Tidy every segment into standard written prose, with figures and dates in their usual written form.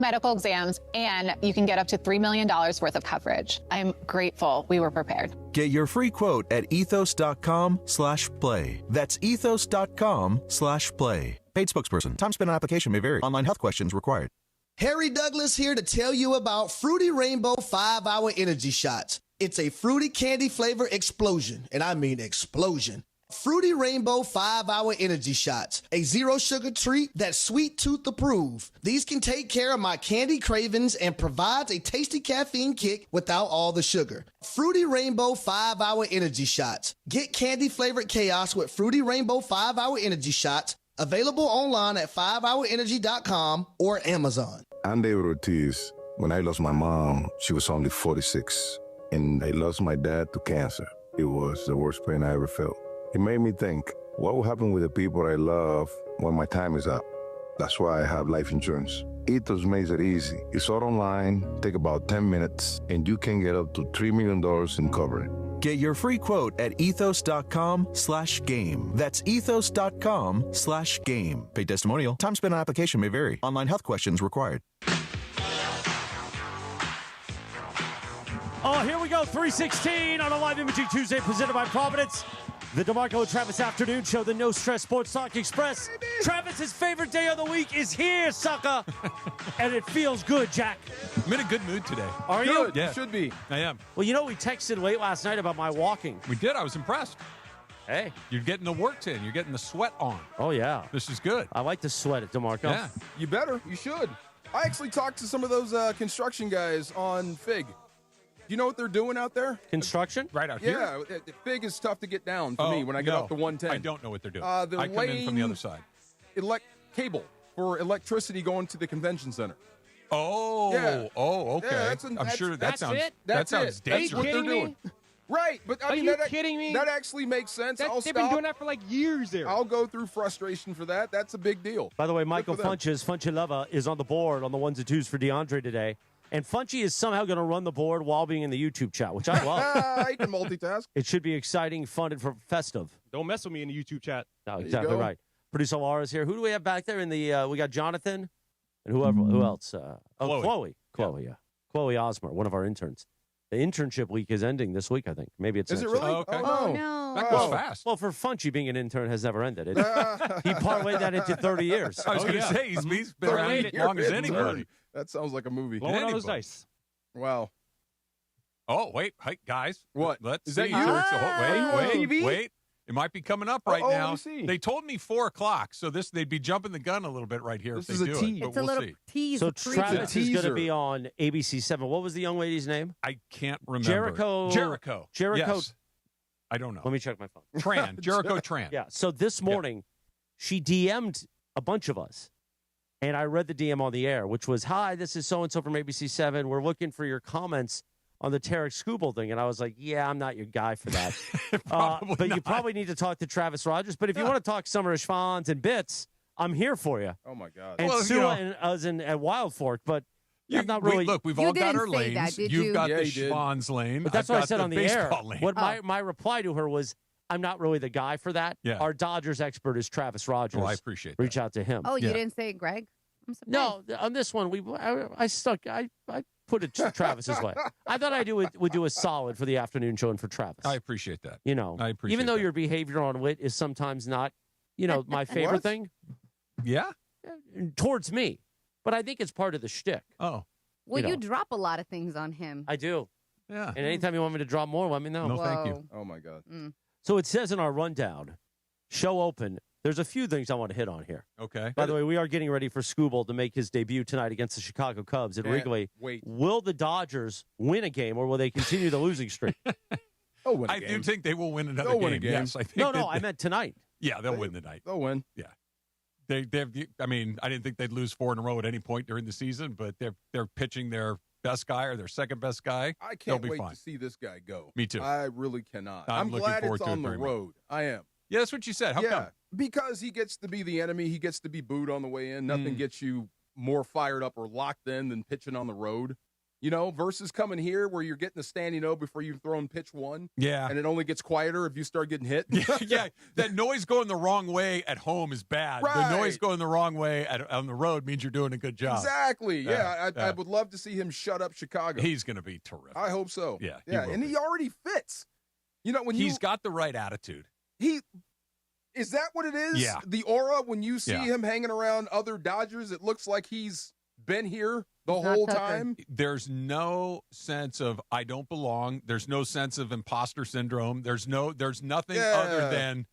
medical exams, and you can get up to $3 million worth of coverage. I'm grateful we were prepared. Get your free quote at ethos.com/play. That's ethos.com/play. Paid spokesperson. Time spent on application may vary. Online health questions required. Harry Douglas here to tell you about Fruity Rainbow 5-Hour Energy Shots. It's a fruity candy flavor explosion, and I mean explosion. Fruity Rainbow 5-Hour Energy Shots, a zero-sugar treat that's sweet tooth approved. These can take care of my candy cravings and provides a tasty caffeine kick without all the sugar. Fruity Rainbow 5-Hour Energy Shots. Get candy-flavored chaos with Fruity Rainbow 5-Hour Energy Shots, available online at 5hourenergy.com or Amazon. I'm David Ortiz. When I lost my mom, she was only 46, and I lost my dad to cancer. It was the worst pain I ever felt. It made me think, what will happen with the people I love when my time is up? That's why I have life insurance. Ethos makes it easy. It's all online, take about 10 minutes, and you can get up to $3 million in coverage. Get your free quote at ethos.com/game. That's ethos.com/game. Paid testimonial. Time spent on application may vary. Online health questions required. Oh, here we go. 3:16 on a live imaging Tuesday presented by Providence. The DeMarco and Travis Afternoon Show, the No Stress Sports Talk Express. Baby. Travis's favorite day of the week is here, sucker. And it feels good, Jack. I'm in a good mood today. Are you? you? Yeah. You should be. I am. Well, you know, we texted late last night about my walking. We did. I was impressed. Hey. You're getting the work in. You're getting the sweat on. Oh, yeah. This is good. I like to sweat at DeMarco. Yeah. You better. You should. I actually talked to some of those construction guys on Fig. You know what they're doing out there? Construction? Right out here? Yeah, Fig is tough to get down for me when I get up to 110. I don't know what they're doing. They're I come in from the other side. Cable for electricity going to the convention center. Oh, yeah. Oh, okay. Yeah, I'm sure that sounds it? that sounds dangerous. That's what they're doing. Right, but I mean, Are you kidding me? That actually makes sense. They've been doing that for like years there. I'll go through frustration for that. That's a big deal. By the way, Michael Funchy is on the board on the ones and twos for DeAndre today. And Funchy is somehow going to run the board while being in the YouTube chat, which I love. I can multitask. It should be exciting, fun, and festive. Don't mess with me in the YouTube chat. No, exactly right. Producer Laura's here. Who do we have back there in the? We got Jonathan, and who else? Chloe. Chloe, yeah. Chloe Osmer, one of our interns. The internship week is ending this week, I think. Maybe it's Is next it really? week. Okay. Oh, no. That goes fast. Well, for Funchy, being an intern has never ended. He parlayed that into 30 years. I was going to say, he's been around as long as anybody. That sounds like a movie. Blowing on his dice. Wow. Oh, wait. Hey, guys. What? Let's Is see. that you? Wait. It might be coming up right let now. me see. They told me 4 o'clock, so they'd be jumping the gun a little bit right here This if is they a do tease. it. But It's a we'll little see. tease. So teaser. Travis is going to Teaser. be on ABC7. What was the young lady's name? I can't remember. Jericho. Yes. I don't know. Let me check my phone. Jericho Tran. Yeah. So this morning, she DM'd a bunch of us, and I read the DM on the air, which was, "Hi, this is so-and-so from ABC7. We're looking for your comments on the Tarik Skubal thing." And I was like, yeah, I'm not your guy for that. But you probably need to talk to Travis Rogers. But if you want to talk Summer Schwans and bits, I'm here for you. Oh, my God. And Well, Sue and us at Wild Fork, but I'm not really. We've You all got didn't our say lanes. that, did You've you? got Yeah, the you did. Schwann's lane. But that's I've what I got said on the air. baseball lane. What my reply to her was, I'm not really the guy for that. Yeah. Our Dodgers expert is Travis Rogers. Well, I appreciate that. Reach out to him. Oh, you Yeah. didn't say Greg? I'm surprised. No, on this one, I put it Travis's way. I thought would do a solid for the afternoon show and for Travis. I appreciate that. You know, I appreciate even though that. your behavior on wit is sometimes not, my favorite What? thing Yeah? towards me, but I think it's part of the shtick. Oh. Well, you you know. drop a lot of things on him. I do, Yeah. and anytime you want me to drop more, let me know. No, thank you. Whoa. Oh, my God. So it says in our rundown, show open. There's a few things I want to hit on here. Okay. By the way, we are getting ready for Skubal to make his debut tonight against the Chicago Cubs at Can't Wrigley. wait. Will the Dodgers win a game, or will they continue the losing streak? They'll win a I game. do think they will win another They'll game. win a game. Yes, I think. No, I meant tonight. Yeah, they'll win the night. They'll win. Yeah. I mean, I didn't think they'd lose 4 in a row at any point during the season, but they're pitching their best guy or their second best guy. I They'll can't be wait fine. to see this guy go. Me too. I really cannot. I'm looking glad forward it's to it on the very much. road. I am. Yeah, that's what you said. How come? Because he gets to be the enemy. He gets to be booed on the way in. Nothing gets you more fired up or locked in than pitching on the road. versus coming here where you're getting the standing O before you've thrown pitch one. Yeah. And it only gets quieter if you start getting hit. Yeah. That noise going the wrong way at home is bad. Right. The noise going the wrong way on the road means you're doing a good job. Exactly. Yeah. I would love to see him shut up Chicago. He's going to be terrific. I hope so. Yeah. Yeah. And he already fits. He's got the right attitude. Is that what it is? Yeah. The aura, when you see him hanging around other Dodgers, it looks like he's been here the whole time. There's no sense of I don't belong. There's no sense of imposter syndrome. There's nothing other than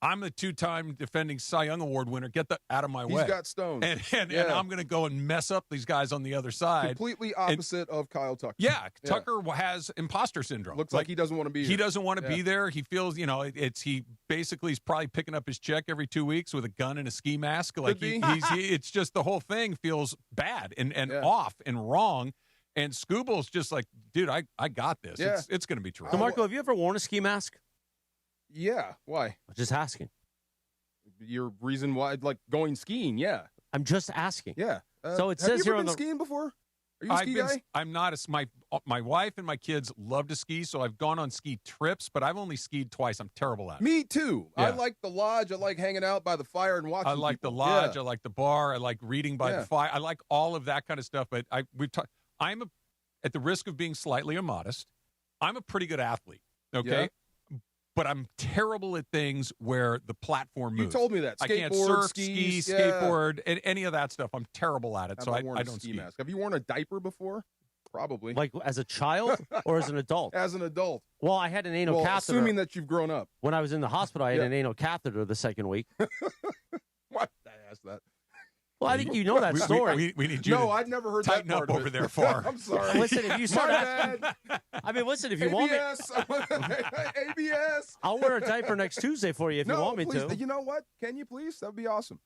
I'm a 2-time defending Cy Young Award winner. Get that out of my way. He's got stones. And I'm going to go and mess up these guys on the other side. Completely opposite of Kyle Tucker. Yeah, Tucker has imposter syndrome. Looks like he doesn't want to be here. He doesn't want to be there. He feels, he basically is probably picking up his check every 2 weeks with a gun and a ski mask. Like it's just the whole thing feels bad and off and wrong. And Skubal's just like, dude, I got this. Yeah. It's going to be true. So, Marco, have you ever worn a ski mask? Yeah. Why? I'm just asking. Your reason why, like going skiing? Yeah. I'm just asking. Yeah. So it says here on the skiing before. Are you a ski guy? I'm not. My wife and my kids love to ski, so I've gone on ski trips, but I've only skied twice. I'm terrible at it. Me too. Yeah. I like the lodge. I like hanging out by the fire and watching. I like people. the lodge. Yeah. I like the bar. I like reading by the fire. I like all of that kind of stuff. But at the risk of being slightly immodest, I'm a pretty good athlete. Okay. Yeah. But I'm terrible at things where the platform moves. You told me that. I can't surf, ski, skateboard, and any of that stuff. I'm terrible at it, so I don't ski. Mask. Have you worn a diaper before? Probably. Like as a child or as an adult? As an adult. Well, I had an anal catheter. Assuming that you've grown up. When I was in the hospital, I had an anal catheter the second week. What? I asked that. Well, I think you know that story. We need you. No, I'd never heard that part up over there, Far. I'm sorry. Listen, if you start asking, I mean, listen, if you want me, ABS. I'll wear a diaper next Tuesday for you if you want me please. to. You know what? Can you please? That'd be awesome.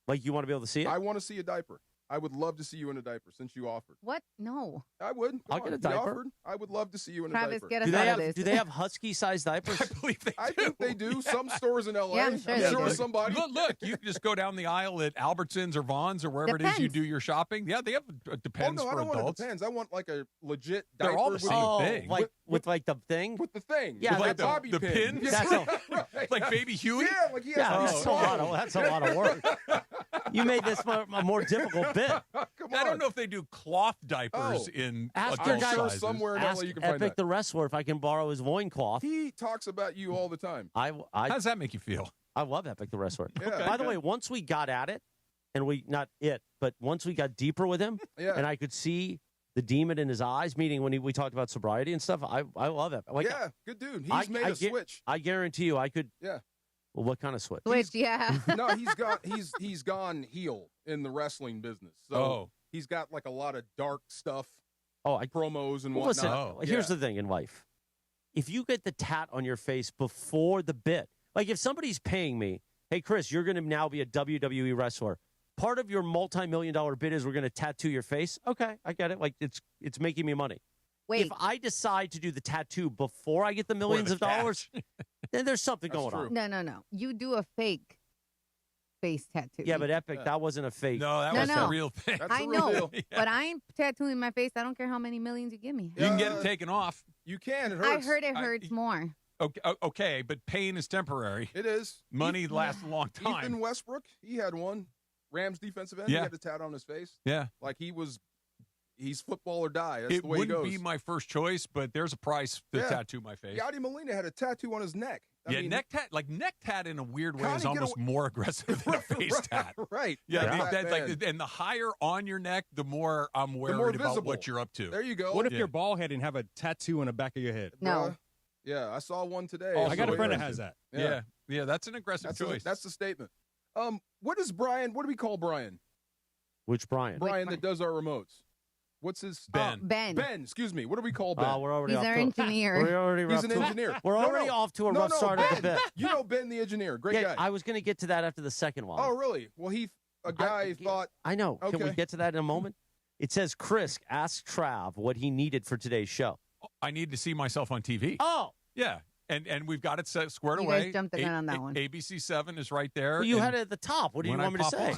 Like you want to be able to see it? I want to see a diaper. I would love to see you in a diaper since you offered. What? No. I would. I'll get a diaper. I would love to see you in a Travis, diaper. get us out of this. Do they have husky-sized diapers? I believe they do. I think they do. Some stores in L.A. Yeah, I'm sure they do. Somebody. Look, you can just go down the aisle at Albertsons or Vaughn's or wherever it is you do your shopping. Yeah, they have Depends I for don't adults. want a Depends. I want like a legit diaper. They're all the same thing. Like with like the thing? With the thing. Yeah, with like the bobby pin? Yeah, That's like Baby Huey? Yeah, like that's a lot of work. You made this a more difficult bit. I don't know if they do cloth diapers in Ask adult your guy sizes. somewhere in Ask LA you can find Epic that. the wrestler if I can borrow his loincloth. He talks about you all the time. How does that make you feel? I love Epic the wrestler. Yeah. By the way, once we got at it, and once we got deeper with him, and I could see the demon in his eyes, meaning when we talked about sobriety and stuff, I love it. Like, good dude. He's made a switch. I guarantee you I could. Yeah. Well, what kind of switch? Switch, yeah. No, he's gone heel in the wrestling business. So he's got like a lot of dark stuff. Promos and whatnot. Listen, here's the thing in life. If you get the tat on your face before the bit, like if somebody's paying me, hey, Chris, you're going to now be a WWE wrestler. Part of your multi-million-dollar bid is we're going to tattoo your face. Okay, I get it. Like it's making me money. Wait. If I decide to do the tattoo before I get the millions of dollars, then there's something going on. No. You do a fake face tattoo. Yeah, but Epic, that wasn't a fake. No, that was a real thing. I know, but I ain't tattooing my face. I don't care how many millions you give me. You can get it taken off. You can. It hurts. I heard it hurts more. Okay, but pain is temporary. It is. Money lasts a long time. Ethan Westbrook, he had one. Rams defensive end. Yeah. He had a tat on his face. Yeah. Like he's football or die. That's it the way he goes. wouldn't be my first choice, but there's a price to tattoo my face. Yadi Molina had a tattoo on his neck. I mean, neck tat in a weird way is almost more aggressive than a face tat. Right. Yeah, and the higher on your neck, the more I'm worried about what you're up to. There you go. What if you're bald head and have a tattoo on the back of your head? No. Yeah, I saw one today. I got a friend that has that. Yeah, that's an aggressive choice. That's the statement. What do we call Brian? Which Brian? Brian that does our remotes. What's his Ben? Ben. Ben, excuse me. What do we call Ben? We're already He's off our to engineer. He's an engineer. We're already off to a rough start Ben. of the bit. You know Ben the engineer. Great guy. I was going to get to that after the second one. Oh, really? Well, a guy thought. I know. Okay. Can we get to that in a moment? It says Chris asked Trav what he needed for today's show. I need to see myself on TV. Oh. Yeah. And we've got it squared You away. guys jumped the gun on that one. ABC 7 is right there. Well, you had it at the top. What do you when want me to say?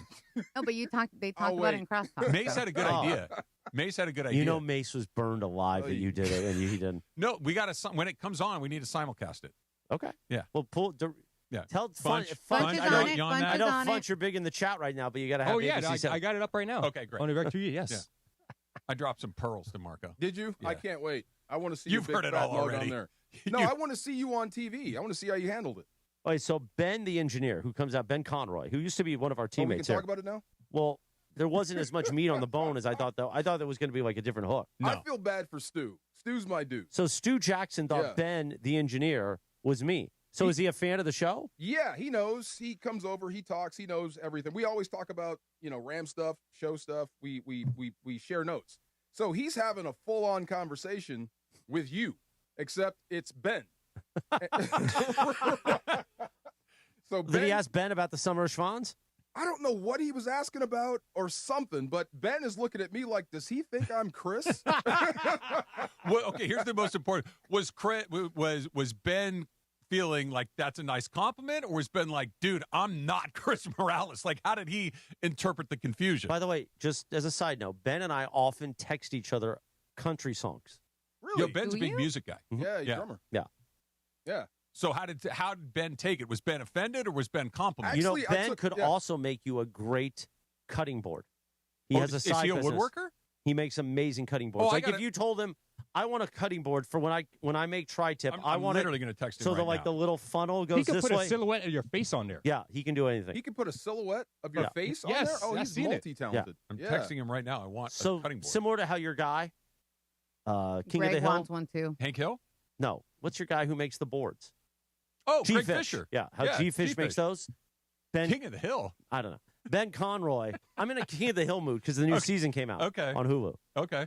No, but they talked about it in crosstalk. Mace had a good idea. Mace had a good idea. You know, Mace was burned alive that you did it, and he didn't. No, we got to. When it comes on, we need to simulcast it. Okay. Yeah. Well, tell Funch is Funch. on it. I know Funch, you're big in the chat right now, but you got to have. Oh yeah, I got it up right now. Okay, great. On the Direct TV, yes. Yeah. I dropped some pearls to Marco. Did you? Yeah. I can't wait. I want to see You've your heard big it fat all mug already. on there. No, I want to see you on TV. I want to see how you handled it. All right, so Ben, the engineer, who comes out, Ben Conroy, who used to be one of our We teammates can here. talk about it now. Well, there wasn't as much meat on the bone as I thought, though. I thought there was going to be like a different hook. No. I feel bad for Stu. Stu's my dude. So Stu Jackson thought Yeah. Ben, the engineer, was me. So is he a fan of the show? Yeah, he knows. He comes over. He talks. He knows everything. We always talk about Ram stuff, show stuff. We share notes. So he's having a full on conversation with you, except it's Ben. So Did he ask Ben about the Summer of Schwans? I don't know what he was asking about or something, but Ben is looking at me like, does he think I'm Chris? Well, okay, here's the most important. Was Ben feeling like that's a nice compliment, or was Ben like, dude, I'm not Chris Morales? Like, how did he interpret the confusion? By the way, just as a side note, Ben and I often text each other country songs. Really? Yo, Ben's a big music guy. Yeah, he's a drummer. Yeah. Yeah. So how did Ben take it? Was Ben offended or was Ben complimented? Actually, Ben could also make you a great cutting board. He has a side Is he a business. woodworker? He makes amazing cutting boards. Oh, if you told him, I want a cutting board for when I make tri-tip, I I'm want literally going to text him so right now. the little funnel goes He can this put way. a silhouette of your face on there. Yeah, he can do anything. He can put a silhouette of your face on Yes, there? Oh, I've he's seen it. multi-talented. I'm Yeah. texting him right now. I want a cutting board. Similar to how your guy, King Greg of the Hill. wants one too. Hank Hill? No, what's your guy who makes the boards? Oh, Greg G-Fish. Fisher. Yeah, how G-Fish makes those. Ben, King of the Hill. I don't know. Ben Conroy. I'm in a King of the Hill mood because the new season came out. Okay. On Hulu. Okay.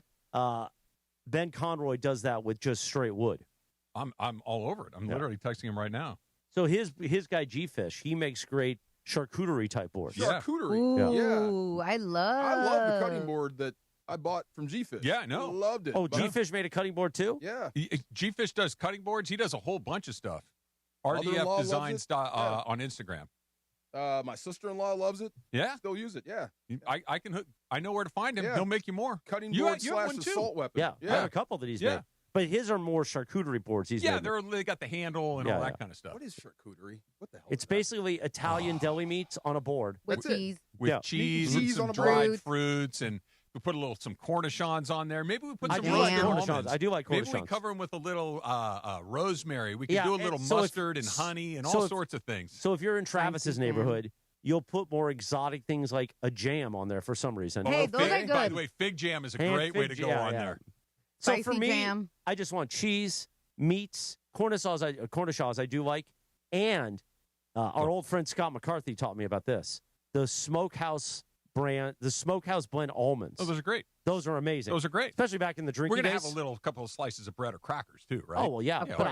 Ben Conroy does that with just straight wood. I'm all over it. I'm literally texting him right now. So his guy G-Fish, he makes great charcuterie type boards. Charcuterie. Ooh, Yeah. I love I love the cutting board that I bought from G-Fish. Yeah, I know. Loved it. Oh, But- G-Fish made a cutting board too? Yeah. G-Fish does cutting boards. He does a whole bunch of stuff. Mother-in-law RDF loves Design it. style on Instagram. My sister-in-law loves it. Yeah. Still use it. Yeah. I can hook. I know where to find him. Yeah. He'll make you more. Cutting You board have one slash too. assault weapon. Yeah, I have a couple that he's Yeah. made. But his are more charcuterie boards. He's Yeah, made. they got the handle and Yeah, all yeah. that kind of stuff. What is charcuterie? What the hell? It's basically Italian deli meats on a board. with That's it. cheese. With Yeah. cheese, Cheese and some on a dried bread. fruits, and we put some cornichons on there. Maybe we put I some do like roasted cornichons. almonds. I do like Maybe we cornichons. cover them with a little rosemary. We can Yeah, do a and little so if- mustard and honey and so all if- sorts of things. So if you're in Travis's jam. neighborhood, you'll put more exotic things like a jam on there for some reason. Hey, those are By good. the way, fig jam is a And great way fig to go jam, on yeah. there. So Spicy for me, jam. I just want cheese, meats, cornichons I do like, and our old friend Scott McCarthy taught me about this. The Smokehouse brand, the Smokehouse blend almonds. Oh, those are great. Those are amazing. Those are great. Especially back in the drinking We're gonna days. have a couple of slices of bread or crackers too, right? Oh well, yeah, Of but course.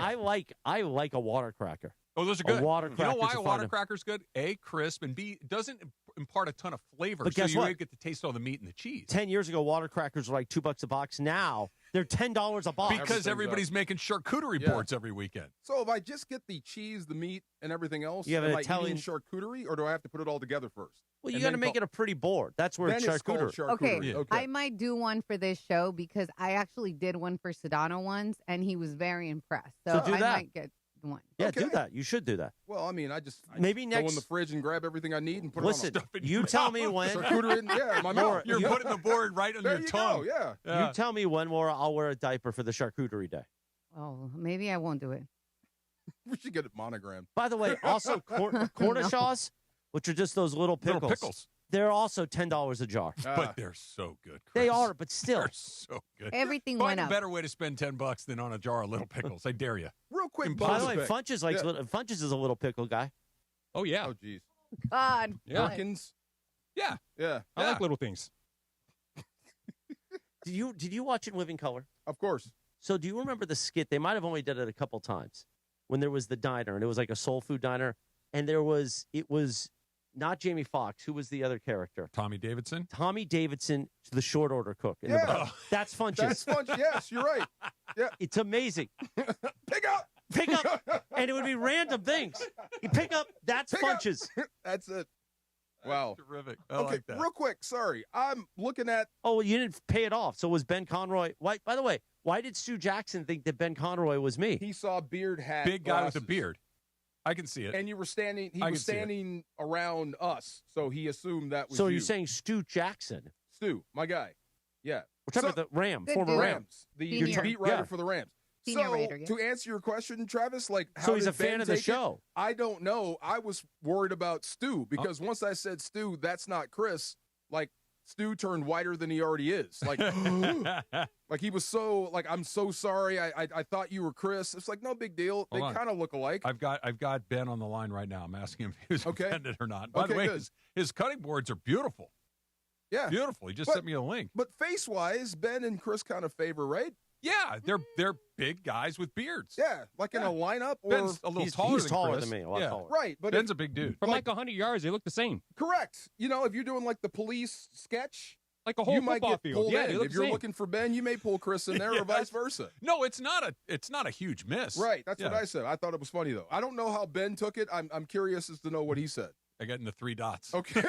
I like a water cracker. Oh, those are A good. water You know cracker's why a a water fun- cracker's good? A, crisp, and B, it doesn't impart a ton of flavor. But so guess you what? get to taste all the meat and the cheese. 10 years ago, water crackers were like $2 a box. Now they're $10 a box. Because Everything's everybody's making charcuterie Yeah. boards every weekend. So if I just get the cheese, the meat, and everything else, You have am an I Italian- eating charcuterie, or do I have to put it all together first? Well, you And got to then make call- it a pretty board. That's where Then it's called charcuterie. charcuterie. Okay, I might do one for this show because I actually did one for Sedano once, and he was very impressed. So, So do I that. might get one. Yeah, Okay. do that. You should do that. Well, I mean, I Maybe go in next- the fridge and grab everything I need and put Listen, it on you tell me when. charcuterie. In my Laura, mouth. You're you- putting the board right on There your you tongue. go. Yeah. You tell me when more I'll wear a diaper for the charcuterie day. Oh, maybe I won't do it. We should get it monogrammed. By the way, also cornichons, which are just those little pickles. Little pickles. They're also $10 a jar. But they're so good. Chris. They are, but still. They're so good. Everything Find went a up. better way to spend $10 than on a jar of little pickles. I dare you. Real quick, By the bonus way, pick. Funches likes Yeah. Funches is a little pickle guy. Oh yeah. Oh, geez. God. Yeah. Perkins. Yeah. Yeah. I Yeah. like little things. Did you watch it in Living Color? Of course. So do you remember the skit? They might have only done it a couple times when there was the diner and it was like a soul food diner, and it was not Jamie Foxx. Who was the other character? Tommy Davidson. Tommy Davidson, the short order cook. In the Yeah. bar. That's Funches. That's fun. Yes, you're right. Yeah. It's amazing. Pick up. Pick up, and it would be random things. You pick up. That's Pick up. Funches. That's it. Wow. Terrific. I Okay, like that. real quick. Sorry. I'm looking at. Oh, you didn't pay it off. So was Ben Conroy. Why? By the way, why did Stu Jackson think that Ben Conroy was me? He saw beard hat. Big guy with a glasses. beard. I can see it. And you were standing. He I was can see it. standing around us, so he assumed that was So you. you're saying Stu Jackson? Stu, my guy. Yeah. We're talking about the Ram, Good former dude. Ram. Rams. The Senior. beat writer Yeah. for the Rams. Senior So writer, yeah. to answer your question, Travis, like how So he's did a fan Ben of the take it? show. I don't know. I was worried about Stu because once I said Stu, that's not Chris. Like Stu turned whiter than he already is. Like, like he was so like, I'm so sorry. I thought you were Chris. It's like no big deal. They Hold on. kind of look alike. I've got Ben on the line right now. I'm asking him if he was Okay. offended or not. By the Okay, way, good. his cutting boards are beautiful. Yeah. Beautiful. He just But- sent me a link. But face wise, Ben and Chris kind of favor, right? Yeah, they're big guys with beards. Yeah, like in a lineup or Ben's a little He's taller taller than Chris. than me, a lot yeah. taller. right. But Ben's a big dude. From like 100 yards, they look the same. correct. You know, if you're doing like the police sketch, Like a whole you might football get field. pulled Yeah, in. they look If the you're same. looking for Ben, you may pull Chris in there, Yeah, or vice versa. No, it's not a huge miss. Right. That's what Yeah. I said. I thought it was funny though. I don't know how Ben took it. I'm curious as to know what he said. I got in the 3 dots. Okay.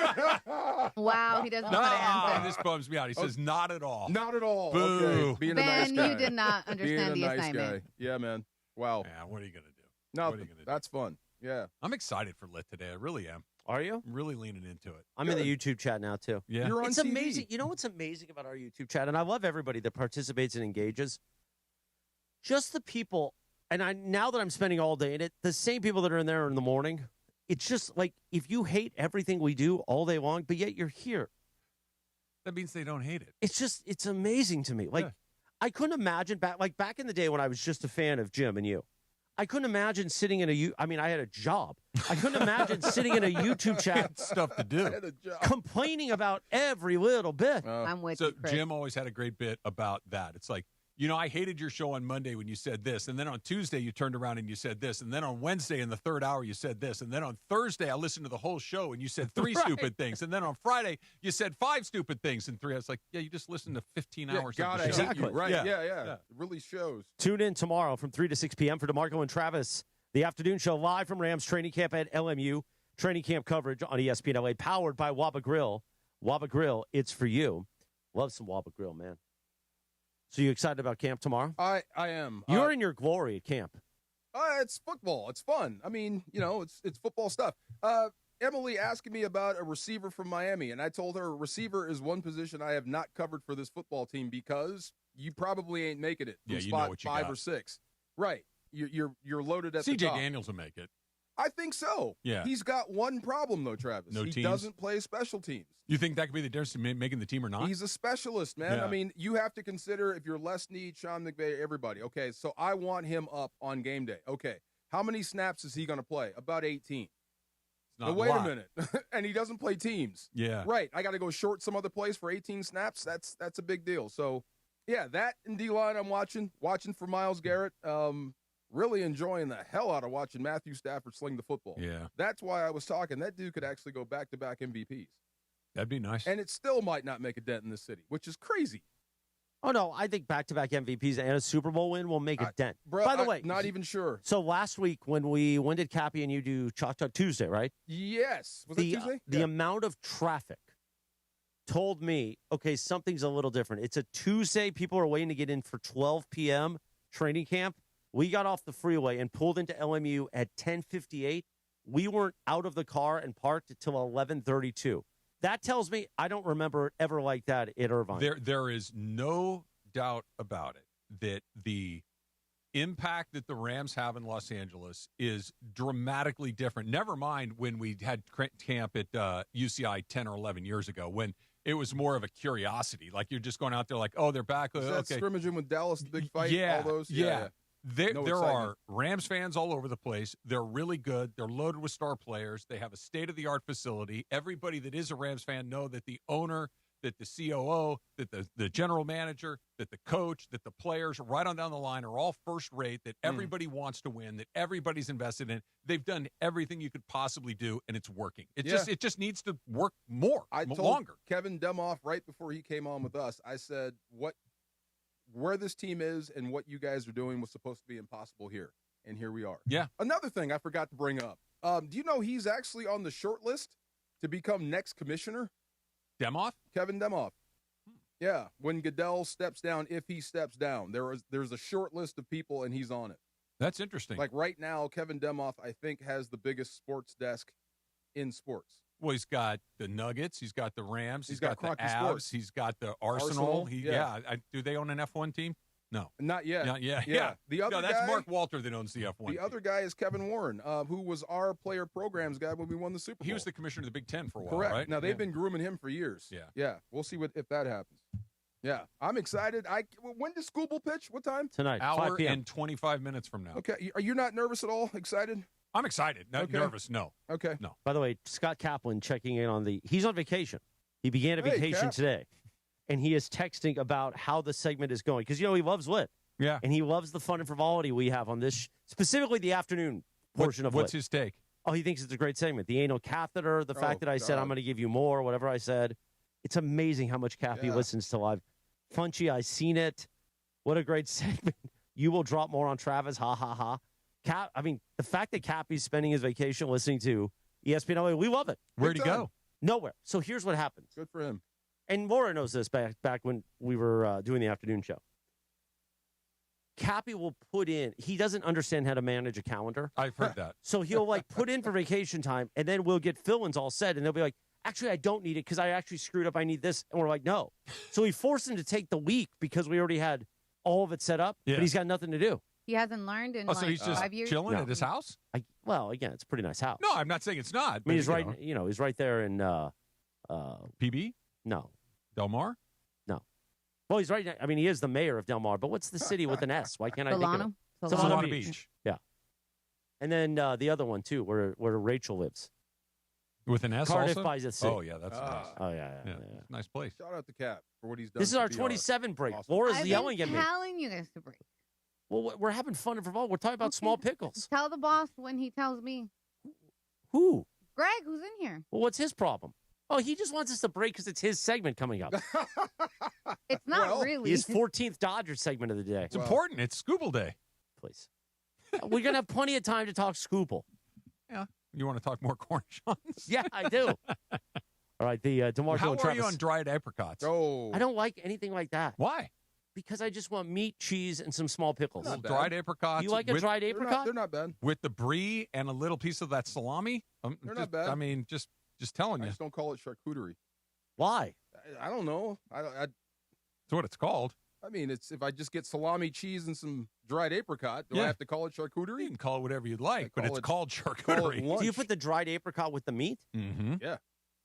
Wow, he doesn't know how to answer. This bums me out. He says not at all. Not at all. Boo. Okay. Being a nice Ben, guy. you did not Being understand a the nice assignment. guy. Yeah, man. Wow. Yeah, what are you gonna do? No, What are you gonna do? that's fun. Yeah. I'm excited for Lit today. I really am. Are you? I'm really leaning into it. I'm in the YouTube chat now too. Yeah. You're on It's TV. amazing. You know what's amazing about our YouTube chat, and I love everybody that participates and engages. Just the people, and now that I'm spending all day in it, the same people that are in there in the morning. It's just like if you hate everything we do all day long, but yet you're here. That means they don't hate it. It's amazing to me. Like Yeah. I couldn't imagine back in the day when I was just a fan of Jim and you. I couldn't imagine sitting in I had a job. I couldn't imagine sitting in a YouTube chat Stuff to I do. had a job. complaining about every little bit. I'm with So you, Chris. Jim always had a great bit about that. It's like, I hated your show on Monday when you said this, and then on Tuesday you turned around and you said this, and then on Wednesday in the 3rd hour you said this, and then on Thursday I listened to the whole show and you said 3 stupid things, and then on Friday you said 5 stupid things in 3 hours. Like, yeah, you just listened to 15 Yeah, hours gotta of the show. hate you. Exactly. Right. Yeah. Yeah. It really shows. Tune in tomorrow from 3 to 6 p.m. for DeMarco and Travis. The afternoon show live from Rams training camp at LMU. Training camp coverage on ESPN LA, powered by Waba Grill. Waba Grill, it's for you. Love some Waba Grill, man. So you excited about camp tomorrow? I am. You're in your glory at camp. It's football. It's fun. I mean, it's football stuff. Emily asking me about a receiver from Miami, and I told her receiver is one position I have not covered for this football team because you probably ain't making it from Yeah, you know spot what you 5 got. or 6. Right. You're loaded at the CJ top. Daniels will make it. I think so. Yeah. He's got one problem though, Travis. No he teams? doesn't play special teams. You think that could be the difference in making the team or not? He's a specialist, man. Yeah. I mean, you have to consider if you're Les Need, Sean McVay, everybody. Okay, so I want him up on game day. Okay, how many snaps is he going to play? About 18. It's not Now, wait lot. a minute. And he doesn't play teams. Yeah. Right. I got to go short some other place for 18 snaps. That's a big deal. So, yeah, that and D-line I'm watching for Myles Garrett. Really enjoying the hell out of watching Matthew Stafford sling the football. Yeah. That's why I was talking. That dude could actually go back-to-back MVPs. That'd be nice. And it still might not make a dent in this city, which is crazy. Oh, no, I think back-to-back MVPs and a Super Bowl win will make a dent. Bro, By the way, not even sure. so last week when did Cappy and you do Chalk Talk Tuesday, right? Yes. Was it Tuesday? The amount of traffic told me, okay, something's a little different. It's a Tuesday. People are waiting to get in for 12 p.m. training camp. We got off the freeway and pulled into LMU at 10:58. We weren't out of the car and parked until 11:32. That tells me I don't remember it ever like that at Irvine. There is no doubt about it that the impact that the Rams have in Los Angeles is dramatically different. Never mind when we had camp at UCI 10 or 11 years ago when it was more of a curiosity. Like you're just going out there like, oh, they're back. Was that Okay. scrimmaging with Dallas, the big fight? Yeah, All those? yeah. There No are excitement. Rams fans all over the place. They're really good. They're loaded with star players. They have a state-of-the-art facility. Everybody that is a Rams fan know that the owner, that the COO, that the general manager, that the coach, that the players right on down the line are all first rate, that everybody wants to win, that everybody's invested in. They've done everything you could possibly do, and it's working. It just needs to work more, I told longer. Kevin Demoff right before he came on with us, I said, where this team is and what you guys are doing was supposed to be impossible here. And here we are. Yeah. Another thing I forgot to bring up. Do you know he's actually on the short list to become next commissioner. Demoff? Kevin Demoff. Yeah, when Goodell steps down, if he steps down, there's a short list of people, and he's on it. That's interesting. Like right now, Kevin Demoff, I think, has the biggest sports desk in sports. Well, he's got the Nuggets, he's got the Rams, he's got the Kroenke Avs, Sports. he's got the Arsenal. Yeah. Do they own an F1 team? No. Not yet. Not yet. Yeah. The other that's guy, Mark Walter that owns the F1 The team. other guy is Kevin Warren, who was our player programs guy when we won the Super Bowl. He was the commissioner of the Big Ten for a while, Correct. right? Now, they've been grooming him for years. Yeah. Yeah. We'll see if that happens. Yeah. I'm excited. When does Skubal pitch? What time? Tonight, Hour 5 p.m. and 25 minutes from now. Okay. Are you not nervous at all? Excited? I'm excited. Not Okay. nervous, no. Okay. No. By the way, Scott Kaplan checking in on he's on vacation. He began a vacation Cap. today, and he is texting about how the segment is going because, he loves Lit. Yeah. And he loves the fun and frivolity we have on this, specifically the afternoon portion of What's Lit. his take? Oh, he thinks it's a great segment. The anal catheter, the fact that I said God. I'm going to give you more, whatever I said. It's amazing how much Cap he Yeah. listens to live. Funchy, I seen it. What a great segment. You will drop more on Travis. Ha, ha, ha. Cap, the fact that Cappy's spending his vacation listening to ESPN, we love it. Where'd he Big time. go? Nowhere. So here's what happens. Good for him. And Laura knows this back when we were doing the afternoon show. Cappy will put in, he doesn't understand how to manage a calendar. I've heard that. So he'll put in for vacation time, and then we'll get fill-ins all set, and they'll be like, actually, I don't need it because I actually screwed up. I need this. And we're like, no. So we forced him to take the week because we already had all of it set up, Yeah. but he's got nothing to do. He hasn't learned in So he's just 5 years. chilling No. at his house? Well, again, it's a pretty nice house. No, I'm not saying it's not. I but, mean, he's right. know. He's right there in. PB? No. Del Mar? Well, he's right. He is the mayor of Del Mar, but what's the city with an S? Why can't I think of it? Solano. Solana Beach. Yeah. And then the other one too, where Rachel lives. With an S Cardiff also? by the sea. Oh, yeah, that's nice. Oh yeah. Nice place. Shout out to Cap for what he's done. This is for our PR. 27 break. Awesome. Laura's I've yelling at been me. telling you guys to break. Well, we're having fun and frivolity. We're talking about Okay. small pickles. Tell the boss when he tells me. Who? Greg, who's in here? Well, what's his problem? Oh, he just wants us to break because it's his segment coming up. It's not Well, really. His 14th Dodgers segment of the day. It's important. It's Skubal Day. Please. We're going to have plenty of time to talk Skubal. Yeah. You want to talk more cornichons? Yeah, I do. All right, the DeMarco How and are Travis. you on dried apricots? Oh. I don't like anything like that. Why? Because I just want meat, cheese, and some small pickles. Not bad. Dried apricots. You like a with, dried They're apricot? not, they're not bad. with the brie and a little piece of that salami? They're not bad. I mean, just telling I you. just don't call it charcuterie. Why? I don't know. That's what it's called. I mean, it's if I just get salami, cheese, and some dried apricot, do I Yeah. have to call it You charcuterie? can call it whatever you'd like, but call it's it- called Call it charcuterie. lunch. Do you put the dried apricot with the meat Mm-hmm. Yeah.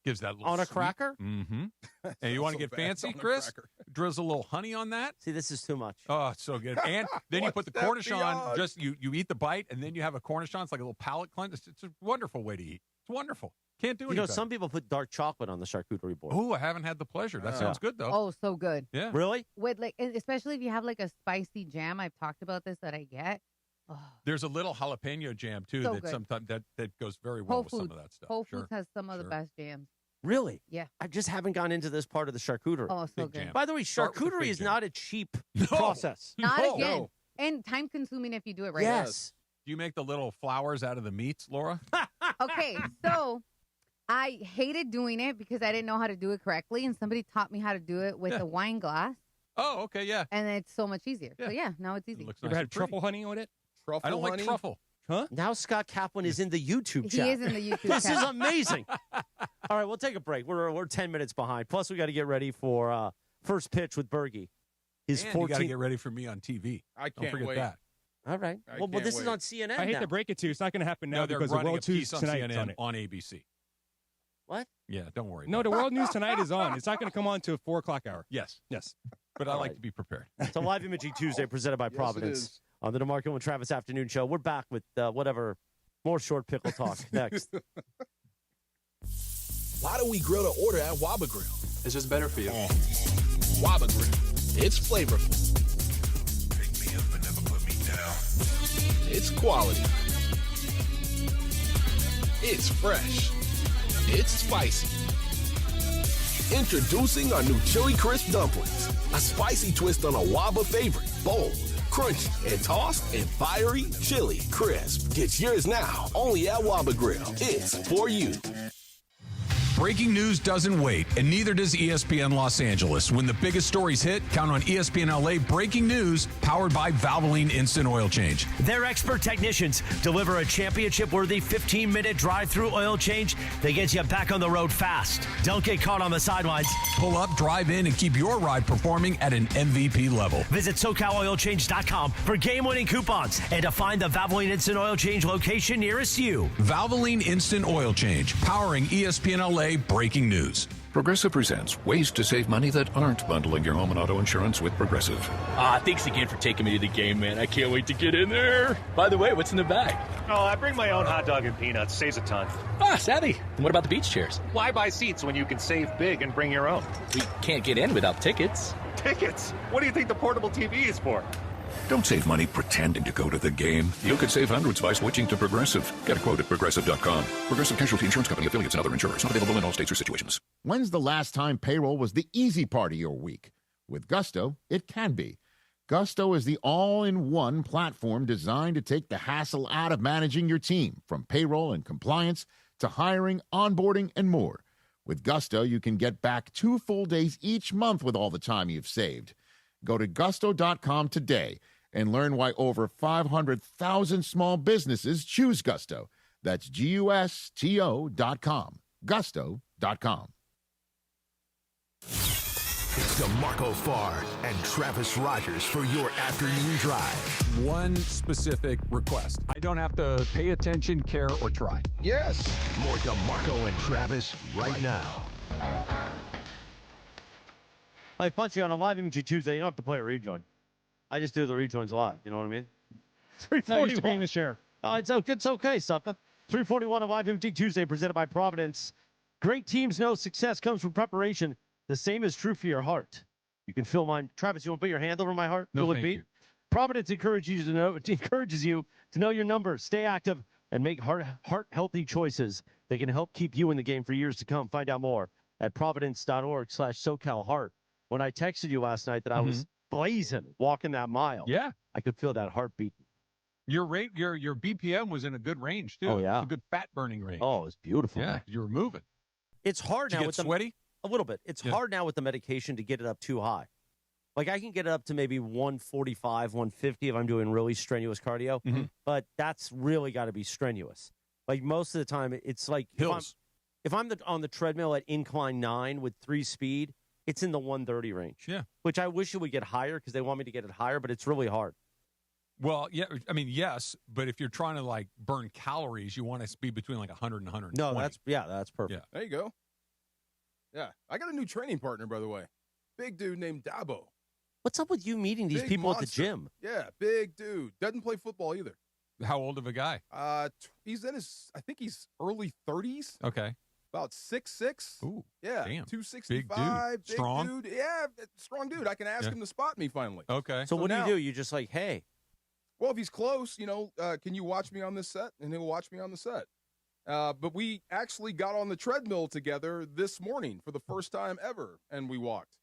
Gives that little on a sweet- cracker? Mm-hmm. That's And you not want so to get bad. fancy, On a Chris? cracker. Drizzle a little honey on that. See, this is too much. Oh, it's so good. And then you put the What's that cornichon. beyond? Just you eat the bite, and then you have a cornichon. It's like a little palate cleanse. It's a wonderful way to eat. It's wonderful. Can't do You any know, better. some people put dark chocolate on the charcuterie board. Oh, I haven't had the pleasure. That Ah. sounds good though. Oh, so good. Yeah. Really? With especially if you have a spicy jam. I've talked about this that I get. Oh. There's a little jalapeno jam too So that good. sometimes that goes very well Whole with some Foods. of that stuff. Whole Sure. Foods has some of the Sure. best jams. Really? Yeah. I just haven't gone into this part of the charcuterie. Oh, so Big good. jam. By the way, Start with the charcuterie big is jam. not a cheap No. process. Not No. again. No. And time consuming if you do it right. Yes. Do you make the little flowers out of the meats, Laura? Okay, so I hated doing it because I didn't know how to do it correctly, and somebody taught me how to do it with Yeah. a wine glass, Oh, okay, yeah. and it's so much easier. Yeah. So yeah, now it's It easy. looks You nice ever had and pretty. truffle honey on it? Truffle I don't honey? like truffle. Now Scott Kaplan is in the YouTube He chat. is in the YouTube This chat. is amazing. All right, we'll take a break. We're 10 minutes behind. Plus, we got to get ready for first pitch with Bergie. His And you got to 14th. get ready for me on TV. I Don't can't forget wait. that. All right. I Well, can't this is wait. on CNN I hate now. to break it to you. It's not going to happen now No, they're because the running a World News piece on Tonight is CNN on it. on ABC. What? Yeah, don't worry. No, about the it. World News Tonight is on. It's not going to come on to 4 o'clock hour. Yes, Yes. but I All like right. to be prepared. It's a live imaging Tuesday presented by Yes, it Providence is. on the DeMarco and Travis Afternoon Show. We're back with whatever more short pickle talk next. Why do we grill to order at Waba Grill? It's just better for you. Waba Grill. It's flavorful. Pick me up and never put me down. It's quality. It's fresh. It's spicy. Introducing our new Chili Crisp Dumplings. A spicy twist on a Waba favorite. Bold, crunchy, and tossed in fiery chili crisp. Get yours now, only at Waba Grill. It's for you. Breaking news doesn't wait, and neither does ESPN Los Angeles. When the biggest stories hit, count on ESPN LA Breaking News, powered by Valvoline Instant Oil Change. Their expert technicians deliver a championship-worthy 15-minute drive-through oil change that gets you back on the road fast. Don't get caught on the sidelines. Pull up, drive in, and keep your ride performing at an MVP level. Visit SoCalOilChange.com for game-winning coupons and to find the Valvoline Instant Oil Change location nearest you. Valvoline Instant Oil Change, powering ESPN LA Breaking News. Progressive presents ways to save money that aren't bundling your home and auto insurance with Progressive. Thanks again for taking me to the game, man. I can't wait to get in there. By the way, what's in the bag? Oh, I bring my own hot dog and peanuts. Saves a ton. Savvy. And what about the beach chairs? Why buy seats when you can save big and bring your own? We can't get in without tickets. Tickets? What do you think the portable TV is for? Don't save money pretending to go to the game. You could save hundreds by switching to Progressive. Get a quote at Progressive.com. Progressive Casualty Insurance Company, affiliates, and other insurers. Not available in all states or situations. When's the last time payroll was the easy part of your week? With Gusto, it can be. Gusto is the all-in-one platform designed to take the hassle out of managing your team, from payroll and compliance to hiring, onboarding, and more. With Gusto, you can get back 2 full days each month with all the time you've saved. Go to gusto.com today and learn why over 500,000 small businesses choose Gusto. That's GUSTO.com. Gusto.com. It's DeMarco Farr and Travis Rogers for your afternoon drive. One specific request. I don't have to pay attention, care, or try. Yes. More DeMarco and Travis right now. I punch you on a live MG Tuesday. You don't have to play a rejoin. I just do the rejoins live. You know what I mean? 341. The share. Oh, it's okay, Sucker. 341 of Live MT Tuesday, presented by Providence. Great teams know success comes from preparation. The same is true for your heart. You can feel mine. Travis, you want to put your hand over my heart? No, feel it thank beat? you. Providence encourages you to know your numbers, stay active, and make heart-healthy choices that can help keep you in the game for years to come. Find out more at providence.org/SoCalHeart. When I texted you last night that I was blazing walking that mile, Yeah. I could feel that heart beating. Your BPM was in a good range, too. Oh, yeah. It's a good fat-burning range. Oh, it's beautiful. Yeah, man. you were moving. It's hard Did now you with get sweaty? A little bit. It's hard now with the medication to get it up too high. Like I can get it up to maybe 145, 150 if I'm doing really strenuous cardio, but that's really got to be strenuous. Like most of the time, it's like hills. If I'm on the treadmill at incline 9 with 3 speed, it's in the 130 range. Yeah. Which I wish it would get higher because they want me to get it higher, but it's really hard. Well, yeah, I mean, yes, but if you're trying to like burn calories, you want to be between like 100 and 120. No, that's perfect. Yeah. There you go. Yeah. I got a new training partner, by the way. Big dude named Dabo. What's up with you meeting these Big people at monster. the gym? Yeah, big dude. Doesn't play football either. How old of a guy? He's in I think he's early 30s. Okay. About 6'6". Ooh. Yeah. Damn. 265. Big dude. Strong? Dude. Yeah, strong dude. I can ask him to spot me finally. Okay. So what do you do? You just like, hey. Well, if he's close, can you watch me on this set? And he'll watch me on the set. But we actually got on the treadmill together this morning for the first time ever, and we walked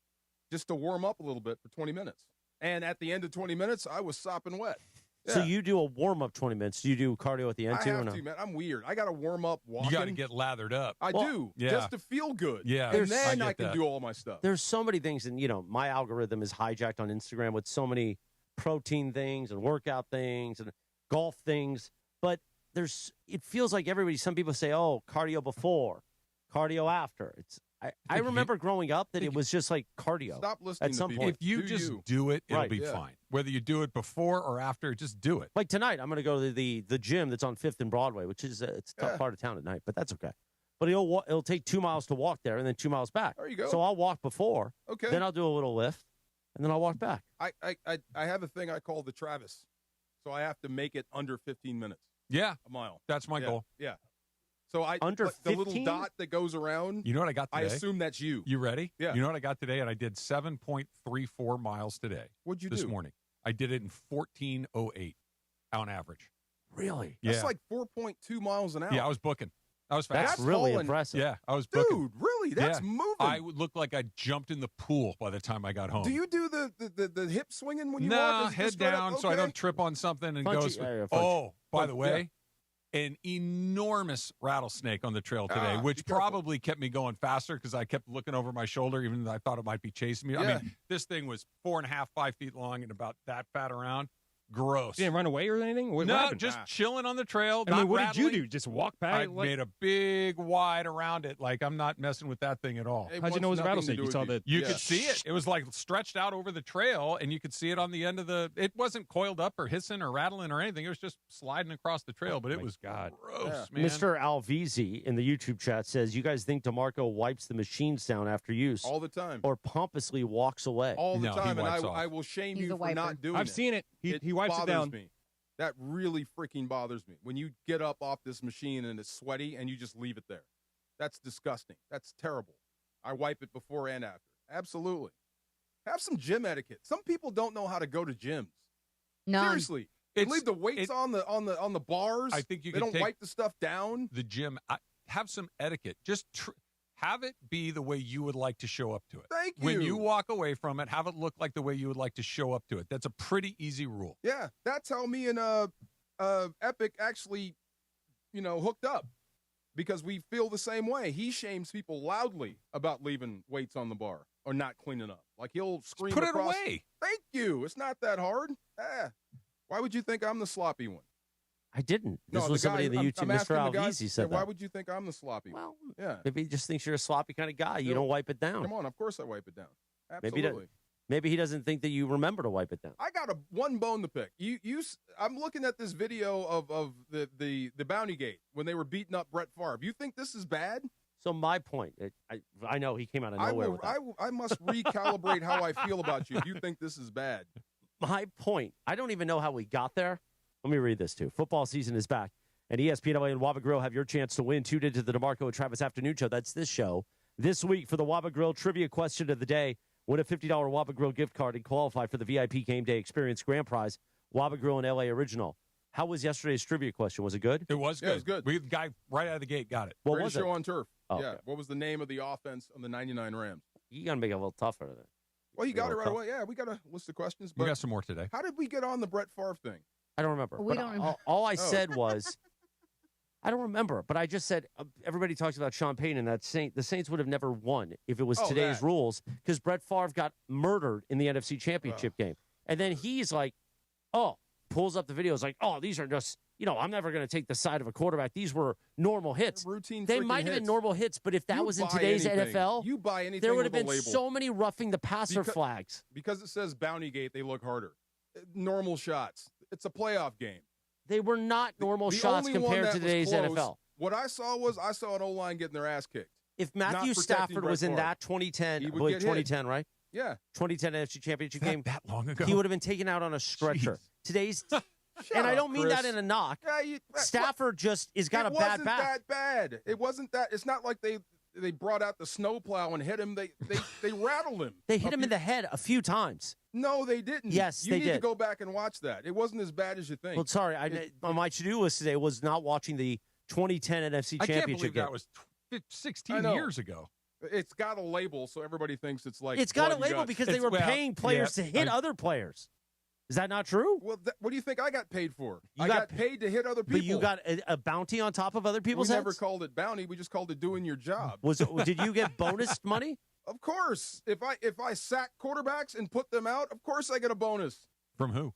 just to warm up a little bit for 20 minutes. And at the end of 20 minutes, I was sopping wet. Yeah. So you do a warm-up 20 minutes. Do you do cardio at the end, I too? have or no? to, man. I'm weird. I got to warm up walking. You got to get lathered up. I do, just to feel good. Yeah. And then I can do all my stuff. There's so many things, and, my algorithm is hijacked on Instagram with so many protein things and workout things and golf things. But it feels like some people say, oh, cardio before, cardio after. I remember growing up that it was just like cardio. Stop listening at some to people. point. If you just do it, it'll be Yeah. fine. Whether you do it before or after, just do it. Like tonight, I'm going to go to the gym that's on 5th and Broadway, which is it's a tough part of town at night, but that's okay. But it'll take 2 miles to walk there and then 2 miles back. There you go. So I'll walk before. Okay. Then I'll do a little lift, and then I'll walk back. I have a thing I call the Travis. So I have to make it under 15 minutes. Yeah. A mile. That's my goal. Yeah. So Under the 15? little dot that goes around. You know what I got today? I assume that's you. You ready? Yeah. You know what I got today? And I did 7.34 miles today. What'd you this do? morning? I did it in 14:08 on average. Really? Yeah. That's like 4.2 miles an hour. Yeah, I was booking. I was fast. That's really impressive. Yeah, I was booking. Dude, really? That's Yeah. moving. I looked like I jumped in the pool by the time I got home. Do you do the hip swinging when you No, walk? head down so I don't trip on something and Punchy- goes. yeah, punchy. Oh, by the Yeah. way, an enormous rattlesnake on the trail today, which probably kept me going faster because I kept looking over my shoulder, even though I thought it might be chasing me. I mean, this thing was 4.5, 5 feet long and about that fat around. Gross. You didn't run away or anything? What no, happened? just chilling on the trail. I mean, what rattling. did you do? Just walk back? I made a big wide around it. Like, I'm not messing with that thing at all. How'd you know it was a rattlesnake? You saw the... You could see it. It was like stretched out over the trail, and you could see it on the end of the... It wasn't coiled up or hissing or rattling or anything. It was just sliding across the trail, but it was gross, man. Mr. Alvizi in the YouTube chat says, you guys think DeMarco wipes the machines down after use? All the time. Or pompously walks away? All the time, and I will shame you for not doing it. I've seen it. He wipes it down. Me. That really freaking bothers me. When you get up off this machine and it's sweaty and you just leave it there. That's disgusting. That's terrible. I wipe it before and after. Absolutely. Have some gym etiquette. Some people don't know how to go to gyms. None. Seriously. They leave the weights on the bars. I think you they can don't wipe the stuff down. The gym. Have some etiquette. Just have it be the way you would like to show up to it. Thank you. When you walk away from it, have it look like the way you would like to show up to it. That's a pretty easy rule. Yeah, that's how me and Epic actually, hooked up, because we feel the same way. He shames people loudly about leaving weights on the bar or not cleaning up. Like, he'll scream, put it across, away. Thank you. It's not that hard. Why would you think I'm the sloppy one? I didn't. This was somebody in the YouTube. Mr. Alvizi said that. Why would you think I'm the sloppy one? Yeah. Maybe he just thinks you're a sloppy kind of guy. You don't wipe it down. Come on, of course I wipe it down. Absolutely. Maybe he doesn't think that you remember to wipe it down. I got one bone to pick. I'm looking at this video of the Bounty Gate when they were beating up Brett Favre. You think this is bad? So my point, I know he came out of nowhere with that. I must recalibrate how I feel about you if you think this is bad. My point, I don't even know how we got there. Let me read this too. Football season is back, and ESPN LA and Waba Grill have your chance to win. Tune into the DeMarco and Travis Afternoon Show. That's this show. This week for the Waba Grill trivia question of the day. Win a $50 Waba Grill gift card and qualify for the VIP Game Day Experience Grand Prize, Waba Grill and LA Original. How was yesterday's trivia question? Was it good? It was good. Yeah, it was good. We had the guy right out of the gate got it. What Greatest was it? show on turf. Oh, yeah. okay. What was the name of the offense on the 99 Rams? You got to make it a little tougher. Well, you got it right away. Yeah, we got a list of questions. We got some more today. How did we get on the Brett Favre thing? I don't remember. We don't remember. All I said was, I don't remember, but I just said everybody talks about Sean Payton and that the Saints would have never won if it was today's rules, because Brett Favre got murdered in the NFC Championship game. And then he's like, pulls up the videos like, these are just, I'm never going to take the side of a quarterback. These were normal hits. Routine They freaking might have been hits. normal hits, but if that You was in buy today's anything. NFL, You buy anything there would have with a been label. so many roughing the passer flags. Because it says Bounty Gate, they look harder. Normal shots. It's a playoff game. They were not normal The shots only one compared that to was today's close, NFL. What I saw an O-line getting their ass kicked. If Not Matthew protecting Stafford Brett was in Favre. that 2010, He I would believe get hit. 2010, right? Yeah. 2010 NFC Championship game. That long ago. He would have been taken out on a stretcher. Today's, and I don't mean Chris. that in a knock. Yeah, Stafford just has got a bad back. It wasn't that bad. It wasn't that. It's not like they brought out the snowplow and hit him. They rattled him. They hit him in the head a few times. No, they didn't. Yes, you they need did. to go back and watch that. It wasn't as bad as you think. Well, sorry, on my to-do list today was not watching the 2010 NFC I can't Championship believe game. that was 16 I know. years ago. It's got a label, so everybody thinks it's like It's got a blood and label guts. because they were paying players to hit other players. Is that not true? Well, what do you think I got paid for? You I got got paid to hit other people. But you got a bounty on top of other people's We heads? never called it bounty. We just called it doing your job. Did you get bonus money? Of course. If I sack quarterbacks and put them out, of course I get a bonus. From who?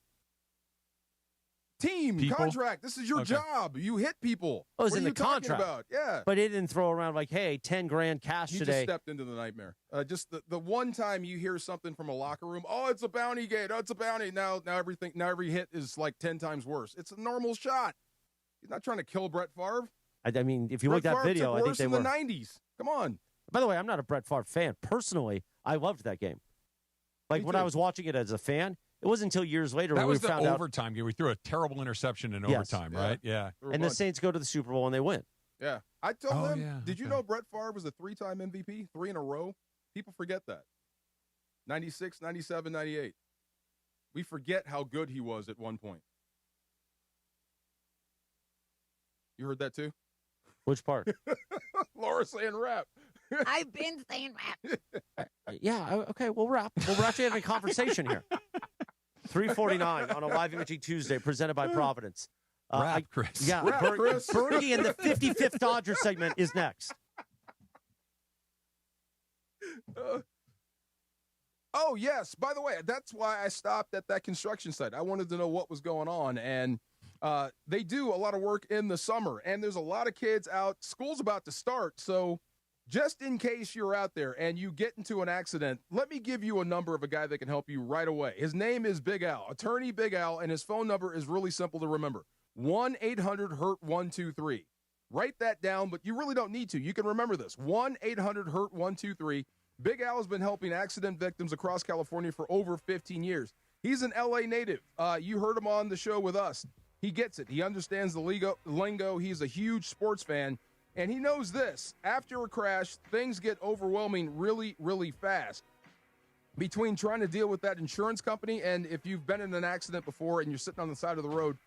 Team People? contract. This is your Okay. job. You hit people. Oh, it was what in are the you talking contract. about? Yeah. But it didn't throw around like, hey, 10 grand cash You today. just stepped into the nightmare. Just the one time you hear something from a locker room, it's a bounty gate. Oh, it's a bounty. Now every hit is like 10 times worse. It's a normal shot. He's not trying to kill Brett Favre. I mean, if you Brett look at that Favre video, took I think worse they in were. the 90s. Come on. By the way, I'm not a Brett Favre fan. Personally, I loved that game. Like Me when too. I was watching it as a fan, it wasn't until years later That when was we the found out. overtime game. We threw a terrible interception in Yes. overtime, Yeah. right? Yeah. There were And a the bunch. Saints go to the Super Bowl and they win. Yeah. I told Oh, them, yeah, did you okay. know Brett Favre was a 3-time MVP? 3 in a row? People forget that. 96, 97, 98. We forget how good he was at one point. You heard that too? Which part? Laura saying rap. I've been saying rap. Yeah, okay, we'll wrap. We're actually having a conversation here. 3:49 on a live imaging Tuesday presented by Providence. Rap, Chris. Yeah, Rap, Chris. Bergie in the 55th Dodger segment is next. Oh, yes. By the way, that's why I stopped at that construction site. I wanted to know what was going on. And they do a lot of work in the summer, and there's a lot of kids out. School's about to start, so just in case you're out there and you get into an accident, let me give you a number of a guy that can help you right away. His name is Big Al, Attorney Big Al, and his phone number is really simple to remember. 1-800-HURT-123. Write that down, but you really don't need to. You can remember this. 1-800-HURT-123. Big Al has been helping accident victims across California for over 15 years. He's an L.A. native. You heard him on the show with us. He gets it. He understands the lingo. He's a huge sports fan, and he knows this. After a crash, things get overwhelming really, really fast. Between trying to deal with that insurance company, and if you've been in an accident before and you're sitting on the side of the road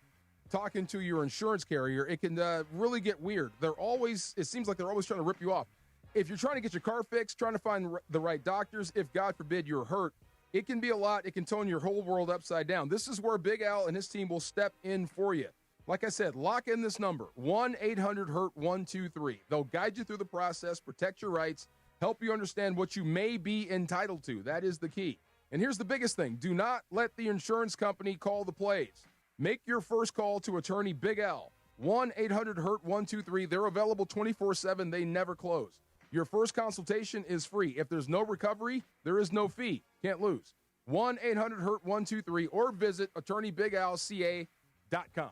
talking to your insurance carrier, it can really get weird. It seems like they're always trying to rip you off. If you're trying to get your car fixed, trying to find the right doctors, if God forbid you're hurt, it can be a lot. It can turn your whole world upside down. This is where Big Al and his team will step in for you. Like I said, lock in this number, 1-800-HURT-123. They'll guide you through the process, protect your rights, help you understand what you may be entitled to. That is the key. And here's the biggest thing. Do not let the insurance company call the plays. Make your first call to Attorney Big Al, 1-800-HURT-123. They're available 24/7. They never close. Your first consultation is free. If there's no recovery, there is no fee. Can't lose. 1-800-HURT-123 or visit attorneybigalca.com.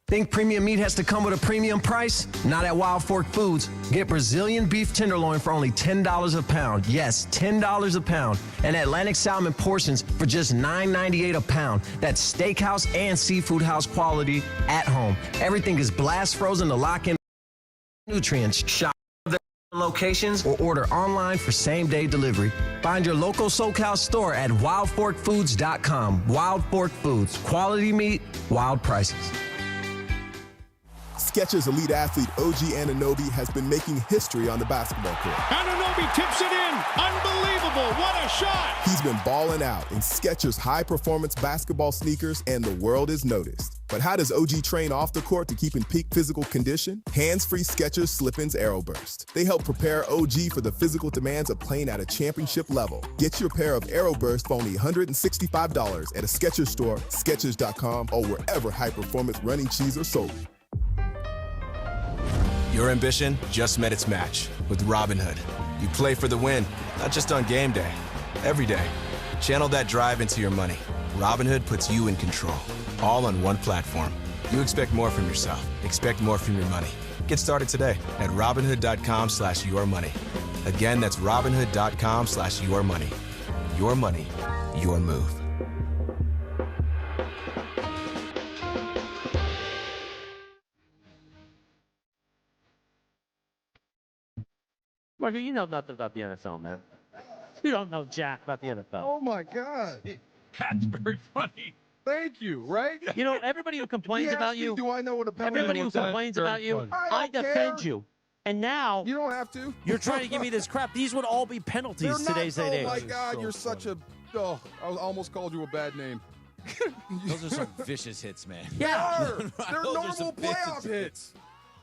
Think premium meat has to come with a premium price? Not at Wild Fork Foods. Get Brazilian beef tenderloin for only $10 a pound. Yes, $10 a pound. And Atlantic salmon portions for just $9.98 a pound. That's steakhouse and seafood house quality at home. Everything is blast frozen to lock in nutrients. Shop locations or order online for same-day delivery. Find your local SoCal store at wildforkfoods.com. Wild Fork Foods. Quality meat, wild prices. Skechers elite athlete OG Anunoby has been making history on the basketball court. Anunoby tips it in. Unbelievable. What a shot. He's been balling out in Skechers high-performance basketball sneakers, and the world is noticed. But how does OG train off the court to keep in peak physical condition? Hands-free Skechers Slip-ins Aeroburst. They help prepare OG for the physical demands of playing at a championship level. Get your pair of Aeroburst for only $165 at a Skechers store, Skechers.com, or wherever high-performance running shoes are sold. Your ambition just met its match with Robinhood. You play for the win, not just on game day, every day. Channel that drive into your money. Robinhood puts you in control, all on one platform. You expect more from yourself. Expect more from your money. Get started today at Robinhood.com/yourmoney. Again, that's Robinhood.com/yourmoney. Your money, your move. Marco, you know nothing about the NFL, man. You don't know jack about the NFL. Oh, my God. That's very funny. Thank you, right? You know, everybody who complains about you. Do I know what a penalty Everybody who was? complains about you, I defend you. And now you don't have to. You're trying to give me this crap. These would all be penalties today's not, day. Oh my God, you're such a. Oh, I almost called you a bad name. Those are some vicious hits, man. Yeah, they're normal playoff hits.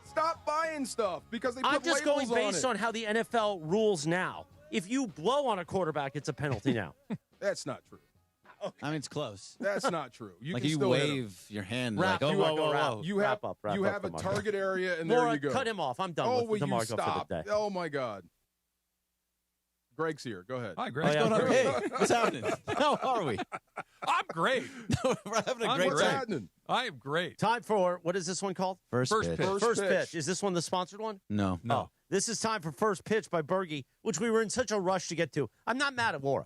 Stop buying stuff because they put I'm just going labels based on how the NFL rules now. If you blow on a quarterback, it's a penalty now. That's not true. I mean, it's close. That's not true. You like can you still hit wave your hand wrap, like, oh, whoa. You have a target area, and Laura, there you go. cut him off. I'm done oh, with DeMarco stop. for the day. Oh, my God. Greg's here. Go ahead. Hi, Greg. What's going on? Hey, what's happening? How are we? I'm great. We're having a great What's time. happening? I am great. Time for, what is this one called? First pitch. First pitch. Is this one the sponsored one? No. Oh, this is time for First Pitch by Bergie, which we were in such a rush to get to. I'm not mad at Laura.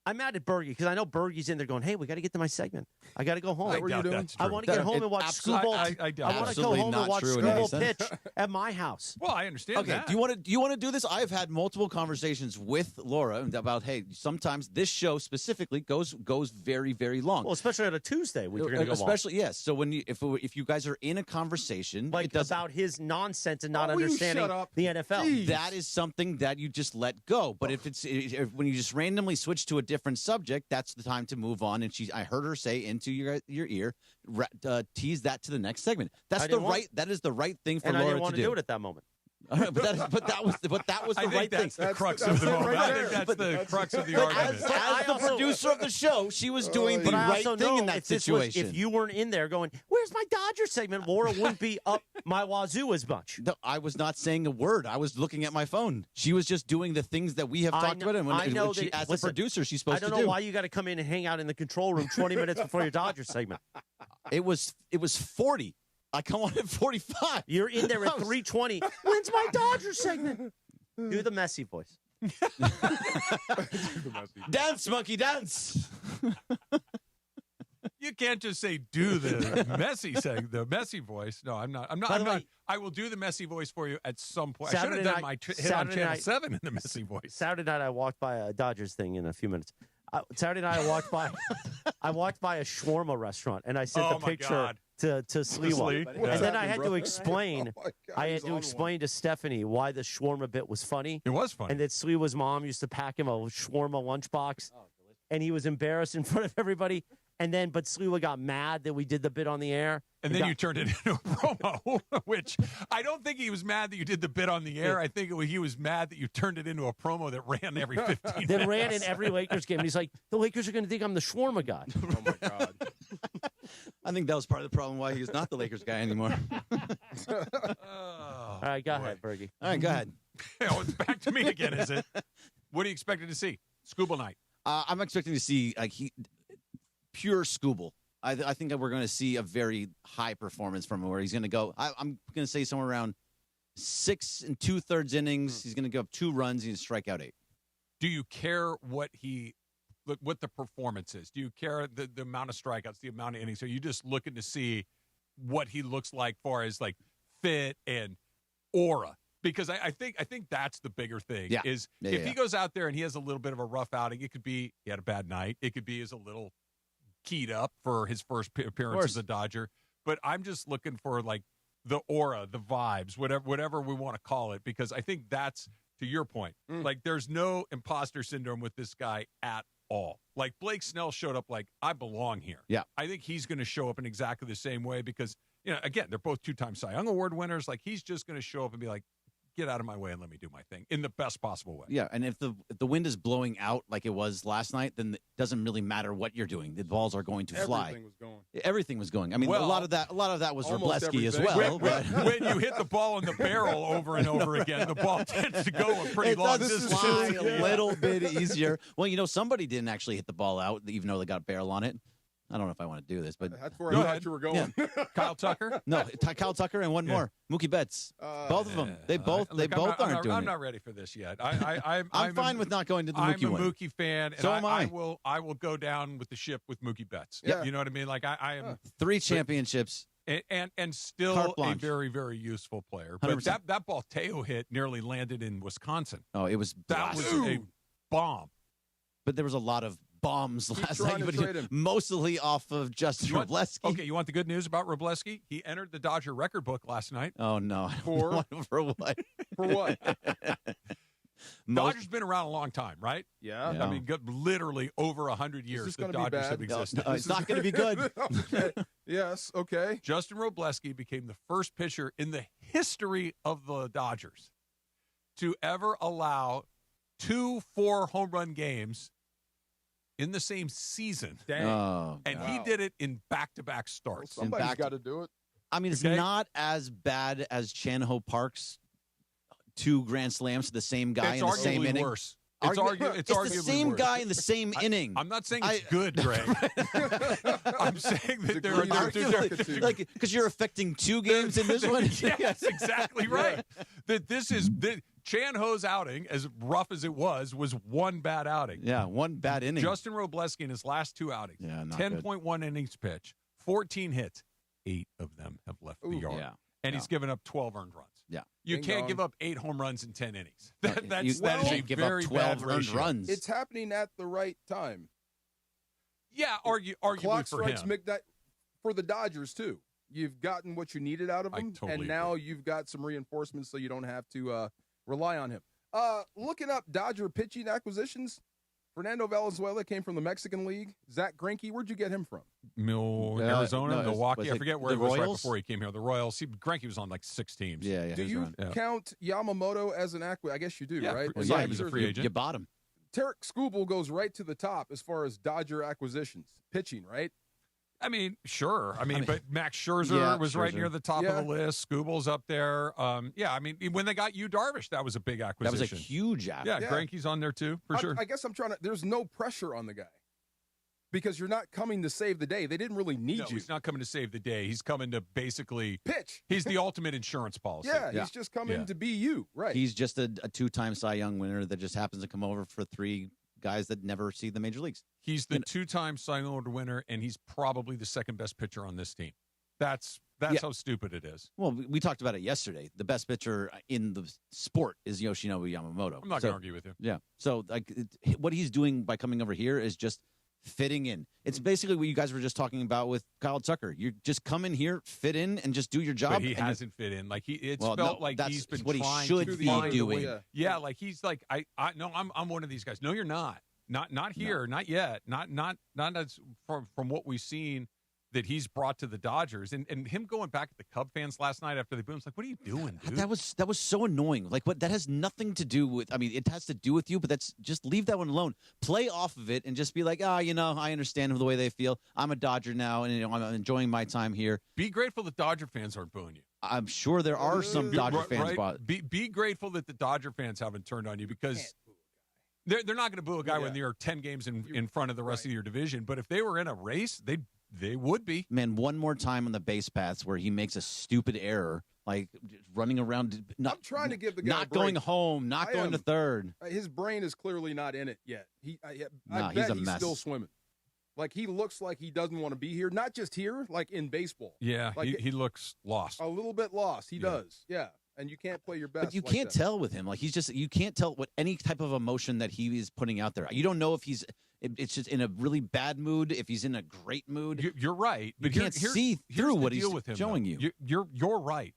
I'm mad at Bergie because I know Bergie's in there going, hey, we got to get to my segment. I got to go home. I doubt that's true. I want to get home and watch Skubal. I want to go home and watch Skubal pitch at my house. Well, I understand that. Do you want to do this? I've had multiple conversations with Laura about, hey, sometimes this show specifically goes very, very long. Well, especially on a Tuesday, we're going to go especially yes. So when if you guys are in a conversation like about his nonsense and not understanding the NFL, that is something that you just let go. But if when you just randomly switch to a different subject, that's the time to move on. And I heard her say into your ear, tease that to the next segment. That is the right thing for and Laura I didn't want to do it at that moment. but that was the right thing. That's the crux of the moment. I think that's the crux of the argument. As the producer of the show, she was doing the right thing in that situation. If you weren't in there going, "Where's my Dodger segment?" Laura wouldn't be up my wazoo as much. No, I was not saying a word. I was looking at my phone. She was just doing the things that we have talked about. And I know as a producer, she's supposed to do. I don't know why you got to come in and hang out in the control room 20 minutes before your Dodger segment. It was 40. I come on at 45. You're in there at 3:20. When's my Dodger segment? Do the messy voice. Dance, monkey, dance. You can't just say do the messy voice. No, I'm not. I will do the messy voice for you at some point. I should have done my hit on Channel 7 in the messy voice. Saturday night, I walked by a Dodgers thing in a few minutes. Saturday night, I walked by a shawarma restaurant, and I sent a picture to Sliwa. And then I had to explain. I had to explain to Stephanie why the shawarma bit was funny. It was funny. And that Sliwa's mom used to pack him a shawarma lunchbox, and he was embarrassed in front of everybody. But Sliwa got mad that we did the bit on the air. And then you turned it into a promo, which I don't think he was mad that you did the bit on the air. I think he was mad that you turned it into a promo that ran every 15 minutes. That ran in every Lakers game. And he's like, the Lakers are going to think I'm the shawarma guy. Oh, my God. I think that was part of the problem why he's not the Lakers guy anymore. All right, go ahead, Bergie. All right, go ahead. It's back to me again, is it? What are you expecting to see? Skubal night. I'm expecting to see pure Skubal. I think that we're going to see a very high performance from him where he's going to go. I'm going to say somewhere around 6 2/3 innings. He's going to give up 2 runs. He's going to strike out 8. Do you care what the performance is? Do you care the amount of strikeouts, the amount of innings? Are you just looking to see what he looks like far as like fit and aura? Because I think that's the bigger thing. Yeah. If he goes out there and he has a little bit of a rough outing, it could be he had a bad night. It could be he's a little keyed up for his first appearance as a Dodger. But I'm just looking for like the aura, the vibes, whatever we want to call it, because I think that's, to your point, like there's no imposter syndrome with this guy at all. Like Blake Snell showed up like, I belong here. Yeah. I think he's going to show up in exactly the same way because, again, they're both 2-time Cy Young Award winners. Like he's just going to show up and be like, get out of my way and let me do my thing in the best possible way. Yeah, and if the wind is blowing out like it was last night, then it doesn't really matter what you're doing. The balls are going to fly. Everything was going. I mean, a lot of that was Wrobleski as well. When you hit the ball in the barrel over and over again, the ball tends to go a pretty long distance. Fly a little bit easier. Well, somebody didn't actually hit the ball out, even though they got a barrel on it. I don't know if I want to do this, but that's where I thought you were going. Yeah. Kyle Tucker? No, Kyle Tucker and one more. Mookie Betts. Both of them. They both aren't doing it. I'm not ready for this yet. I'm fine with not going to the Mookie one. I'm a Mookie fan, and so am I. I will go down with the ship with Mookie Betts. Yeah. You know what I mean? Like I am 3 championships. And still a very, very useful player. But 100%. that ball Teo hit nearly landed in Wisconsin. Oh, it was that was a bomb. But there was a lot of bombs last night, but mostly off of Justin Wrobleski. Okay, you want the good news about Wrobleski? He entered the Dodger record book last night. Oh, no. For what? For what? Dodgers been around a long time, right? Yeah. I mean, literally over 100 years the Dodgers have existed. No, it's not going to be good. Okay. Yes, okay. Justin Wrobleski became the first pitcher in the history of the Dodgers to ever allow 2 4-home run games in the same season. Dang. Oh, and he did it in back-to-back starts. Well, somebody's got to do it. I mean, it's not as bad as Chan-Ho Park's 2 grand slams to the same guy in the same inning. Worse. It's arguably the same worse. guy in the same inning. I'm not saying it's good, Greg. I'm saying that there are like because you're affecting 2 games in this one. Yes, that's exactly right. That this is Chan-Ho's outing, as rough as it was 1 bad outing. Yeah, 1 bad inning. Justin Wrobleski in his last 2 outings, 10.1 innings pitch, 14 hits, 8 of them have left the yard. Yeah. And he's given up 12 earned runs. Yeah. You can't give up 8 home runs in 10 innings. That is a give very up 12 bad earned ratio. runs. It's happening at the right time. Yeah, arguably Clock for strikes him. for the Dodgers, too. You've gotten what you needed out of him, and now you've got some reinforcements so you don't have to rely on him. Looking up Dodger pitching acquisitions, Fernando Valenzuela came from the Mexican League. Zach Greinke, where'd you get him from? Arizona, Milwaukee. I forget where the he was right Royals? before he came here. The Royals. Greinke was on like 6 teams. Yeah. Do you count Yamamoto as an acquisition? I guess you do, Yeah, right? well, yeah, he was a free agent. You bought him. Tarik Skubal goes right to the top as far as Dodger acquisitions. Pitching, right? I mean, sure. But Max Scherzer was right near the top of the list. Skubal's up there. When they got Yu Darvish, that was a big acquisition. That was a huge acquisition. Yeah, Greinke's on there too, for sure. I guess I'm trying to. There's no pressure on the guy because you're not coming to save the day. They didn't really need you. He's not coming to save the day. He's coming to basically pitch. He's the ultimate insurance policy. He's just coming to be you, right? He's just a 2-time Cy Young winner that just happens to come over for 3 guys that never see the major leagues. He's the 2-time Cy Young Award winner, and he's probably the second best pitcher on this team. That's how stupid it is. Well, we talked about it yesterday. The best pitcher in the sport is Yoshinobu Yamamoto. I'm not going to argue with you. Yeah. So what he's doing by coming over here is just fitting in. It's basically what you guys were just talking about with Kyle Tucker. You just come in here, fit in, and just do your job. But he hasn't fit in. Like he's been what he trying should to be doing. Yeah, like he's like I'm one of these guys. No, you're not. Not here. No. Not yet. Not as from what we've seen that he's brought to the Dodgers, and him going back at the Cub fans last night after the boom. It's like, what are you doing, dude? That was so annoying. Like, what that has nothing to do with. I mean, it has to do with you, but that's just leave that one alone. Play off of it and just be like, I understand the way they feel. I'm a Dodger now, and I'm enjoying my time here. Be grateful that Dodger fans aren't booing you. I'm sure there are some Dodger fans. Right? Be grateful that the Dodger fans haven't turned on you because. They're not going to boo a guy when they're 10 games in front of the rest of your division. But if they were in a race, they would be. Man, one more time on the base paths where he makes a stupid error, like running around. I'm trying to give the guy not going home, not going to third. His brain is clearly not in it yet. I bet he's a he's mess. still swimming. Like, he looks like he doesn't want to be here. Not just here, like in baseball. Yeah, like he looks lost. A little bit lost. He does. Yeah. And you can't play your best. But you can't tell with him. Like, you can't tell what any type of emotion that he is putting out there. You don't know if it's just in a really bad mood, if he's in a great mood. You're right. But you can't see through what he's showing you. You're right.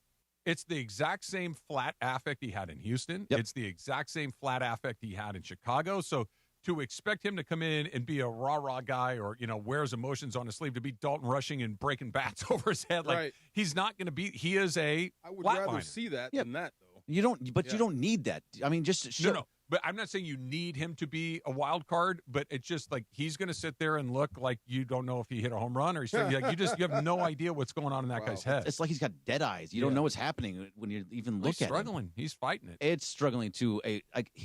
It's the exact same flat affect he had in Houston. Yep. It's the exact same flat affect he had in Chicago. So to expect him to come in and be a rah-rah guy or, wears emotions on his sleeve, to be Dalton Rushing and breaking bats over his head, he's not going to be – he is a I would rather see that than that, though. You don't need that. I mean, just show – No. But I'm not saying you need him to be a wild card, but it's just like he's going to sit there and look like you don't know if he hit a home run or he's like you have no idea what's going on in that guy's head. It's like he's got dead eyes. You don't know what's happening when you even look at He's struggling. He's fighting it. It's struggling too.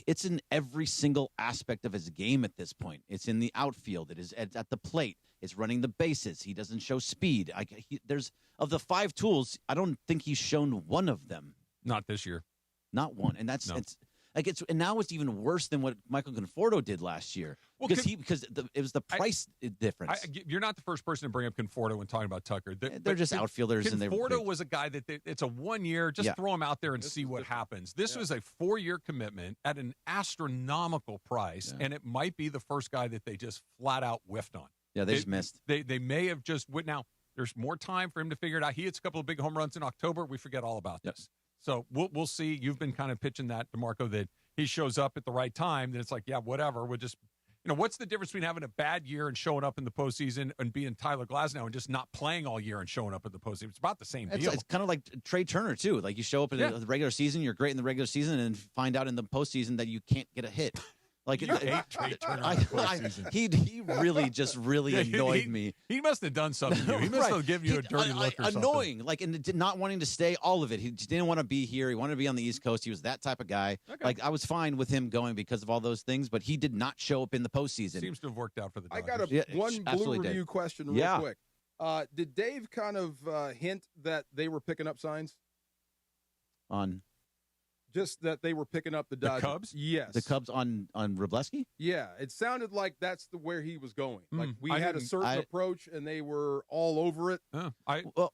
It's in every single aspect of his game at this point. It's in the outfield. It is at the plate. It's running the bases. He doesn't show speed. There's of the 5 tools, I don't think he's shown one of them. Not this year. Not one. And that's and now it's even worse than what Michael Conforto did last year because it was the price difference. You're not the first person to bring up Conforto when talking about Tucker. They're just outfielders. Conforto was a guy that it's a 1 year. Just throw him out there and see what happens. This was a 4-year commitment at an astronomical price, and it might be the first guy that they just flat out whiffed on. Yeah, they just missed. They may have just now. There's more time for him to figure it out. He hits a couple of big home runs in October. We forget all about this. So we'll see. You've been kind of pitching that, DeMarco, that he shows up at the right time. Then it's like, yeah, whatever. We'll just, what's the difference between having a bad year and showing up in the postseason and being Tyler Glasnow and just not playing all year and showing up at the postseason? It's about the same deal. It's kind of like Trey Turner, too. Like, you show up in the regular season, you're great in the regular season, and find out in the postseason that you can't get a hit. Like, you hate Trey Turner in the postseason. He really just annoyed me. He must have done something to you. He must have given you a dirty look or something. Annoying. Like, and not wanting to stay all of it. He didn't want to be here. He wanted to be on the East Coast. He was that type of guy. Okay. Like, I was fine with him going because of all those things, but he did not show up in the postseason. Seems to have worked out for the Dodgers. I got one Blue Review question real quick. Did Dave kind of hint that they were picking up signs? On? Just that they were picking up the Dodgers. The Cubs? Yes. The Cubs on Wrobleski? Yeah. It sounded like that's where he was going. Like, we had a certain approach, and they were all over it.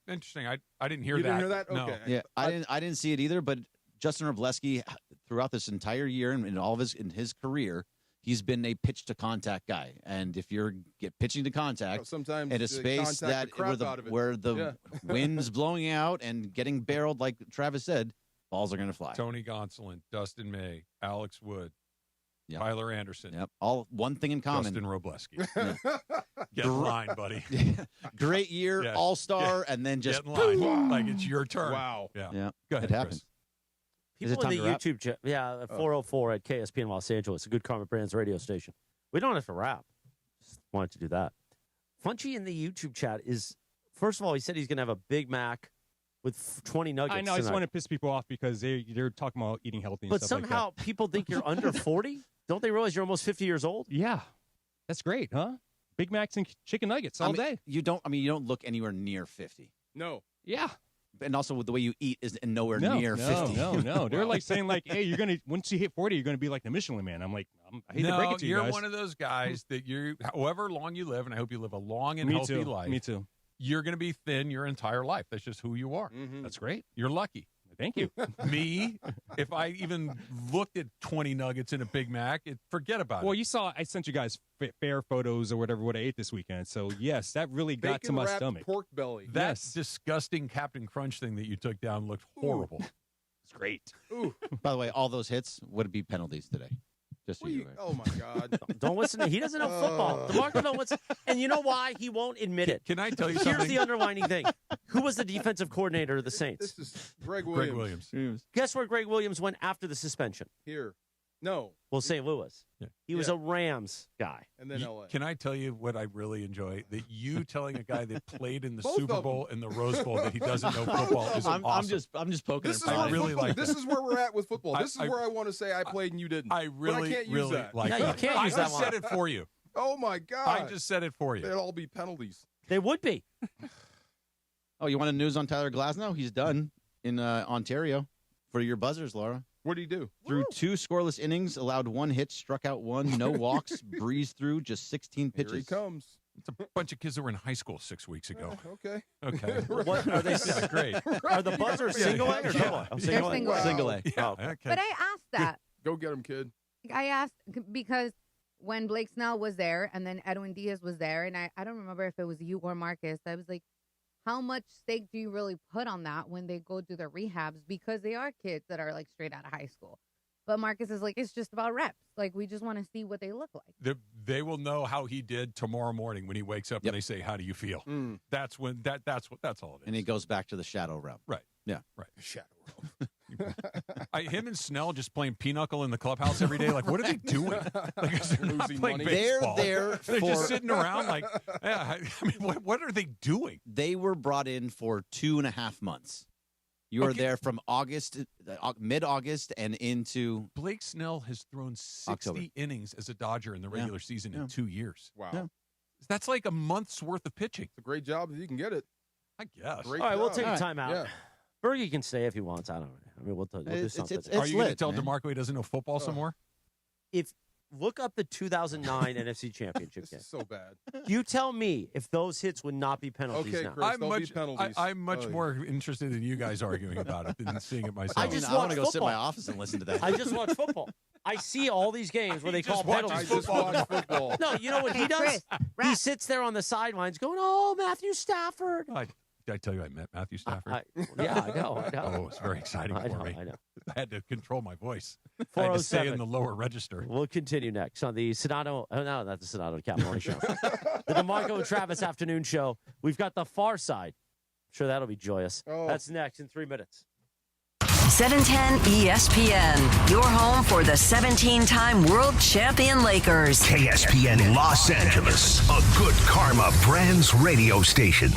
Interesting. I didn't hear you that. You didn't hear that? No. Okay. Yeah, I didn't see it either, but Justin Wrobleski, throughout this entire year and in all of his career, he's been a pitch-to-contact guy. And if you're pitching to contact sometimes at a space that where the wind's blowing out and getting barreled, like Travis said, balls are going to fly. Tony Gonsolin, Dustin May, Alex Wood. Yep. Tyler Anderson. Yep. All one thing in common. Justin Robleski. Get in line, buddy. Great year, all-star, and then just get in line. Like it's your turn. Wow. Yeah. Go ahead, It happens. People in the YouTube chat, 404 at KSPN Los Angeles, a Good Karma Brands radio station. We don't have to rap. Just wanted to do that. Funchy in the YouTube chat is, first of all, he said he's going to have a Big Mac with 20 nuggets. I know. I just want to piss people off because they're talking about eating healthy and But stuff like somehow that. people think you're under 40? Don't they realize you're almost 50 years old? Yeah. That's great, huh? Big Macs and chicken nuggets all day. You don't look anywhere near 50. No. Yeah. And also with the way you eat is nowhere near 50. No. They're like saying like, hey, you're gonna once you hit 40, you're gonna be like the Michelin Man. I'm like, I hate to break it to you you're guys. one of those guys that however long you live, and I hope you live a long and healthy life. Me too. You're going to be thin your entire life. That's just who you are. That's great. You're lucky. Thank you. Me, if I even looked at 20 nuggets in a Big Mac, forget about it. Well, you saw I sent you guys fair photos or whatever what I ate this weekend. So yes, that really got to my stomach. Pork belly. That disgusting Captain Crunch thing that you took down looked horrible. It's great. Ooh. By the way, all those hits would be penalties today. Just so you're aware. Oh my God! Don't listen to him. He doesn't know football. DeMarco don't listen. And you know why? He won't admit it. Can I tell you Here's something? the underlining thing. Who was the defensive coordinator of the Saints? This is Greg Williams. Guess where Greg Williams went after the suspension? Here. No. Well, St. Louis. Yeah. He was a Rams guy. And then L.A. Can I tell you what I really enjoy? That you telling a guy that played in the Both Super of them. Bowl and the Rose Bowl that he doesn't know football is awesome. I'm just poking This is at where really football- like This that. is where we're at with football. I- This is where I want to say I played and you didn't. I really, but I can't use really that. like No, that. you can't use I that just one. said it for you. Oh my God! I just said it for you. They'd all be penalties. They would be. Oh, you want a news on Tyler Glasnow? He's done in Ontario for your buzzers, Laura. What did he do? Through 2 scoreless innings, allowed 1 hit, struck out 1, no walks, breezed through just 16 pitches. Here he comes. It's a bunch of kids that were in high school 6 weeks ago. Okay. Okay. What are they? Yeah, great. Are the buzzers single A or double A? Oh, They're single A. Single A. Yeah, Oh, okay. okay. But I asked that. Go get him, kid. I asked because when Blake Snell was there and then Edwin Diaz was there, and I don't remember if it was you or Marcus, I was like, how much stake do you really put on that when they go do their rehabs? Because they are kids that are like straight out of high school. But Marcus is like, it's just about reps. Like, we just want to see what they look like. They will know how he did tomorrow morning when he wakes up and they say, "How do you feel?" That's when that's all it is. And he goes back to the shadow realm. Right. Yeah. Right. Shadow realm. Him and Snell just playing pinochle in the clubhouse every day. Like, what are they doing? Like, they're not Losing playing money. baseball. They're They're for- just sitting around like, yeah. I mean, what are they doing? They were brought in for 2.5 months. You were there from mid-August and into Blake Snell has thrown 60 October. innings as a Dodger in the regular season in 2 years. Wow. Yeah. That's like a month's worth of pitching. It's a great job if you can get it. I guess. Great All right, we'll job. take a timeout. Yeah. Bergie can stay if he wants. I don't know. I mean, we'll do something. Are you going to lit, tell man. DeMarco he doesn't know football some more? If look up the 2009 NFC Championship This game. is so bad. You tell me if those hits would not be penalties Okay, now. Chris. They'll be penalties. I'm much Oh, yeah. more interested in you guys arguing about it than seeing it myself. I just I want to watch go sit in my football. office and listen to that. I just watch football. I see all these games where they call just watches penalties. I just watch football. No, you know what he does? Chris, He sits there on the sidelines going, "Oh, Matthew Stafford." Did I tell you I met Matthew Stafford? Yeah, I know. Oh, it's very exciting I for know, me. I know. I had to control my voice. I had to stay in the lower register. We'll continue next on the Sonato. Oh, no, not the Sonato Capital Show. The DeMarco and Travis Afternoon Show. We've got the Far Side. I'm sure that'll be joyous. Oh. That's next in 3 minutes. 710 ESPN, your home for the 17-time world champion Lakers. KSPN Los Angeles, a Good Karma Brands radio station.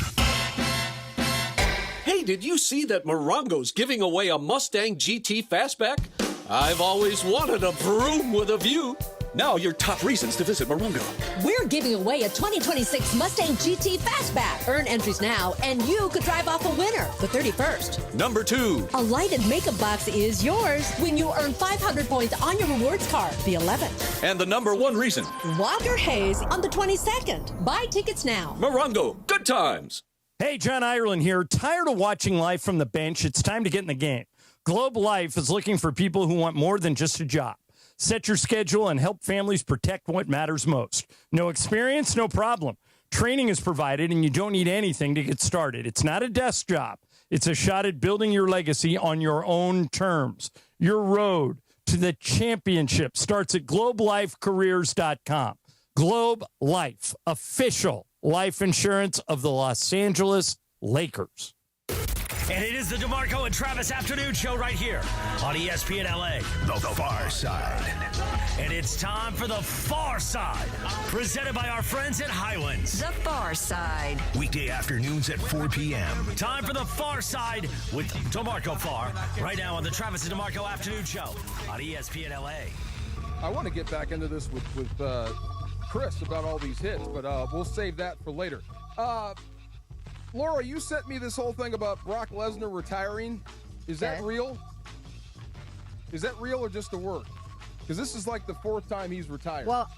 Hey, did you see that Morongo's giving away a Mustang GT Fastback? I've always wanted a vroom with a view. Now your top reasons to visit Morongo. We're giving away a 2026 Mustang GT Fastback. Earn entries now, and you could drive off a winner the 31st. Number 2. A lighted makeup box is yours when you earn 500 points on your rewards card the 11th. And the number 1 reason. Walker Hayes on the 22nd. Buy tickets now. Morongo, good times. Hey, John Ireland here. Tired of watching life from the bench? It's time to get in the game. Globe Life is looking for people who want more than just a job. Set your schedule and help families protect what matters most. No experience? No problem. Training is provided, and you don't need anything to get started. It's not a desk job. It's a shot at building your legacy on your own terms. Your road to the championship starts at globelifecareers.com. Globe Life, official life insurance of the Los Angeles Lakers. And it is the DeMarco and Travis Afternoon Show right here on ESPN LA. The Far Side. And it's time for the Far Side, presented by our friends at Highlands. The Far Side. Weekday afternoons at 4 p.m. Time for the Far Side with DeMarco Farr right now on the Travis and DeMarco Afternoon Show on ESPN LA. I want to get back into this with Chris about all these hits, but we'll save that for later. Laura, you sent me this whole thing about Brock Lesnar retiring. Is that real? Is that real or just a word? Because this is like the 4th time he's retired. Well,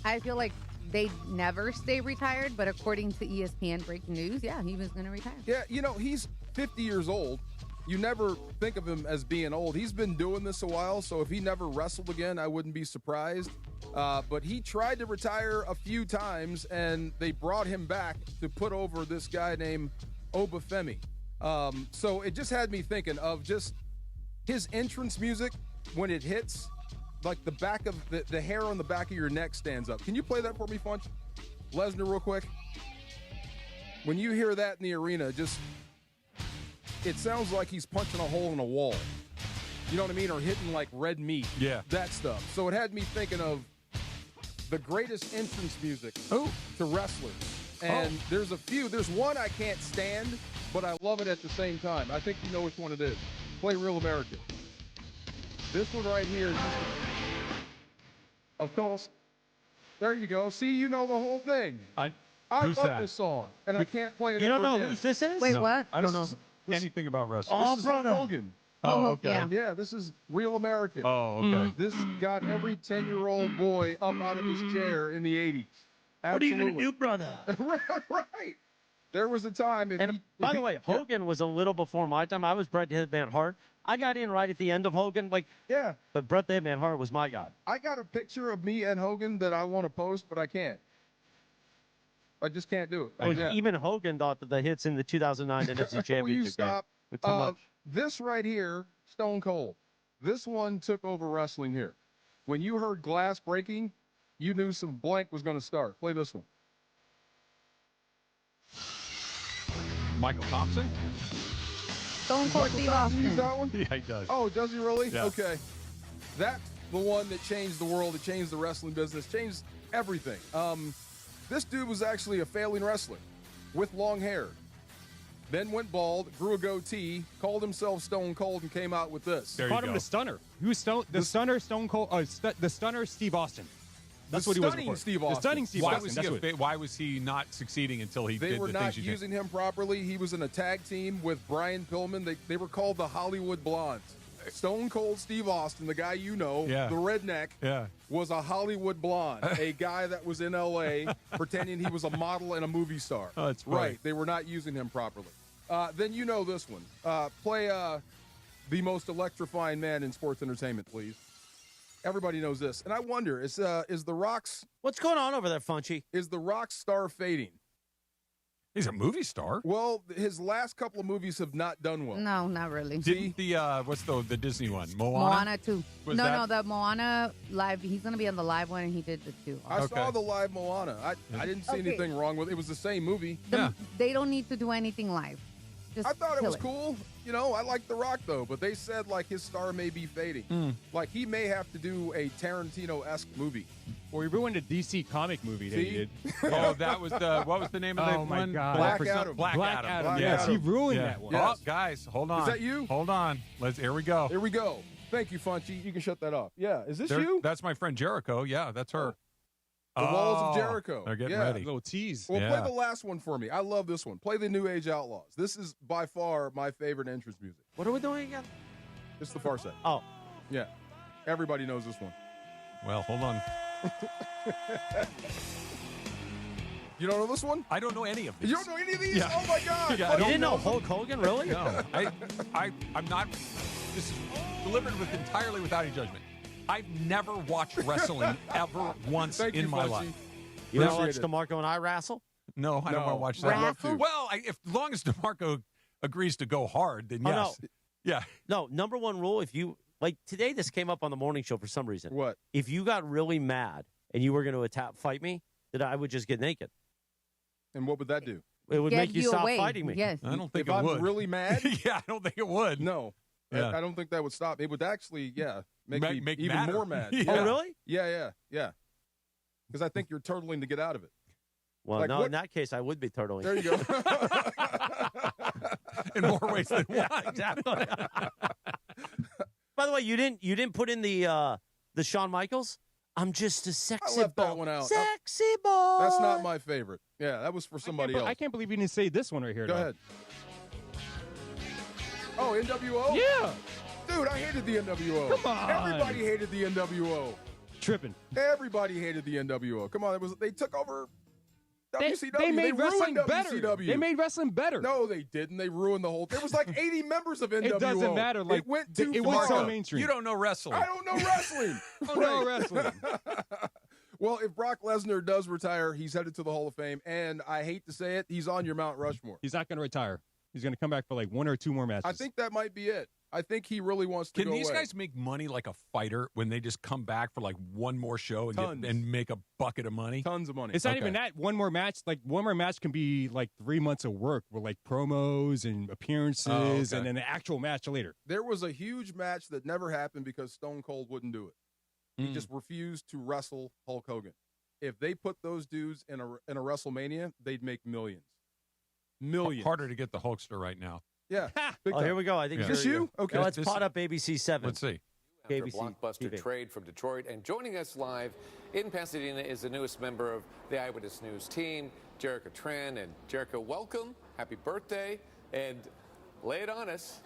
I feel like they never stay retired, but according to ESPN breaking news, yeah, he was going to retire. Yeah, he's 50 years old. You never think of him as being old. He's been doing this a while, so if he never wrestled again, I wouldn't be surprised. But he tried to retire a few times, and they brought him back to put over this guy named Obafemi. So it just had me thinking of just his entrance music when it hits, like the back of the hair on the back of your neck stands up. Can you play that for me, Funch? Lesnar, real quick. When you hear that in the arena, it sounds like he's punching a hole in a wall. You know what I mean? Or hitting like red meat. Yeah. That stuff. So it had me thinking of the greatest entrance music to wrestlers. And there's a few. There's one I can't stand, but I love it at the same time. I think you know which one it is. Play Real American. This one right here. Of course. There you go. See, you know the whole thing. I love this song, and I can't play it. You don't know again. who this is? Wait, what? I don't know anything about wrestling. This is Hogan. Oh, okay. Yeah. Yeah, this is Real American. Oh, okay. This got every 10-year-old boy up out of his chair in the 80s. Absolutely. What are you going to do, brother? Right. There was a time. By the way, Hogan was a little before my time. I was Bret the Hitman Hart. I got in right at the end of Hogan. Yeah. But Bret the Hitman Hart was my guy. I got a picture of me and Hogan that I want to post, but I can't. I just can't do it. Even Hogan thought that the hits in the 2009 NFC Championship Will you stop? game were too much. This right here, Stone Cold. This one took over wrestling here. When you heard glass breaking, you knew some blank was going to start. Play this one. Michael Thompson? Stone Cold Steve Austin. Use that one? Yeah, he does. Oh, does he really? Yeah. Okay. That's the one that changed the world. It changed the wrestling business, changed everything. This dude was actually a failing wrestler with long hair. Then went bald, grew a goatee, called himself Stone Cold, and came out with this. There Called him the Stunner. He was Stone Cold. The Stunner, Steve Austin. That's what he was before. Steve Austin. The stunning Steve Austin. Why was he not succeeding until he They did were the not things he did? using him properly. He was in a tag team with Brian Pillman. They were called the Hollywood Blondes. Stone Cold Steve Austin, the guy you know, the redneck, was a Hollywood blonde, a guy that was in L.A. pretending he was a model and a movie star. Oh, that's right. They were not using him properly. Then you know this one. Play the most electrifying man in sports entertainment, please. Everybody knows this. And I wonder, is The Rock's... What's going on over there, Funchy? Is The Rock's star fading? He's a movie star. Well, his last couple of movies have not done well. No, not really. Didn't the what's the Disney one? Moana 2. Was No, the Moana live. He's going to be on the live one, and he did the 2. I saw the live Moana. I didn't see anything wrong with it. It was the same movie. They don't need to do anything live. Just I thought it kill was cool. You know, I like The Rock, though, but they said, like, his star may be fading. Like, he may have to do a Tarantino-esque movie. Well, he ruined a DC comic movie that he did. Oh, that was what was the name of the one? Oh, my God. Black Adam. Black Adam. Yes, he ruined that one. Oh, guys, hold on. Is that you? Hold on. Here we go. Here we go. Thank you, Funchy. You can shut that off. Yeah, is this you? That's my friend Jericho. Yeah, that's her. The Walls of Jericho. They're getting yeah. ready. A little tease. Well, play the last one for me. I love this one. Play the New Age Outlaws. This is by far my favorite entrance music. What are we doing again? It's the Far Side. Oh. Yeah. Everybody knows this one. Well, hold on. You don't know this one? I don't know any of these. You don't know any of these? Yeah. Oh, my God. Yeah, You didn't know Hulk Hogan, really? No. I'm not. This is delivered entirely without any judgment. I've never watched wrestling ever once in my life. You want to watch DeMarco and I wrestle? No, I don't want to watch that. Wrestle? Well, as long as DeMarco agrees to go hard, then yes. No. Yeah. No, number one rule, if you Like today, this came up on the morning show for some reason. What? If you got really mad and you were going to fight me, that I would just get naked. And what would that do? It would make you stop fighting me. Yes. I don't think if it I'm would. really mad? Yeah, I don't think it would. No. Yeah. I don't think that would stop. It would actually, make me Make even madder. more mad. Yeah. Oh, really? Yeah. Because I think you're turtling to get out of it. Well, Like no, what- in that case, I would be turtling. There you go. In more ways than one. Exactly. By the way, you didn't put in the Shawn Michaels? I'm just a sexy I left boy. that one out. Sexy boy. That's not my favorite. Yeah, that was for somebody else. I can't believe you didn't say this one right here. Go though. ahead. Oh, NWO? Yeah. Dude, I hated the NWO. Come on. Everybody hated the NWO. Tripping. Everybody hated the NWO. Come on, they took over WCW. They made wrestling ruined better. WCW. They made wrestling better. No, they didn't. They ruined the whole. There was like 80 members of NWO. It doesn't matter. Like it went too it far. went so mainstream. You don't know wrestling. I don't know wrestling. don't know wrestling. Well, if Brock Lesnar does retire, he's headed to the Hall of Fame, and I hate to say it, he's on your Mount Rushmore. He's not going to retire. He's going to come back for like 1 or 2 more matches. I think that might be it. I think he really wants to Can go these away. guys make money like a fighter when they just come back for like one more show Tons. and make a bucket of money? Tons of money. It's not even that. One more match can be like 3 months of work with like promos and appearances and then an actual match later. There was a huge match that never happened because Stone Cold wouldn't do it. He just refused to wrestle Hulk Hogan. If they put those dudes in a WrestleMania, they'd make millions. Millions. Harder to get the Hulkster right now. Yeah. Oh, here we go. I think Is this you? Okay. No, let's pot up ABC 7. Let's see. After a ABC blockbuster TV. trade from Detroit. And joining us live in Pasadena is the newest member of the Eyewitness News team, Jericho Tran. And Jericho, welcome. Happy birthday. And lay it on us.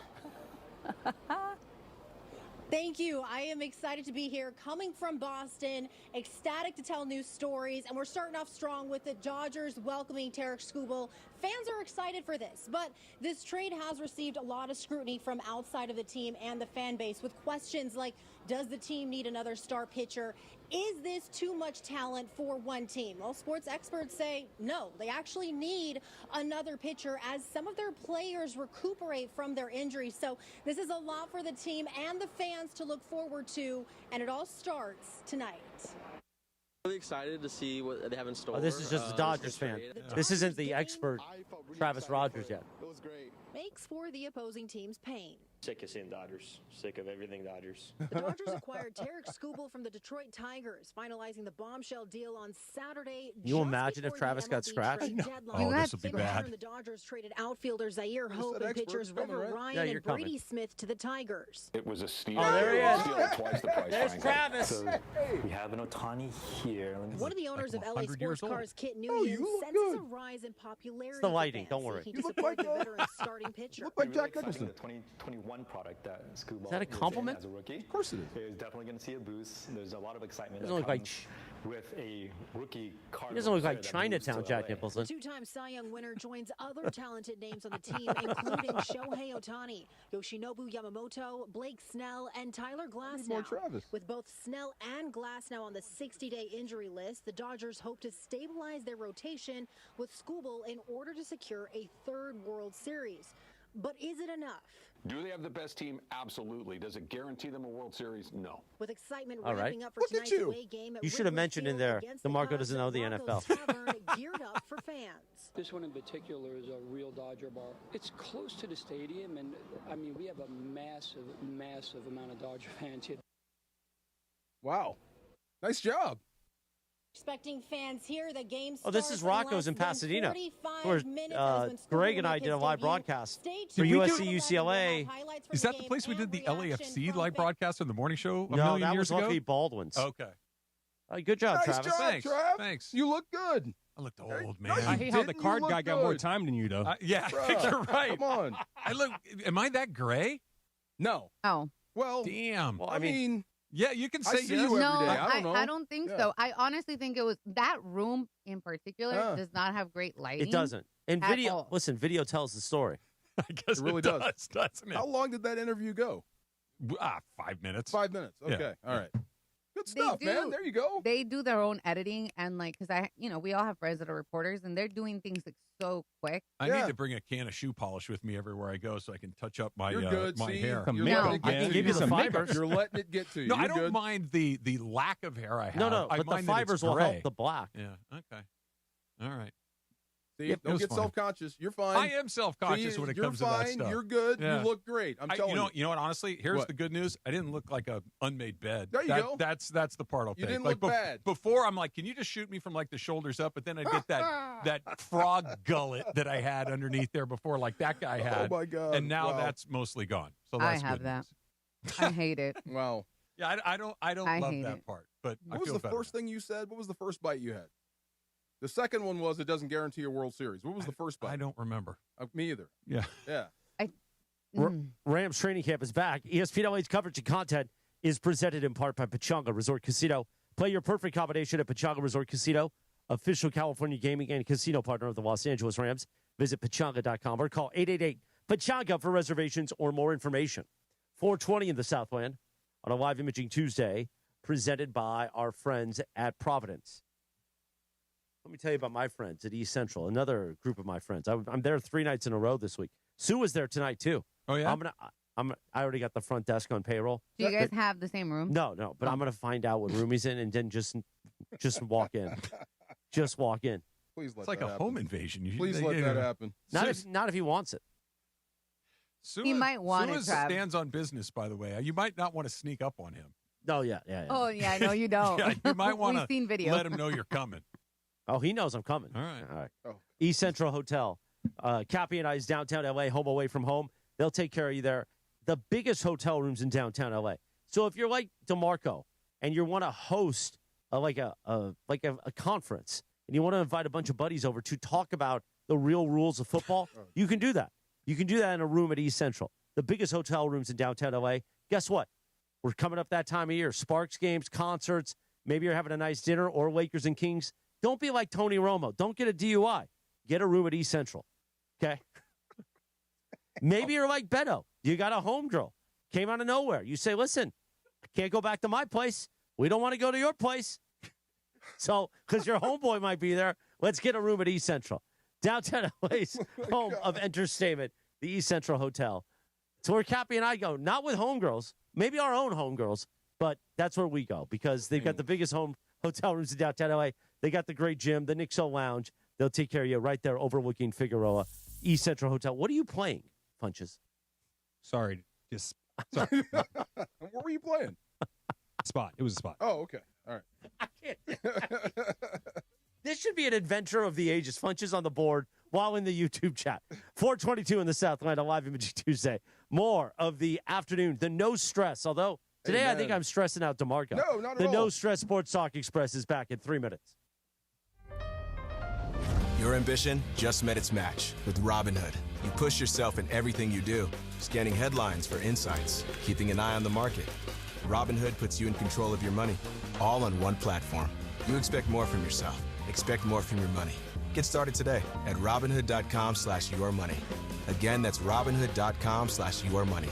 Thank you. I am excited to be here, coming from Boston, ecstatic to tell news stories, and we're starting off strong with the Dodgers welcoming Tarik Skubal. Fans are excited for this, but this trade has received a lot of scrutiny from outside of the team and the fan base with questions like, does the team need another star pitcher? Is this too much talent for one team? Well, sports experts say no, they actually need another pitcher as some of their players recuperate from their injuries. So this is a lot for the team and the fans to look forward to, and it all starts tonight. Really excited to see what they have in store. Oh, this is just a Dodgers fan. This isn't the expert Travis Rogers yet. It was great. Makes for the opposing team's pain. Sick of seeing Dodgers. Sick of everything Dodgers. The Dodgers acquired Tarik Skubal from the Detroit Tigers, finalizing the bombshell deal on Saturday. You imagine if Travis got scratched? Oh, this would be bad. The Dodgers traded outfielder Zaire Hope and pitchers River Ryan Yeah, you're and Brady coming. Smith to the Tigers. It was a steal. Oh, there he is. Still twice the price. There's frankly. Travis. So We have an Otani here. One of the owners of LA 100 years Sports old. Cars, Kit Nguyen, senses a rise in popularity. It's the lighting, for don't fans, worry. seeking You to look support like the veteran starting pitcher. Look like Really Jack exciting, Nicholson. the 2021 product that Skubal Is that a was in compliment? as a rookie. Of course it is. Is definitely going to see a boost. There's a lot of excitement Doesn't that look like comes with a rookie He Cardinal doesn't look player like that moves Chinatown to Jack LA. Nicholson. Two-time Cy Young winner joins other talented names on the team, including Shohei Ohtani, Yoshinobu Yamamoto, Blake Snell, and Tyler Glasnow. more Travis. With both Snell and Glasnow on the 60-day injury list, the Dodgers hope to stabilize their rotation with Skubal in order to secure a third World Series. But is it enough? Do they have the best team? Absolutely. Does it guarantee them a World Series? No. With excitement All right. ramping up for Look at tonight's you. away game at You should have Wrigley mentioned in Field there, against DeMarco Cubs, doesn't know the Marco's NFL. Tavern geared up for fans. This one in particular is a real Dodger bar. It's close to the stadium, and I mean, we have a massive, massive amount of Dodger fans here. Wow. Nice job. Expecting fans here, the game Oh, this is starts Rocco's in less than Pasadena. 45 Where minutes as when Skubal Greg and will I make did a his live debut. broadcast Stay for tuned. USC UCLA. Highlights from Is that the game place we and did the reaction LAFC from live fans. broadcast on the morning show a No, million that years was ago? Lucky Baldwin's. Okay. Good job, Nice Travis. job, Thanks. Trav. Thanks. You look good. I looked old, No, man. you I hate how the didn't. You card look guy got more good. time than you, though. Yeah, Bruh, you're right. Come on. I look. Am I that gray? No. Oh. Well, Damn. Well, I mean, Yeah, you can I say see yes. you every No, day. I don't know. I don't think Yeah. so. I honestly think it was that room in particular does not have great lighting. It doesn't. And at video, all. listen, video tells the story. I guess It really it does, does. doesn't it? How long did that interview go? 5 minutes. 5 minutes. Yeah. Okay. All right. Good stuff, man. There you go. They do their own editing and because we all have friends that are reporters and they're doing things so quick. I need to bring a can of shoe polish with me everywhere I go so I can touch up my my hair. I can give you the fibers. You're letting it get to you. No, You're I don't good. mind the lack of hair I have. No, I but the mind that fibers it's will gray. help the black. Yeah. Okay. All right. See, don't get self-conscious. You're fine. I am self-conscious when it comes to that You're fine. stuff. You're good. Yeah. You look great. I'm telling you. You know what? Honestly, here's What? the good news. I didn't look like a unmade bed. There you go. That's the part I'll You take. didn't look bad. Before, I'm like, can you just shoot me from the shoulders up? But then I get that frog gullet that I had underneath there before, like that guy had. Oh my God! And now Wow. that's mostly gone. So I that's have good that. news. I hate it. Wow. Yeah, I don't I love hate that it. part. But I What was feel the better. first thing you said? What was the first bite you had? The second one was it doesn't guarantee a World Series. What was the first bite? I don't remember. Me either. Yeah. Yeah. Rams training camp is back. ESPN LA's coverage and content is presented in part by Pechanga Resort Casino. Play your perfect combination at Pechanga Resort Casino, official California gaming and casino partner of the Los Angeles Rams. Visit Pechanga.com or call 888-PECHANGA for reservations or more information. 4:20 in the Southland on a live imaging Tuesday presented by our friends at Providence. Let me tell you about my friends at East Central, another group of my friends. I'm there 3 nights in a row this week. Sue was there tonight, too. Oh, yeah? I already got the front desk on payroll. Do you guys have the same room? No, but I'm going to find out what room he's in and then just walk in. Just walk in. Please let It's like that a happen. home invasion. Please let that happen. Not if he wants it. He might want it, Sue Trav. stands on business, by the way. You might not want to sneak up on him. Oh, yeah. Oh, yeah, no, you don't. Yeah, you might want We've seen to video. let him know you're coming. Oh, he knows I'm coming. All right. Oh. East Central Hotel. Cappy and I's downtown LA, home away from home. They'll take care of you there. The biggest hotel rooms in downtown LA. So if you're like DeMarco and you want to host a conference and you want to invite a bunch of buddies over to talk about the real rules of football, you can do that. You can do that in a room at East Central. The biggest hotel rooms in downtown LA. Guess what? We're coming up that time of year. Sparks games, concerts. Maybe you're having a nice dinner or Lakers and Kings. Don't be like Tony Romo. Don't get a DUI. Get a room at East Central. Okay? Maybe you're like Beto. You got a home girl. Came out of nowhere. You say, listen, I can't go back to my place. We don't want to go to your place. So, because your homeboy might be there, let's get a room at East Central. Downtown LA's home of entertainment, the East Central Hotel. So where Cappy and I go, not with homegirls, maybe our own homegirls, but that's where we go because they've got the biggest hotel rooms in downtown LA. They got the great gym, the Nixo Lounge. They'll take care of you right there overlooking Figueroa, East Central Hotel. What are you playing, Funches? Sorry. What were you playing? Spot. It was a spot. Oh, okay. All right. I can't. This should be an adventure of the ages. Funches on the board while in the YouTube chat. 422 in the Southland, a live imaging Tuesday. More of the afternoon, the no stress. Although today I think I'm stressing out DeMarco. No, not at the all. No Stress Sports Talk Express is back in 3 minutes. Your ambition just met its match with Robinhood. You push yourself in everything you do, scanning headlines for insights, keeping an eye on the market. Robinhood puts you in control of your money, all on one platform. You expect more from yourself. Expect more from your money. Get started today at Robinhood.com/yourmoney. Again, that's Robinhood.com/yourmoney.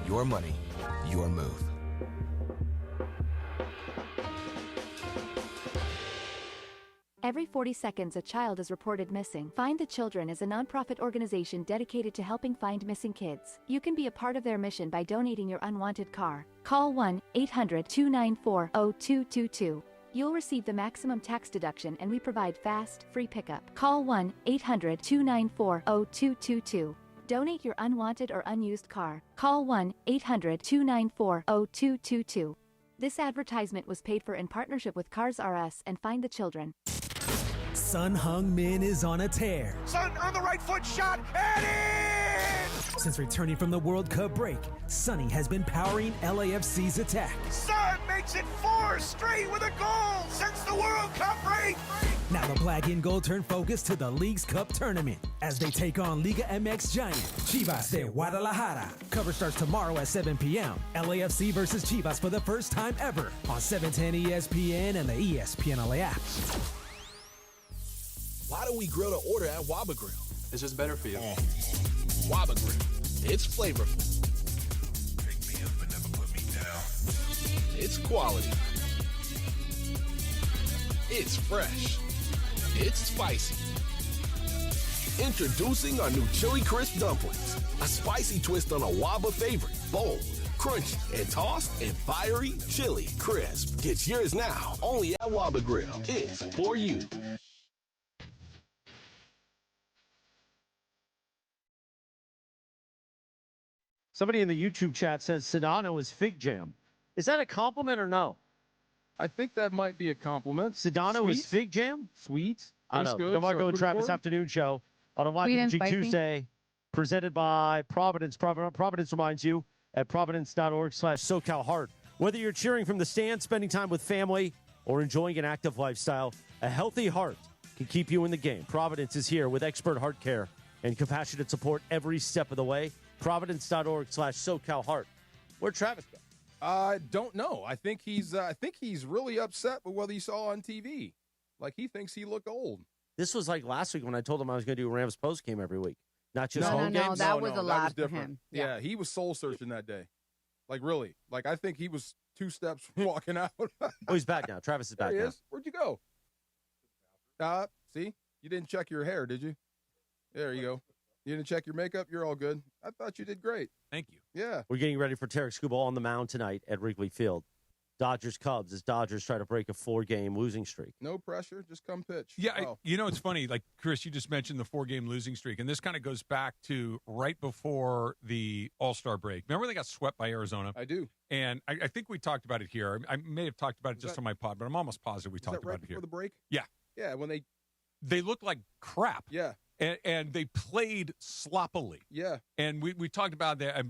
Your money, your move. Every 40 seconds, a child is reported missing. Find the Children is a nonprofit organization dedicated to helping find missing kids. You can be a part of their mission by donating your unwanted car. Call 1-800-294-0222. You'll receive the maximum tax deduction and we provide fast, free pickup. Call 1-800-294-0222. Donate your unwanted or unused car. Call 1-800-294-0222. This advertisement was paid for in partnership with Cars R Us and Find the Children. Sun Hung Min is on a tear. Sun on the right foot shot and in! Since returning from the World Cup break, Sonny has been powering LAFC's attack. Sun makes it 4 straight with a goal since the World Cup break. Now the black and gold turn focus to the League's Cup tournament as they take on Liga MX giant Chivas de Guadalajara. Cover starts tomorrow at 7 p.m. LAFC versus Chivas for the first time ever on 710 ESPN and the ESPN LA app. Why do we grill to order at Waba Grill? It's just better for you. Waba Grill. It's flavorful. Pick me up and never put me down. It's quality. It's fresh. It's spicy. Introducing our new Chili Crisp Dumplings. A spicy twist on a Waba favorite. Bold, crunchy, and tossed in fiery Chili Crisp. Get yours now, only at Waba Grill. It's for you. Somebody in the YouTube chat says Sedano is fig jam. Is that a compliment or no? I think that might be a compliment. Sedano is fig jam? Sweet. I don't know. DeMarco and Travis afternoon show on a Live Tuesday, presented by Providence. Providence reminds you at providence.org/SoCal Heart. Whether you're cheering from the stands, spending time with family, or enjoying an active lifestyle, a healthy heart can keep you in the game. Providence is here with expert heart care and compassionate support every step of the way. Providence.org/SoCal Heart. Where'd Travis go? I don't know. I think he's really upset with what he saw on TV. Like, he thinks he looked old. This was like last week when I told him I was going to do Rams post game every week, not just home No, games. that was a lot for him. Yeah, he was soul searching that day. Like, really. Like, I think he was 2 steps from walking out. Oh, he's back now. Travis is back there he now. is. Where'd you go? See? You didn't check your hair, did you? There you go. You didn't check your makeup? You're all good. I thought you did great. Thank you. Yeah. We're getting ready for Tarik Skubal on the mound tonight at Wrigley Field. Dodgers-Cubs as Dodgers try to break a 4-game losing streak. No pressure. Just come pitch. Yeah, it's funny. Like, Chris, you just mentioned the 4-game losing streak, and this kind of goes back to right before the All-Star break. Remember when they got swept by Arizona? I do. And I think we talked about it here. I may have talked about it just on my pod, but I'm almost positive we talked about it here. Before the break? Yeah. Yeah, when they looked like crap. Yeah. And they played sloppily. Yeah. And we talked about that.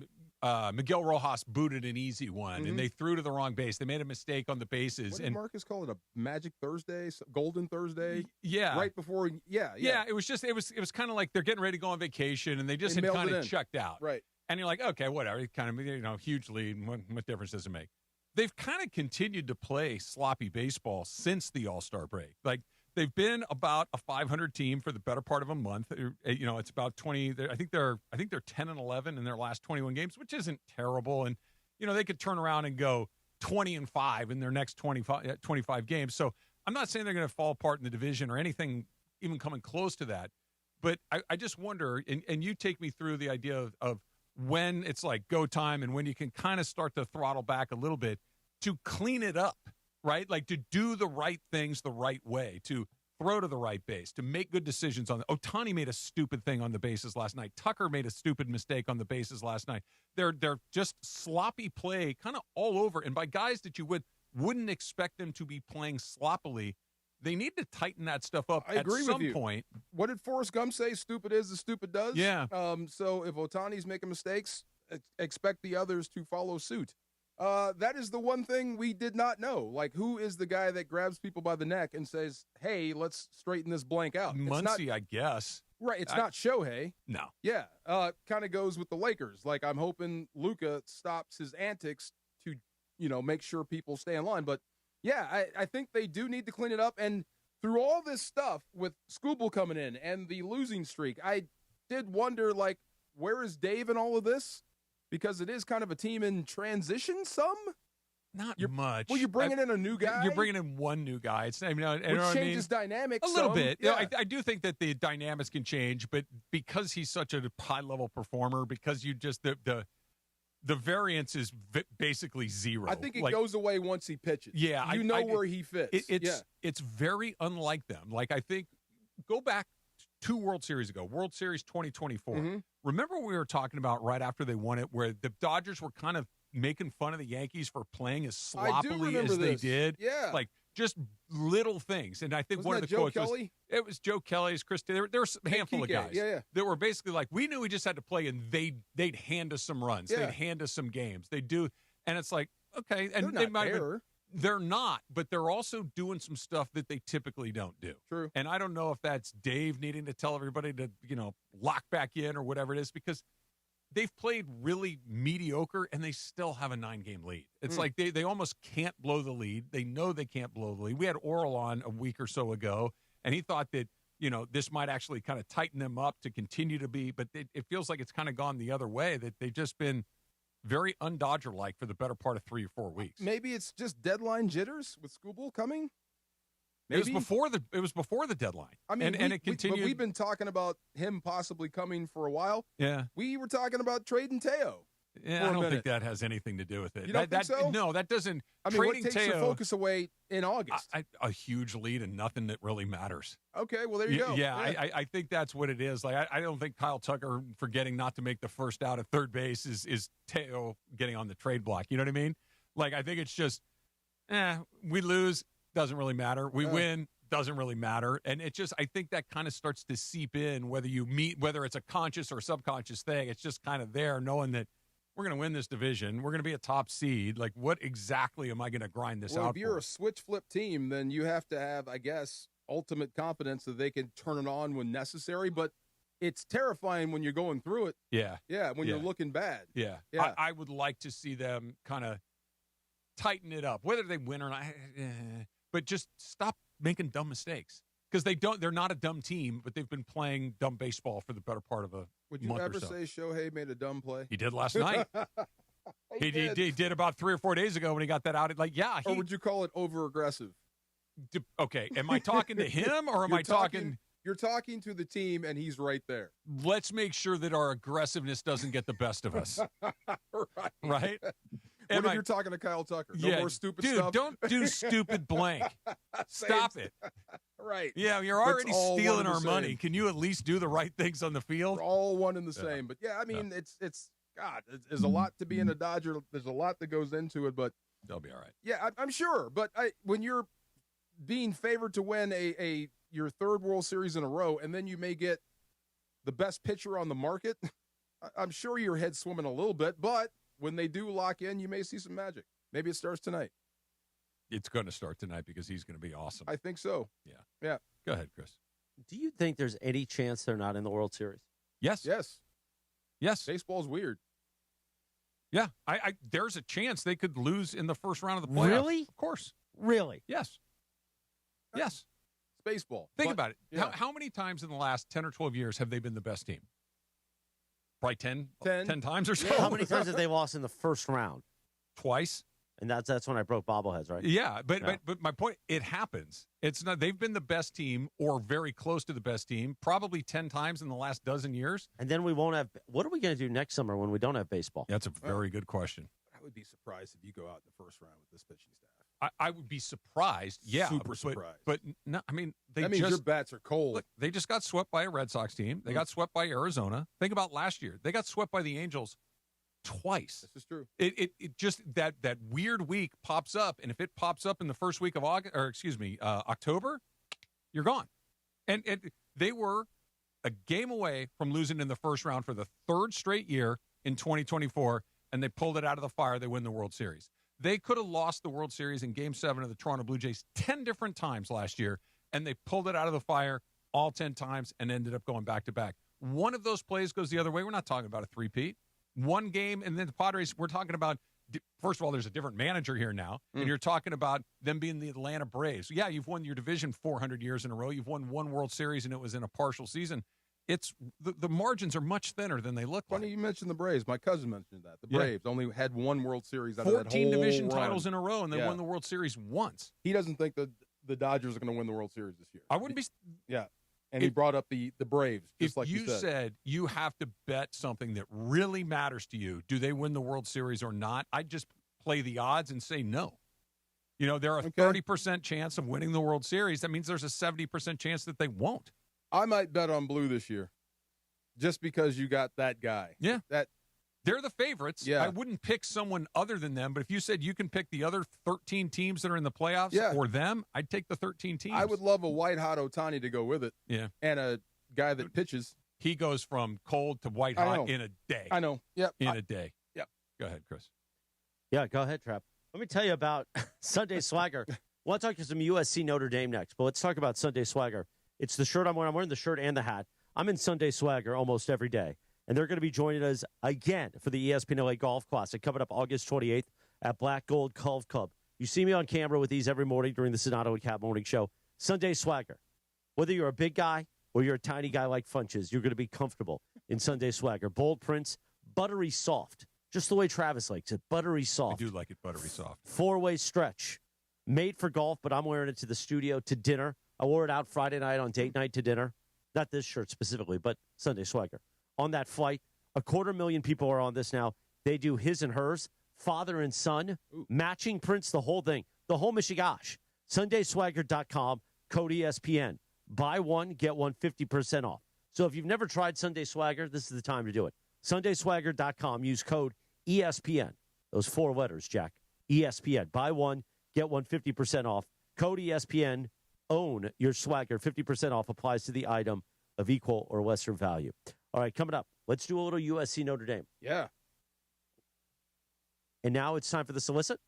Miguel Rojas booted an easy one, and they threw to the wrong base. They made a mistake on the bases. What did Marcus call it? A Magic Thursday? Golden Thursday? Yeah. Right before, yeah. It was kind of like they're getting ready to go on vacation, and they just had kind of checked out. Right. And you're like, okay, whatever. It kind of, huge lead. What difference does it make? They've kind of continued to play sloppy baseball since the All-Star break. Like, they've been about a 500 team for the better part of a month. It's about 20. I think they're 10-11 in their last 21 games, which isn't terrible. And they could turn around and go 20-5 in their next 25 games. So I'm not saying they're going to fall apart in the division or anything even coming close to that. But I just wonder, and you take me through the idea of when it's like go time and when you can kind of start to throttle back a little bit to clean it up. Right? Like to do the right things the right way, to throw to the right base, to make good decisions on Ohtani made a stupid thing on the bases last night. Tucker made a stupid mistake on the bases last night. They're just sloppy play kind of all over. And by guys that you wouldn't expect them to be playing sloppily, they need to tighten that stuff up at some point. What did Forrest Gump say? Stupid is as stupid does? Yeah. So if Ohtani's making mistakes, expect the others to follow suit. That is the one thing we did not know. Like, who is the guy that grabs people by the neck and says, hey, let's straighten this blank out? Muncy, I guess. Right. It's not Shohei. No. Yeah. Kind of goes with the Lakers. Like, I'm hoping Luka stops his antics to, make sure people stay in line. But, yeah, I think they do need to clean it up. And through all this stuff with Skubal coming in and the losing streak, I did wonder, like, where is Dave in all of this? Because it is kind of a team in transition, Not much. Well, you're bringing in a new guy. You're bringing in one new guy. It's which changes dynamics a little bit. Yeah. I do think that the dynamics can change, but because he's such a high level performer, because you just the variance is basically zero. I think it goes away once he pitches. Yeah, where he fits. It's very unlike them. Like, I think go back 2 World Series ago, World Series 2024. Remember when we were talking about right after they won it, where the Dodgers were kind of making fun of the Yankees for playing as sloppily as they did? Yeah. Like, just little things. And I think one of the Joe quotes Kelly? It was Joe Kelly's, Chris. There were a handful of guys that were basically like, we knew we just had to play, and they'd hand us some runs. Yeah. They'd hand us some games. They do. And it's like, okay. And They're not there. They're not, but they're also doing some stuff that they typically don't do. True. And I don't know if that's Dave needing to tell everybody to, lock back in or whatever it is, because they've played really mediocre and they still have a 9-game lead. It's like they almost can't blow the lead. They know they can't blow the lead. We had Oral on a week or so ago, and he thought that, this might actually kind of tighten them up to continue to be, but it feels like it's kind of gone the other way, that they've just been very un-Dodger-like for the better part of 3 or 4 weeks. Maybe it's just deadline jitters with Skubal coming? Maybe? It was before the deadline. I mean, and it continued. But we've been talking about him possibly coming for a while. Yeah. We were talking about trading Teo. Yeah, I don't think that has anything to do with it. You don't think so? No, that doesn't. I mean, what trading takes Teo, your focus away in August? A huge lead and nothing that really matters. Okay, well, there you go. Yeah, I think that's what it is. Like, I don't think Kyle Tucker forgetting not to make the first out at third base is Teo getting on the trade block. You know what I mean? Like, I think it's just, we lose, doesn't really matter. We win, doesn't really matter. And it just, I think that kind of starts to seep in whether it's a conscious or subconscious thing. It's just kind of there, knowing that we're going to win this division. We're going to be a top seed. Like, what exactly am I going to grind this out If you're for? a switch flip team, then you have to have, I guess, ultimate confidence that they can turn it on when necessary. But it's terrifying when you're going through it. Yeah. Yeah, when you're looking bad. Yeah. Yeah. I would like to see them kind of tighten it up, whether they win or not. But just stop making dumb mistakes. Because they're not a dumb team, but they've been playing dumb baseball for the better part of a Would you month ever or so. say Shohei made a dumb play? He did last night. he did about 3 or 4 days ago when he got that out. Or would you call it over-aggressive? Okay, am I talking to him or am I talking? You're talking to the team, and he's right there. Let's make sure that our aggressiveness doesn't get the best of us. Right? What if you're talking to Kyle Tucker? No more stupid stuff? Dude, don't do stupid blank. Stop it. Right. Yeah, you're already stealing our money. Can you at least do the right things on the field? We're all one and the same. But, yeah, I mean, it's God, there's a lot to being a Dodger. There's a lot that goes into it, but they'll be all right. Yeah, I'm sure. But when you're being favored to win your third World Series in a row, and then you may get the best pitcher on the market, I'm sure your head's swimming a little bit, but when they do lock in, you may see some magic. Maybe it starts tonight. It's going to start tonight because he's going to be awesome. I think so. Yeah. Yeah. Go ahead, Chris. Do you think there's any chance they're not in the World Series? Yes. Yes. Baseball's weird. Yeah. There's a chance they could lose in the first round of the playoffs. Really? Of course. Really? Yes. Yes. It's baseball. Think about it. Yeah. How many times in the last 10 or 12 years have they been the best team? Probably 10 times or so. Yeah. How many times have they lost in the first round? Twice. And that's when I broke bobbleheads, right? Yeah, but my point, it happens. It's not. They've been the best team or very close to the best team probably 10 times in the last dozen years. And then we won't have. What are we going to do next summer when we don't have baseball? That's a very good question. I would be surprised if you go out in the first round with this pitching staff. I would be surprised. Yeah, Super surprised. But no, I mean, that means your bats are cold. Look, they just got swept by a Red Sox team. They got swept by Arizona. Think about last year. They got swept by the Angels twice. This is true. It just that weird week pops up, and if it pops up in the first week of October, you're gone. And they were a game away from losing in the first round for the third straight year in 2024, and they pulled it out of the fire. They win the World Series. They could have lost the World Series in Game 7 of the Toronto Blue Jays 10 different times last year, and they pulled it out of the fire all 10 times and ended up going back-to-back. One of those plays goes the other way. We're not talking about a three-peat. One game, and then the Padres, we're talking about, first of all, there's a different manager here now, and you're talking about them being the Atlanta Braves. Yeah, you've won your division 400 years in a row. You've won one World Series, and it was in a partial season. It's the margins are much thinner than they look like. Funny you mentioned the Braves. My cousin mentioned that. The Braves only had one World Series out of that 14 whole division run. titles in a row, and they won the World Series once. He doesn't think the Dodgers are going to win the World Series this year. I wouldn't be. Yeah. And he brought up the Braves, just if like you said. You have to bet something that really matters to you. Do they win the World Series or not? I'd just play the odds and say no. You know, they're a 30% chance of winning the World Series. That means there's a 70% chance that they won't. I might bet on blue this year, just because you got that guy. Yeah. They're the favorites. Yeah. I wouldn't pick someone other than them, but if you said you can pick the other 13 teams that are in the playoffs or them, I'd take the 13 teams. I would love a white-hot Ohtani to go with it. Yeah. And a guy that pitches. He goes from cold to white-hot in a day. I know. Yep. In a day. Yep. Go ahead, Chris. Yeah, go ahead, Trap. Let me tell you about Sunday Swagger. I want to talk to some USC Notre Dame next, but let's talk about Sunday Swagger. It's the shirt I'm wearing. I'm wearing the shirt and the hat. I'm in Sunday Swagger almost every day. And they're going to be joining us again for the ESPN LA Golf Classic coming up August 28th at Black Gold Golf Club. You see me on camera with these every morning during the Sonato and Cap Morning Show. Sunday Swagger. Whether you're a big guy or you're a tiny guy like Funches, you're going to be comfortable in Sunday Swagger. Bold prints, buttery soft. Just the way Travis likes it, buttery soft. I do like it buttery soft. 4-way stretch. Made for golf, but I'm wearing it to the studio, to dinner. I wore it out Friday night on date night to dinner. Not this shirt specifically, but Sunday Swagger. On that flight, 250,000 people are on this now. They do his and hers, father and son, matching prints, the whole thing, the whole mishigash. SundaySwagger.com, code ESPN. Buy one, get one 50% off. So if you've never tried Sunday Swagger, this is the time to do it. SundaySwagger.com, use code ESPN. Those 4 letters, Jack. ESPN. Buy one, get one 50% off. Code ESPN. Own your swagger. 50% off applies to the item of equal or lesser value. All right, coming up, let's do a little USC Notre Dame. Yeah. And now it's time for the solicit.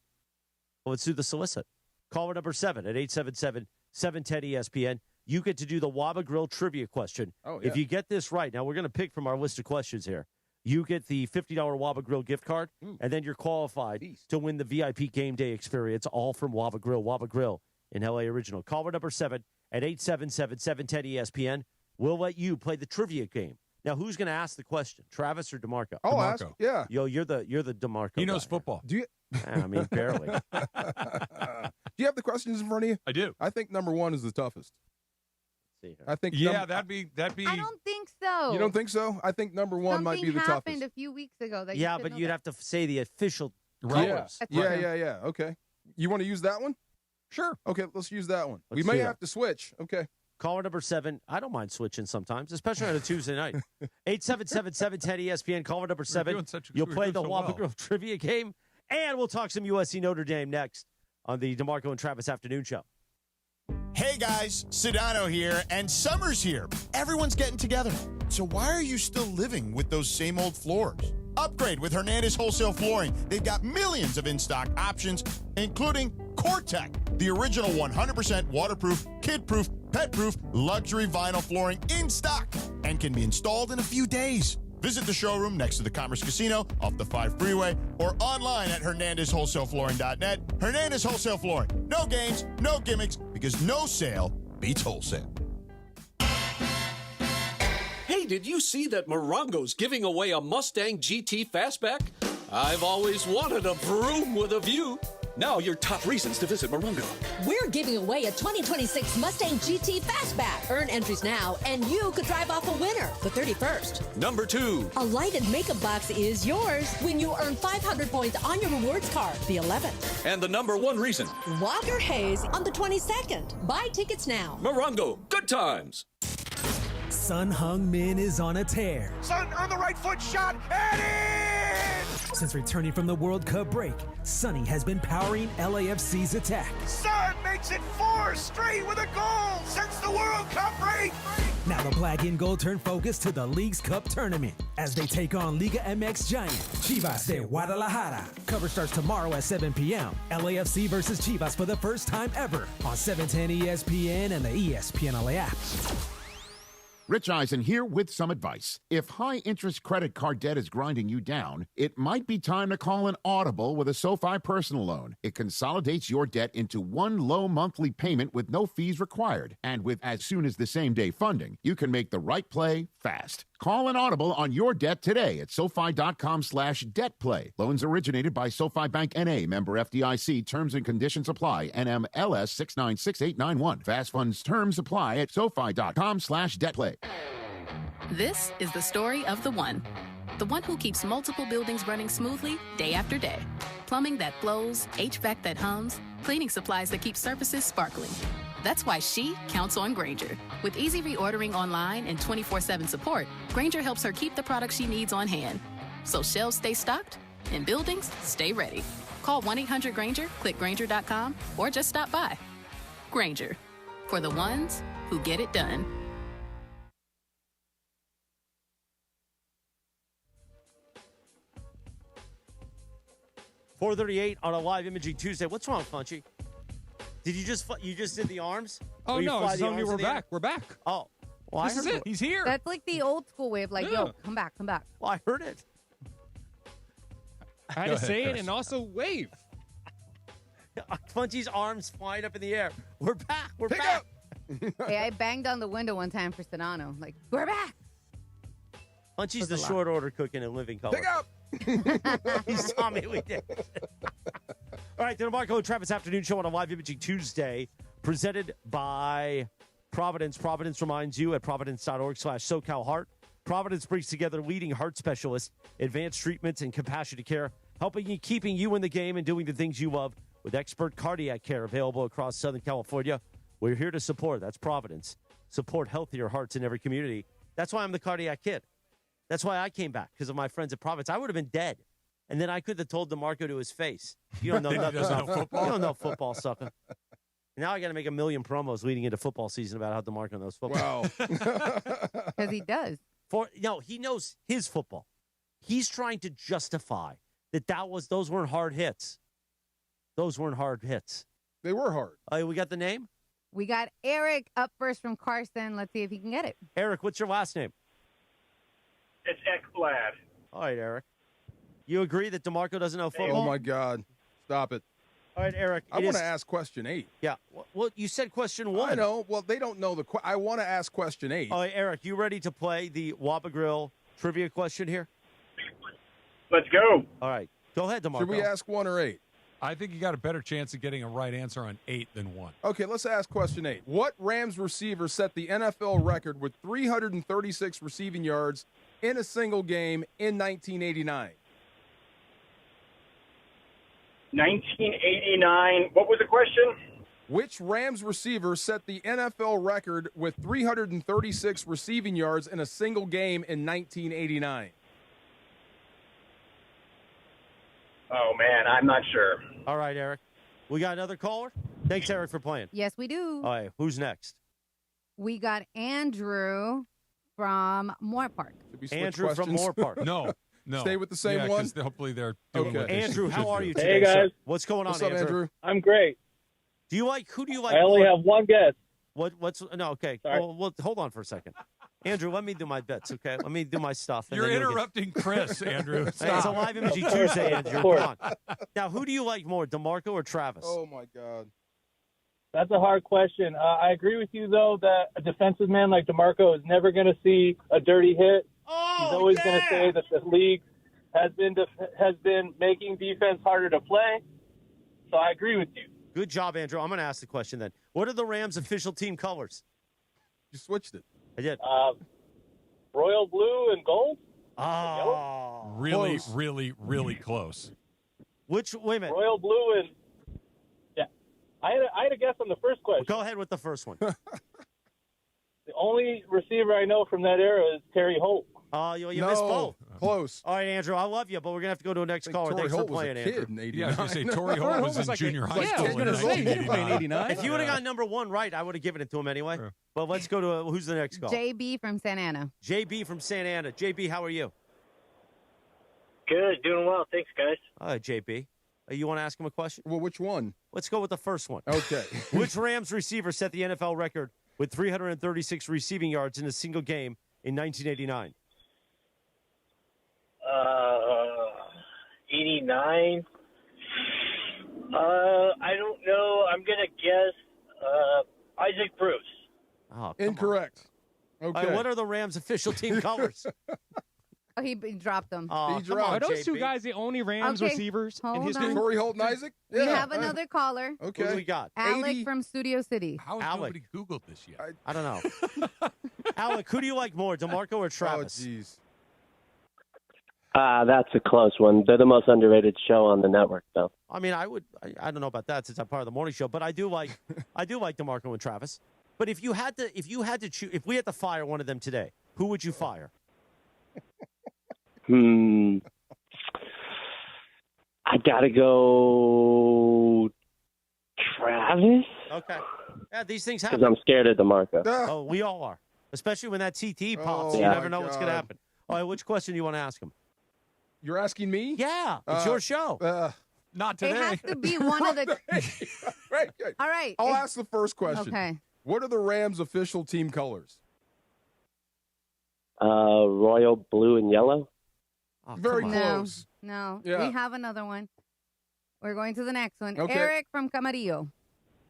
Well, let's do the solicit. Caller number 7 at 877-710-ESPN. You get to do the Waba Grill trivia question. Oh, yeah. If you get this right, now we're going to pick from our list of questions here. You get the $50 Waba Grill gift card, and then you're qualified to win the VIP game day experience, all from Waba Grill. Waba Grill in LA Original. Caller number 7 at 877-710-ESPN. We'll let you play the trivia game. Now, who's going to ask the question, Travis or DeMarco? Oh, ask, yeah. Yo, you're the DeMarco. He knows guy. football. Do you? I mean, barely. Do you have the questions in front of you? I do. I think number 1 is the toughest. See here. I think. that'd be. I don't think so. You don't think so? I think number 1 might be the toughest. Something happened a few weeks ago. That Yeah, you but should you'd know have to say the official Yeah. colors. Yeah. Okay. You want to use that one? Sure. Okay, let's use that one. Let's we may do have to switch. Okay. Caller number 7. I don't mind switching sometimes, especially on a Tuesday night. 877-710-ESPN. Caller number 7. You'll play the Waba Grill trivia game, and we'll talk some USC Notre Dame next on the DeMarco and Travis Afternoon Show. Hey guys, Sedano here, and summer's here. Everyone's getting together. So why are you still living with those same old floors? Upgrade with Hernandez Wholesale Flooring. They've got millions of in-stock options, including CoreTech, the original 100% waterproof, kid-proof, pet-proof, luxury vinyl flooring in stock and can be installed in a few days. Visit the showroom next to the Commerce Casino off the 5 freeway or online at HernandezWholesaleFlooring.net. Hernandez Wholesale Flooring. No games, no gimmicks, because no sale beats wholesale. Hey, did you see that Morongo's giving away a Mustang GT Fastback? I've always wanted a vroom with a view. Now your top reasons to visit Morongo. We're giving away a 2026 Mustang GT Fastback. Earn entries now, and you could drive off a winner the 31st. Number 2. A lighted makeup box is yours when you earn 500 points on your rewards card the 11th. And the number 1 reason. Walker Hayes on the 22nd. Buy tickets now. Morongo, good times. Sun Heung-min is on a tear. Sun on the right foot shot, and in! Since returning from the World Cup break, Sonny has been powering LAFC's attack. Sun makes it 4 straight with a goal since the World Cup break. Now the black and gold turn focus to the League's Cup tournament as they take on Liga MX giant Chivas de Guadalajara. Coverage starts tomorrow at 7 p.m. LAFC versus Chivas for the first time ever on 710 ESPN and the ESPN LA app. Rich Eisen here with some advice. If high-interest credit card debt is grinding you down, it might be time to call an audible with a SoFi personal loan. It consolidates your debt into one low monthly payment with no fees required. And with as soon as the same-day funding, you can make the right play fast. Call an audible on your debt today at SoFi.com/debtplay. Loans originated by SoFi Bank N.A., member FDIC. Terms and conditions apply. NMLS 696891. Fast funds terms apply at SoFi.com/debtplay. This is the story of the one who keeps multiple buildings running smoothly day after day. Plumbing that flows, HVAC that hums, cleaning supplies that keep surfaces sparkling. That's why she counts on Grainger. With easy reordering online and 24/7 support, Grainger helps her keep the products she needs on hand. So shelves stay stocked and buildings stay ready. Call 1-800-GRAINGER, click Grainger.com, or just stop by. Grainger, for the ones who get it done. $4:38 on a live imaging Tuesday. What's wrong, Funchy? Did you just did the arms? Oh, Or you no, fly it's the telling me arms we're in the air? back. We're back. Oh. Well, This I is heard it. He's here. That's like the old school way of like, Yeah. yo, come back, come back. Well, I heard it. I had to say it and also wave. Funchy's arms flying up in the air. We're back. We're back. Hey, I banged on the window one time for Sedano. Like, we're back. Funchy's Was the a lot. short order cooking in living color. Pick up. He's Tommy. We did. All right, the DeMarco and Travis Afternoon Show on a live imaging Tuesday, presented by Providence. Providence reminds you at providence.org/SoCalHeart. Providence brings together leading heart specialists, advanced treatments, and compassionate care, helping you, keeping you in the game and doing the things you love with expert cardiac care available across Southern California. We're here to support. That's Providence. Support healthier hearts in every community. That's why I'm the cardiac kid. That's why I came back, because of my friends at Providence. I would have been dead. And then I could have told DeMarco to his face, you don't know nothing about football. You don't know football, sucker. Now I got to make a million promos leading into football season about how DeMarco knows football. Wow. Because he does. No, he knows his football. He's trying to justify that those weren't hard hits. Those weren't hard hits. They were hard. We got the name? We got Eric up first from Carson. Let's see if he can get it. Eric, what's your last name? It's Ekblad. All right, Eric. You agree that DeMarco doesn't know football? Oh, my God. Stop it. All right, Eric. I want to ask question 8. Yeah. Well, you said question 1. I know. Well, they don't know I want to ask question 8. All right, Eric, you ready to play the Whopper Grill trivia question here? Let's go. All right. Go ahead, DeMarco. Should we ask 1 or 8? I think you got a better chance of getting a right answer on 8 than 1. Okay, let's ask question 8. What Rams receiver set the NFL record with 336 receiving yards in a single game in 1989? 1989. What was the question? Which Rams receiver set the NFL record with 336 receiving yards in a single game in 1989? Oh, man, I'm not sure. All right, Eric. We got another caller? Thanks, Eric, for playing. Yes, we do. All right, who's next? We got Andrew from Moore Park. Andrew from Moore Park. No. Stay with the same one? Hopefully they're doing what they Andrew, how should are do. you today, Hey, guys. sir? What's going on, What's up, Andrew? I'm great. Who do you like? I only more? have one guess. Okay. Sorry. Well, hold on for a second. Andrew, let me do my bits, okay? Let me do my stuff. and You're then you'll get- interrupting Chris, Andrew. Hey, it's a Stop. live imaging Tuesday, Andrew. Come on. Now, who do you like more, DeMarco or Travis? Oh, my God. That's a hard question. I agree with you, though, that a defensive man like DeMarco is never going to see a dirty hit. He's always going to say that the league has been making defense harder to play. So I agree with you. Good job, Andrew. I'm going to ask the question then. What are the Rams' official team colors? You switched it. I did. Royal blue and gold? Oh. Really, Close. really, really close. Wait a minute. Royal blue and yeah. I had a guess on the first question. Go ahead with the first one. The only receiver I know from that era is Terry Holt. Oh, you missed both. Close. All right, Andrew, I love you, but we're going to have to go to a next caller. Torrey Thanks Holt for was playing, a kid Andrew. in 89. Yeah, I was going to say, Torrey Holt was in junior high school in 1989. If you would have got number 1 right, I would have given it to him anyway. Sure. But let's go to who's the next caller? JB from Santa Ana. JB from Santa Ana. JB, how are you? Good, doing well. Thanks, guys. All right, JB. You want to ask him a question? Well, which one? Let's go with the first one. Okay. Which Rams receiver set the NFL record with 336 receiving yards in a single game in 1989? 89. I don't know. I'm going to guess Isaac Bruce. Oh, Incorrect. All Okay. right, what are the Rams' official team colors? Oh, he dropped them. Oh, He come dropped. on, Are those two JB. guys the only Rams Okay, receivers in hold history? on. Torrey Holt and Isaac? We have another caller. Who do we Okay. got? Alec 80. from Studio City. How has Alec. nobody Googled this yet? I don't know. Alec, who do you like more, DeMarco or Oh, Travis? jeez. That's a close one. They're the most underrated show on the network, though. I mean, I don't know about that since I'm part of the morning show, but I do like DeMarco and Travis. But if we had to fire one of them today, who would you fire? I gotta go Travis Okay. Yeah, these things happen. because I'm scared of DeMarco. Oh, we all are. Especially when that CT pops. You yeah. never know what's going to happen. All right, which question do you want to ask him? You're asking me? Yeah, it's your show. Not It today. has to be one of the. Right, good. All right. I'll ask the first question. Okay. What are the Rams' official team colors? Royal blue and yellow. Oh, Very come on. close. No. Yeah. We have another one. We're going to the next one. Okay. Eric from Camarillo.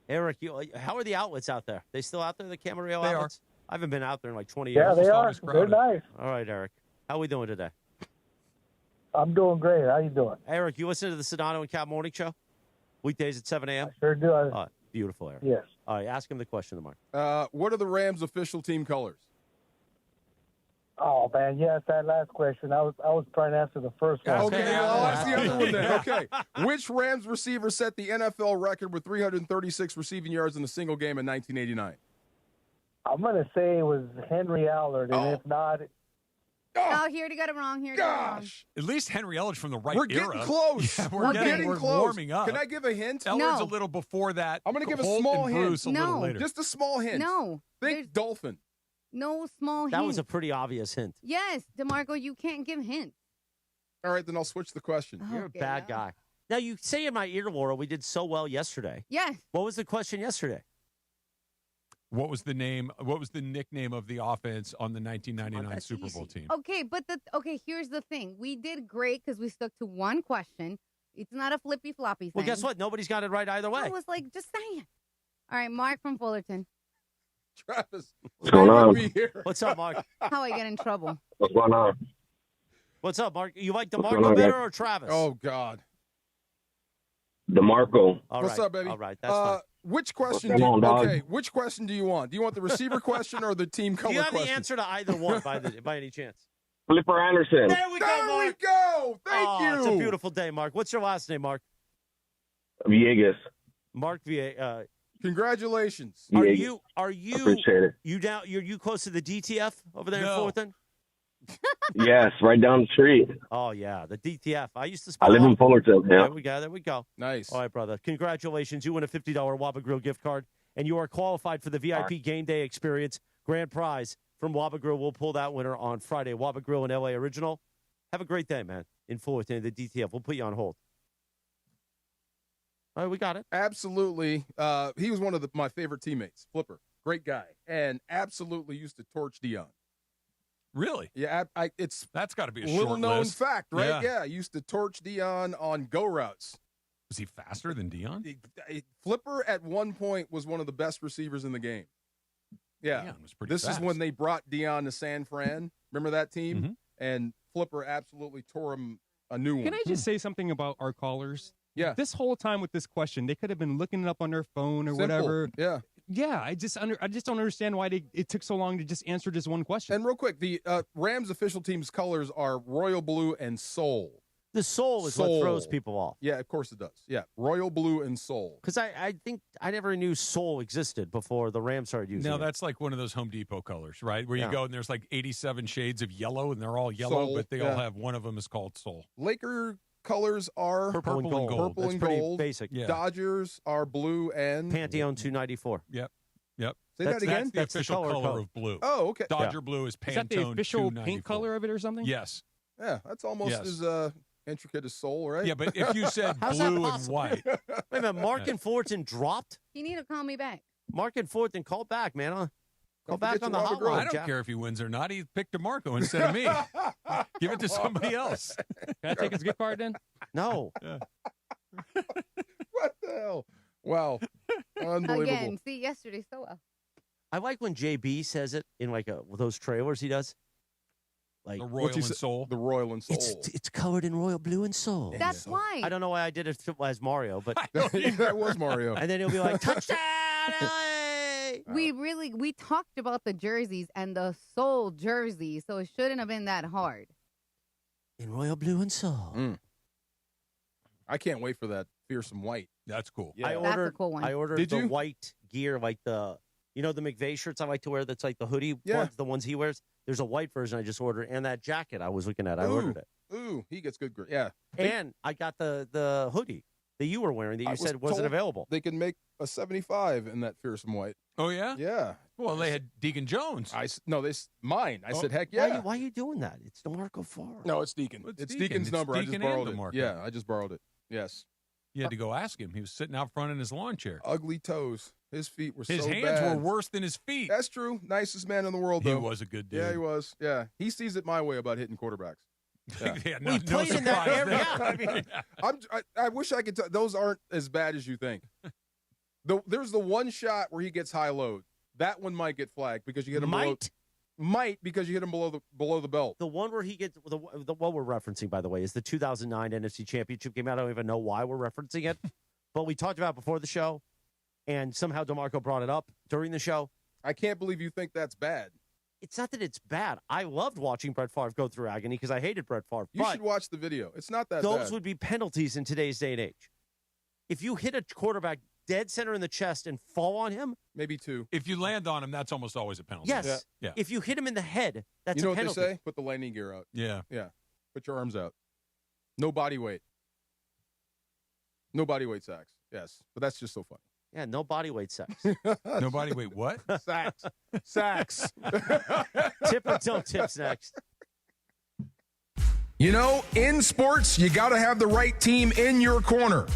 Eric, how are the outlets out there? They still out there, the Camarillo They are. outlets? I haven't been out there in like 20 Yeah, years. they Almost are. always They're crowded. nice. All right, Eric. How are we doing today? I'm doing great. How you doing? Eric, you listen to the Sedano and Cal Morning Show? Weekdays at 7 a.m.? Sure do. Beautiful, Aaron. Yes. All right, ask him the question, Mark. What are the Rams' official team colors? Oh man, yes, that last question. I was trying to answer the first one. Okay, I'll ask the other one then. Okay. Which Rams receiver set the NFL record with 336 receiving yards in a single game in 1989? I'm going to say it was Henry Allard, and if not... Oh, he already got it wrong. Gosh. At least Henry Elledge from the right We're era. getting close. Yeah, we're getting we're close. warming up. Can I give a hint? Elledge a little before that. I'm going to give a Holt small and hint. Bruce a little later. Just a small hint. No. Think Dolphin. No small hint. That was a pretty obvious hint. Yes, DeMarco, you can't give hints. All right, then I'll switch the question. You're a bad guy. Now, you say in my ear, Laura, we did so well yesterday. Yes. What was the question yesterday? What was the name? What was the nickname of the offense on the 1999 Super Bowl team? Okay, but here's the thing. We did great because we stuck to one question. It's not a flippy floppy thing. Well, guess what? Nobody's got it right either way. I was like, just saying. All right, Mark from Fullerton. Travis. What's going on? What's up, Mark? How I get in trouble? What's going on? What's up, Mark? You like going DeMarco on, better guys? or Travis? Oh, God. DeMarco. What's up, baby? All right, that's fine. Which question? What's going on, dog? Which question do you want? Do you want the receiver question or the team color Do you have question? the answer to either one by any chance? Flipper Anderson. There we go, Mark. Thank you. It's a beautiful day, Mark. What's your last name, Mark? Villegas. Mark Villegas. Congratulations. Are Villegas. you Appreciate it. you close to the DTF over there in No. Fullerton? Yes, right down the street. Oh yeah, the DTF. I used to. I live in Fullerton. Yeah. There we go. Nice. All right, brother. Congratulations. You win a $50 Waba Grill gift card, and you are qualified for the VIP game day experience grand prize from Waba Grill. We'll pull that winner on Friday. Waba Grill in LA Original. Have a great day, man. In Fullerton, the DTF. We'll put you on hold. All right, we got it. Absolutely. He was one of my favorite teammates. Flipper. Great guy. And absolutely used to torch Dion. Really? Yeah, that's got to be a little short known list. fact, right? Yeah. Used to torch Dion on go routes. Was he faster than Dion? Flipper at one point was one of the best receivers in the game. Yeah, Dion was pretty this fast. is when they brought Dion to San Fran. Remember that team? Mm-hmm. And Flipper absolutely tore him a new one. Can I just say something about our callers? Yeah. This whole time with this question, they could have been looking it up on their phone or Simple. whatever. Yeah. Yeah, I just don't understand why it took so long to just answer this one question. And real quick, the Rams official team's colors are royal blue and soul. The soul is what throws people off. Yeah, of course it does. Yeah, royal blue and soul. Because I think I never knew soul existed before the Rams started using No, it. that's like one of those Home Depot colors, right? Where you Yeah. go and there's like 87 shades of yellow, and they're all yellow, Soul, but they yeah. all have one of them is called soul. Laker colors are Purple and gold. Purple That's and pretty gold. basic. Yeah. Dodgers are blue and Pantheon 294. Yep. Say that again. That's the official color color code. of blue. Oh, okay. Dodger blue is Pantone Is that the official 294. paint color of it or something? Yes. Yeah, that's almost Yes. as intricate as soul, right? Yeah, but if you said How's that blue and possible? white, Wait a minute, Mark and Fullerton dropped? You need to call me back. Mark and Fullerton, call back, man. Call Don't back forget on the your Waba Grill. I hotline, don't Jack. care if he wins or not. He picked DeMarco instead of me. Give it to somebody else. Can I take his gift card then? No. What the hell? Wow. Unbelievable. Again, see, yesterday so well. I like when JB says it in like those trailers he does. Like The Royal and Soul. The royal and soul. it's colored in royal blue and soul. That's why. I don't know why I did it as Mario, but That was Mario. and then he'll be like touchdown LA. We talked about the jerseys and the soul jersey, so it shouldn't have been that hard. In royal blue and soul. I can't wait for that fearsome white. That's cool. Yeah. That's a cool one. I ordered Did the you? white gear, like the McVay shirts I like to wear. That's like the hoodie ones, the ones he wears. There's a white version I just ordered, and that jacket I was looking at. I ordered it, Ooh, he gets good grade. Yeah. and I got the hoodie that you were wearing that you I was said wasn't told available. They can make a 75 in that fearsome white. Oh, yeah? Yeah. Well, they had Deacon Jones. Mine. I Oh. said, heck yeah. Why are you doing that? It's DeMarco Farr. No, it's Deacon. Well, It's Deacon. Deacon's It's number. I Deacon just and borrowed it. DeMarco. Yeah, I just borrowed it. Yes. You had to go ask him. He was sitting out front in his lawn chair. Ugly toes. His feet were His so hands bad. were worse than his feet. That's true. Nicest man in the world, He though. was a good dude. Yeah, he was. Yeah. He sees it my way about hitting quarterbacks. Yeah. Yeah, Well, he played in that surprise area. there. I mean, I wish I could tell. Those aren't as bad as you think. There's the one shot where he gets high load. That one might get flagged because you hit him because you hit him below the belt. the one where he gets the what we're referencing, by the way, is the 2009 NFC Championship game. I don't even know why we're referencing it, but we talked about it before the show, and somehow DeMarco brought it up during the show. I can't believe you think that's bad. It's not that it's bad. I loved watching Brett Favre go through agony because I hated Brett Favre. You should watch the video. It's not that bad. Those would be penalties in today's day and age. If you hit a quarterback dead center in the chest and fall on him, maybe 2. If you land on him, that's almost always a penalty. Yes. Yeah. If you hit him in the head, that's you know a penalty. what they say? Put the landing gear out. Yeah. Yeah. Put your arms out. No body weight. No body weight sacks. Yes. But that's just so funny. Yeah, no body weight sex. No body weight what? Sacks. Sacks. Tip or don't tips next. You know, in sports, you got to have the right team in your corner.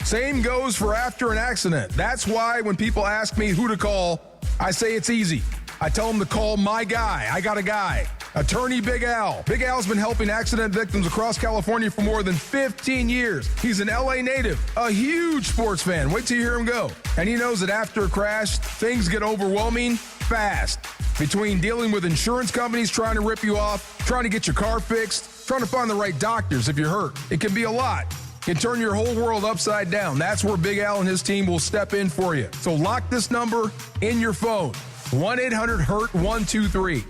Same goes for after an accident. That's why when people ask me who to call, I say it's easy. I tell them to call my guy. I got a guy. Attorney Big Al. Big Al's been helping accident victims across California for more than 15 years. He's an LA native, a huge sports fan. Wait till you hear him go. And he knows that after a crash, things get overwhelming fast. Between dealing with insurance companies trying to rip you off, trying to get your car fixed, trying to find the right doctors if you're hurt, it can be a lot. It can turn your whole world upside down. That's where Big Al and his team will step in for you. So lock this number in your phone. 1-800-HURT-123.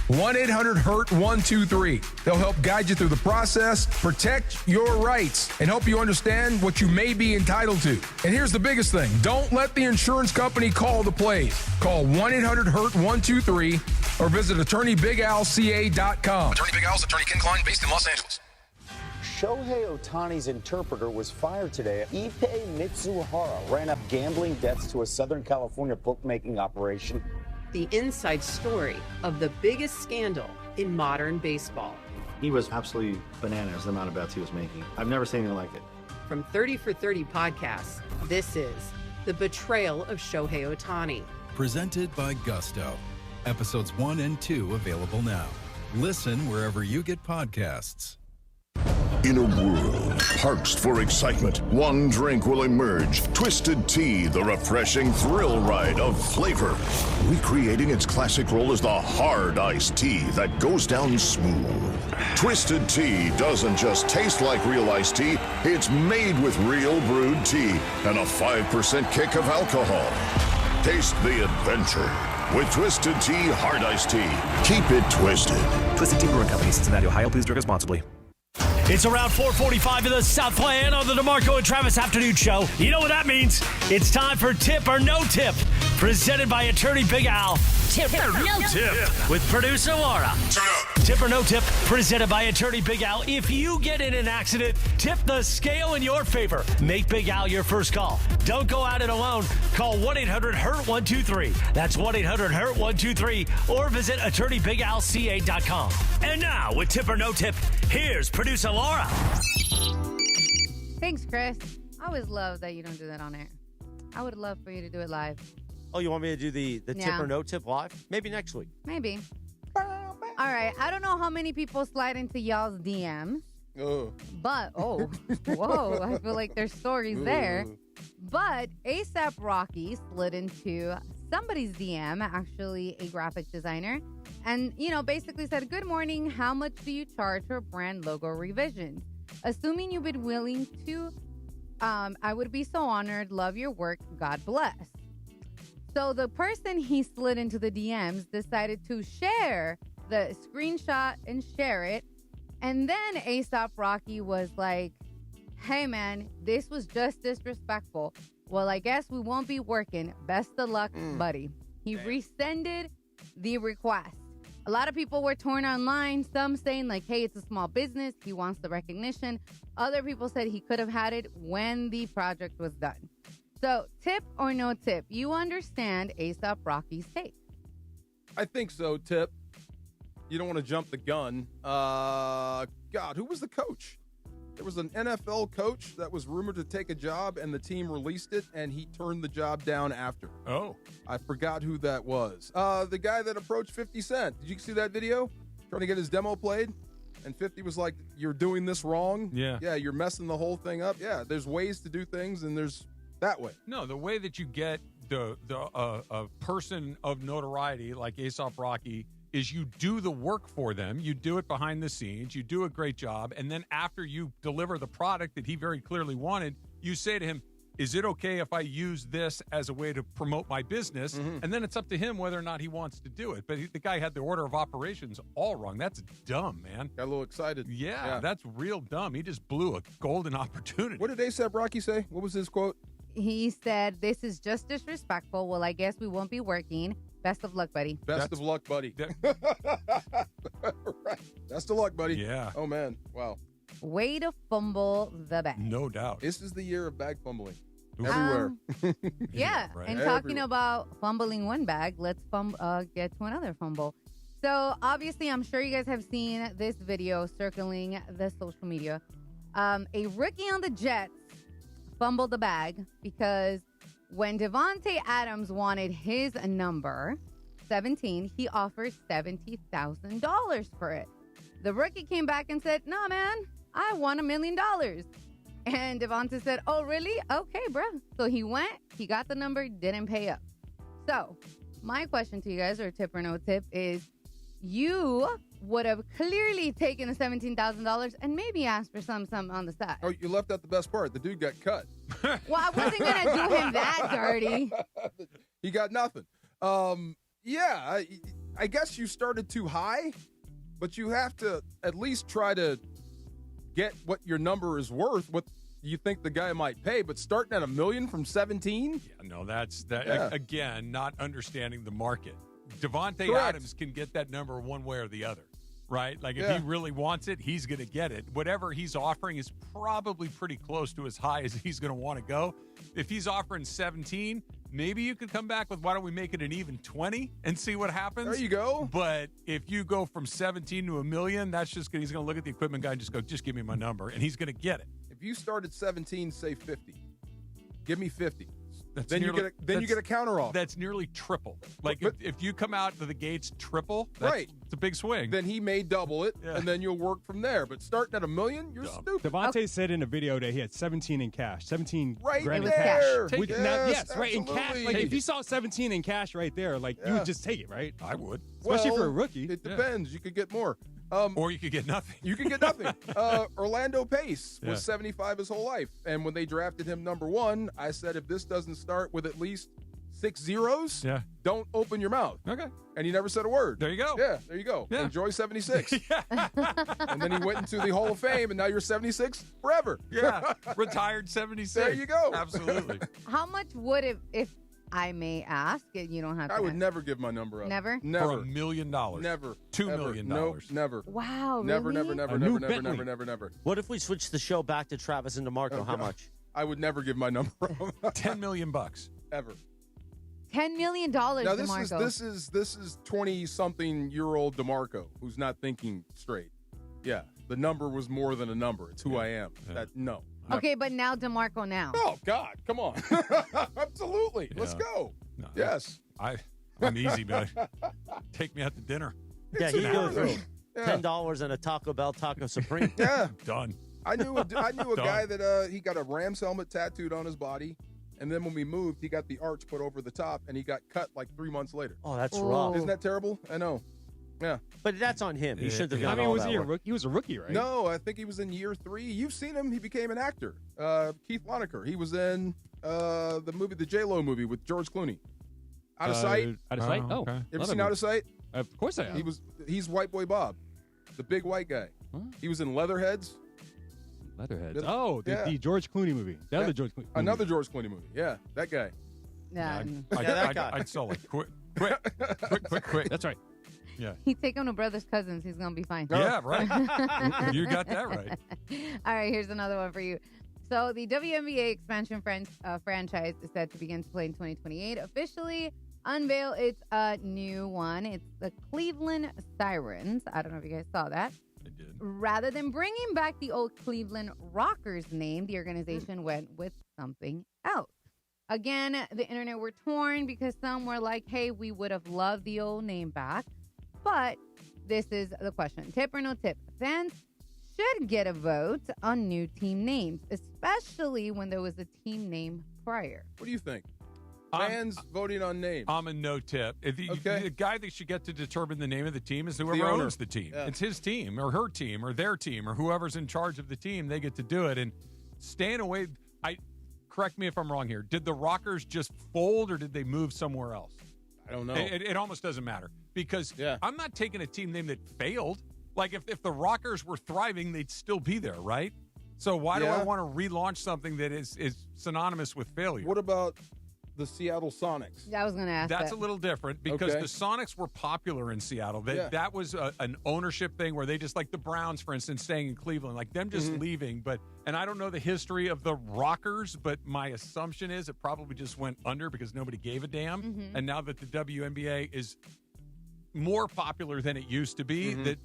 1-800-HURT-123. They'll help guide you through the process, protect your rights, and help you understand what you may be entitled to. And here's the biggest thing. Don't let the insurance company call the plays. Call 1-800-HURT-123 or visit attorneybigalca.com. Attorney Big Al's Attorney Ken Klein, based in Los Angeles. Shohei Ohtani's interpreter was fired today. Ippei Mitsuhara ran up gambling debts to a Southern California bookmaking operation. The inside story of the biggest scandal in modern baseball. He was absolutely bananas, the amount of bets he was making. I've never seen anything like it. From 30 for 30 podcasts, this is The Betrayal of Shohei Ohtani. Presented by Gusto. Episodes 1 and 2 available now. Listen wherever you get podcasts. In a world parched for excitement, one drink will emerge. Twisted Tea, the refreshing thrill ride of flavor. Recreating its classic role as the hard iced tea that goes down smooth. Twisted Tea doesn't just taste like real iced tea, it's made with real brewed tea and a 5% kick of alcohol. Taste the adventure with Twisted Tea Hard Iced Tea. Keep it twisted. Twisted Tea Brewing Company, Cincinnati, Ohio. Please drink responsibly. It's around 4:45 in the Southland on the DeMarco and Travis Afternoon Show. You know what that means. It's time for Tip or No Tip, presented by Attorney Big Al. Tip or No Tip with producer Laura. Tip or No Tip, presented by Attorney Big Al. If you get in an accident, tip the scale in your favor. Make Big Al your first call. Don't go at it alone. Call 1-800-HURT-123. That's 1-800-HURT-123. Or visit attorneybigalca.com. And now, with Tip or No Tip, here's producer Laura. Thanks, Chris. I always love that you don't do that on air. I would love for you to do it live. Oh, you want me to do the Yeah. Tip or No Tip live? Maybe next week. Maybe. All right. I don't know how many people slide into y'all's DMs. But, whoa, I feel like there's stories there. But ASAP Rocky slid into somebody's DM, actually a graphic designer, and, basically said, "Good morning, how much do you charge for brand logo revisions? Assuming you've been willing to, I would be so honored. Love your work. God bless." So the person he slid into the DMs decided to share the screenshot and share it. And then ASAP Rocky was like, "Hey, man, this was just disrespectful. Well, I guess we won't be working. Best of luck, buddy." He rescinded the request. A lot of people were torn online, some saying like, hey, it's a small business. He wants the recognition. Other people said he could have had it when the project was done. So, tip or no tip? You understand ASAP Rocky's take. I think so, Tip. You don't want to jump the gun. God, who was the coach? There was an NFL coach that was rumored to take a job, and the team released it, and he turned the job down after. Oh. I forgot who that was. The guy that approached 50 Cent. Did you see that video? Trying to get his demo played? And 50 was like, "You're doing this wrong." Yeah. Yeah, you're messing the whole thing up. Yeah, there's ways to do things, and there's that way. No, the way that you get a person of notoriety like A$AP Rocky is you do the work for them. You do it behind the scenes. You do a great job. And then after you deliver the product that he very clearly wanted, you say to him, is it okay if I use this as a way to promote my business? And then it's up to him whether or not he wants to do it. But the guy had the order of operations all wrong. That's dumb, man. Got a little excited. Yeah, that's real dumb. He just blew a golden opportunity. What did A$AP Rocky say? What was his quote? He said, "This is just disrespectful. Well, I guess we won't be working. Best of luck, buddy." Best of luck, buddy. Right. Best of luck, buddy. Yeah. Oh, man. Wow. Way to fumble the bag. No doubt. This is the year of bag fumbling. Everywhere. Yeah, Right. and talking about fumbling one bag, let's get to another fumble. So obviously, I'm sure you guys have seen this video circling the social media. A rookie on the Jets fumbled the bag because when Devontae Adams wanted his number, 17, he offered $70,000 for it. The rookie came back and said, "No, man, I want $1 million." And Devontae said, "Oh, really? Okay, bro." So he went, he got the number, didn't pay up. So my question to you guys, or tip or no tip, is you would have clearly taken the $17,000 and maybe asked for some on the side. Oh, you left out the best part. The dude got cut. Well, I wasn't going to do him that dirty. He got nothing. Yeah, I guess you started too high, but you have to at least try to get what your number is worth, what you think the guy might pay. But starting at $1 million from 17? Yeah, no, that's that. Yeah. Again, not understanding the market. Devontae Correct. Adams can get that number one way or the other, right? Like if he really wants it, he's going to get it. Whatever he's offering is probably pretty close to as high as he's going to want to go. If he's offering 17, maybe you could come back with, why don't we make it an even 20 and see what happens? There you go. But if you go from 17 to $1 million, that's just he's going to look at the equipment guy and just go, just give me my number, and he's going to get it. If you start at 17, say 50. Give me 50. That's Then nearly- you get a counter offer. That's nearly triple. Like if you come out to the gates triple, Right. It's a big swing. Then he may double it, and then you'll work from there. But starting at $1 million, you're stupid. Devontae said in a video that he had 17 in cash, 17 Right grand in there. cash. Take it. Yes, right in cash. absolutely. Like Take if you saw 17 in cash right there, like you would just take it, right? I would, especially Well, for a rookie. It depends. You could get more. Or you could get nothing. You can get nothing. Orlando Pace was Yeah. 75 his whole life. And when they drafted him number 1, I said, if this doesn't start with at least 6 zeros, don't open your mouth. Okay. And he never said a word. There you go. Yeah, there you go. Yeah. Enjoy 76. And then he went into the Hall of Fame, and now you're 76 forever. Yeah. Retired 76. There you go. Absolutely. How much would it, if I may ask, you don't have to I would ask. never give my number up. Never? Never. For $1 million. Never. $2 Ever. million. Nope, never. Wow, Never, really? never, never, A never, new never, Bentley. never, never, never. What if we switch the show back to Travis and DeMarco? How much? I would never give my number up. $10 million. Ever. $10 million, Now this DeMarco. is 20-something-year-old DeMarco who's not thinking straight. Yeah, the number was more than a number. It's who I am. No. Okay, but now DeMarco now. Oh God, come on. Absolutely. Let's go. No, Yes. I'm easy, man. Take me out to dinner. Yeah, It's he an goes hour. through Yeah. $10 and a Taco Bell Taco Supreme. Yeah. Done. I knew a Done. guy that he got a Rams helmet tattooed on his body, and then when we moved, he got the arch put over the top, and he got cut like 3 months later. Oh, that's rough. Isn't that terrible? I know. Yeah. But that's on him. He shouldn't have done I mean, all was that he a work. rookie? He was a rookie, right? No, I think he was in year 3. You've seen him. He became an actor. Keith Loneker. He was in the J-Lo movie with George Clooney. Out of Sight. Out of Sight? Oh. okay. Ever love seen that Out of Sight? Of course I have. He's White Boy Bob, the big white guy. He was in Leatherheads. Leatherheads. Oh, Yeah. the George Clooney movie. The other George Clooney. Another George Clooney movie. Yeah, that guy. I'd sell it. Quick. That's right. Yeah. He take him to Brothers Cousins. He's going to be fine. Yeah, right. You got that right. All right, here's another one for you. So the WNBA expansion franchise is set to begin to play in 2028. Officially unveil its new one. It's the Cleveland Sirens. I don't know if you guys saw that. I did. Rather than bringing back the old Cleveland Rockers name, the organization went with something else. Again, the internet were torn because some were like, hey, we would have loved the old name back. But this is the question. Tip or no tip? Fans should get a vote on new team names, especially when there was a team name prior. What do you think? Fans voting on names. I'm a no tip. The guy that should get to determine the name of the team is whoever The owner. owns the team. Yeah. It's his team or her team or their team or whoever's in charge of the team. They get to do it. And staying away, correct me if I'm wrong here. Did the Rockers just fold or did they move somewhere else? I don't know. It almost doesn't matter because I'm not taking a team name that failed. Like if the Rockers were thriving, they'd still be there, right? So why do I want to relaunch something that is synonymous with failure? What about the Seattle Sonics? Yeah, I was going to ask That's that. a little different because the Sonics were popular in Seattle. That was an ownership thing where they just, like the Browns, for instance, staying in Cleveland, like them just leaving. And I don't know the history of the Rockers, but my assumption is it probably just went under because nobody gave a damn. And now that the WNBA is more popular than it used to be, that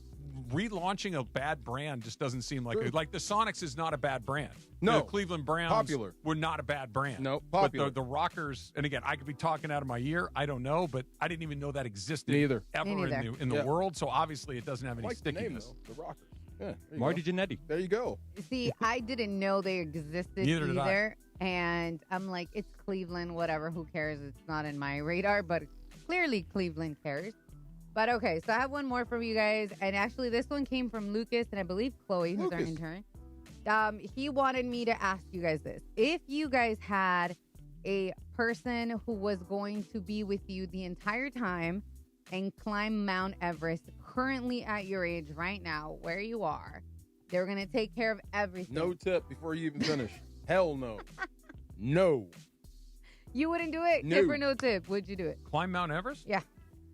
relaunching a bad brand just doesn't seem like it. Like the Sonics is not a bad brand. No. The Cleveland Browns were not a bad brand. No, popular. But the Rockers, and again, I could be talking out of my ear. I don't know, but I didn't even know that existed Neither. ever in the world. So obviously it doesn't have any stickiness. The name, though, the Rockers. Yeah, Marty Jannetty. There you go. See, I didn't know they existed Neither did I. either. And I'm like, it's Cleveland, whatever, who cares? It's not in my radar, but clearly Cleveland cares. But okay, so I have one more from you guys. And actually, this one came from Lucas and I believe Chloe, who's our intern. He wanted me to ask you guys this. If you guys had a person who was going to be with you the entire time and climb Mount Everest, currently at your age right now, where you are, they're going to take care of everything. No tip before you even finish. Hell no. No. You wouldn't do it? No. Tip or no tip? Would you do it? Climb Mount Everest? Yeah.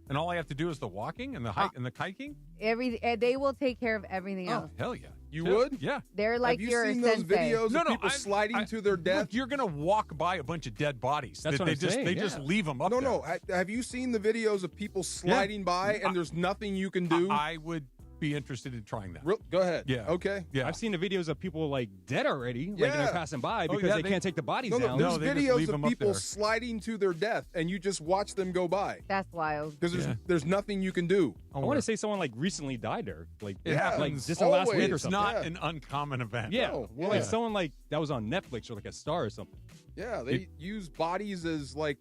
And all I have to do is the walking and the hike and the hiking? They will take care of everything else. Hell yeah. You would? Yeah. They're like your Have you seen those sensei. videos of people sliding to their death? Look, you're going to walk by a bunch of dead bodies. That's what I'm saying, They just leave them up there. No. Have you seen the videos of people sliding by and there's nothing you can do? I would be interested in trying that. Go ahead. Yeah. Okay. Yeah. I've seen the videos of people like dead already, like and they're passing by because they can't take the bodies down. There's they just videos leave of them up people there. sliding to their death, and you just watch them go by That's wild. because there's nothing you can do. I want to say someone like recently died there, like It happens. like just the last week or It's something. not an uncommon event. Yeah, No, like someone like that was on Netflix or like a Star or something. Yeah, they use bodies as like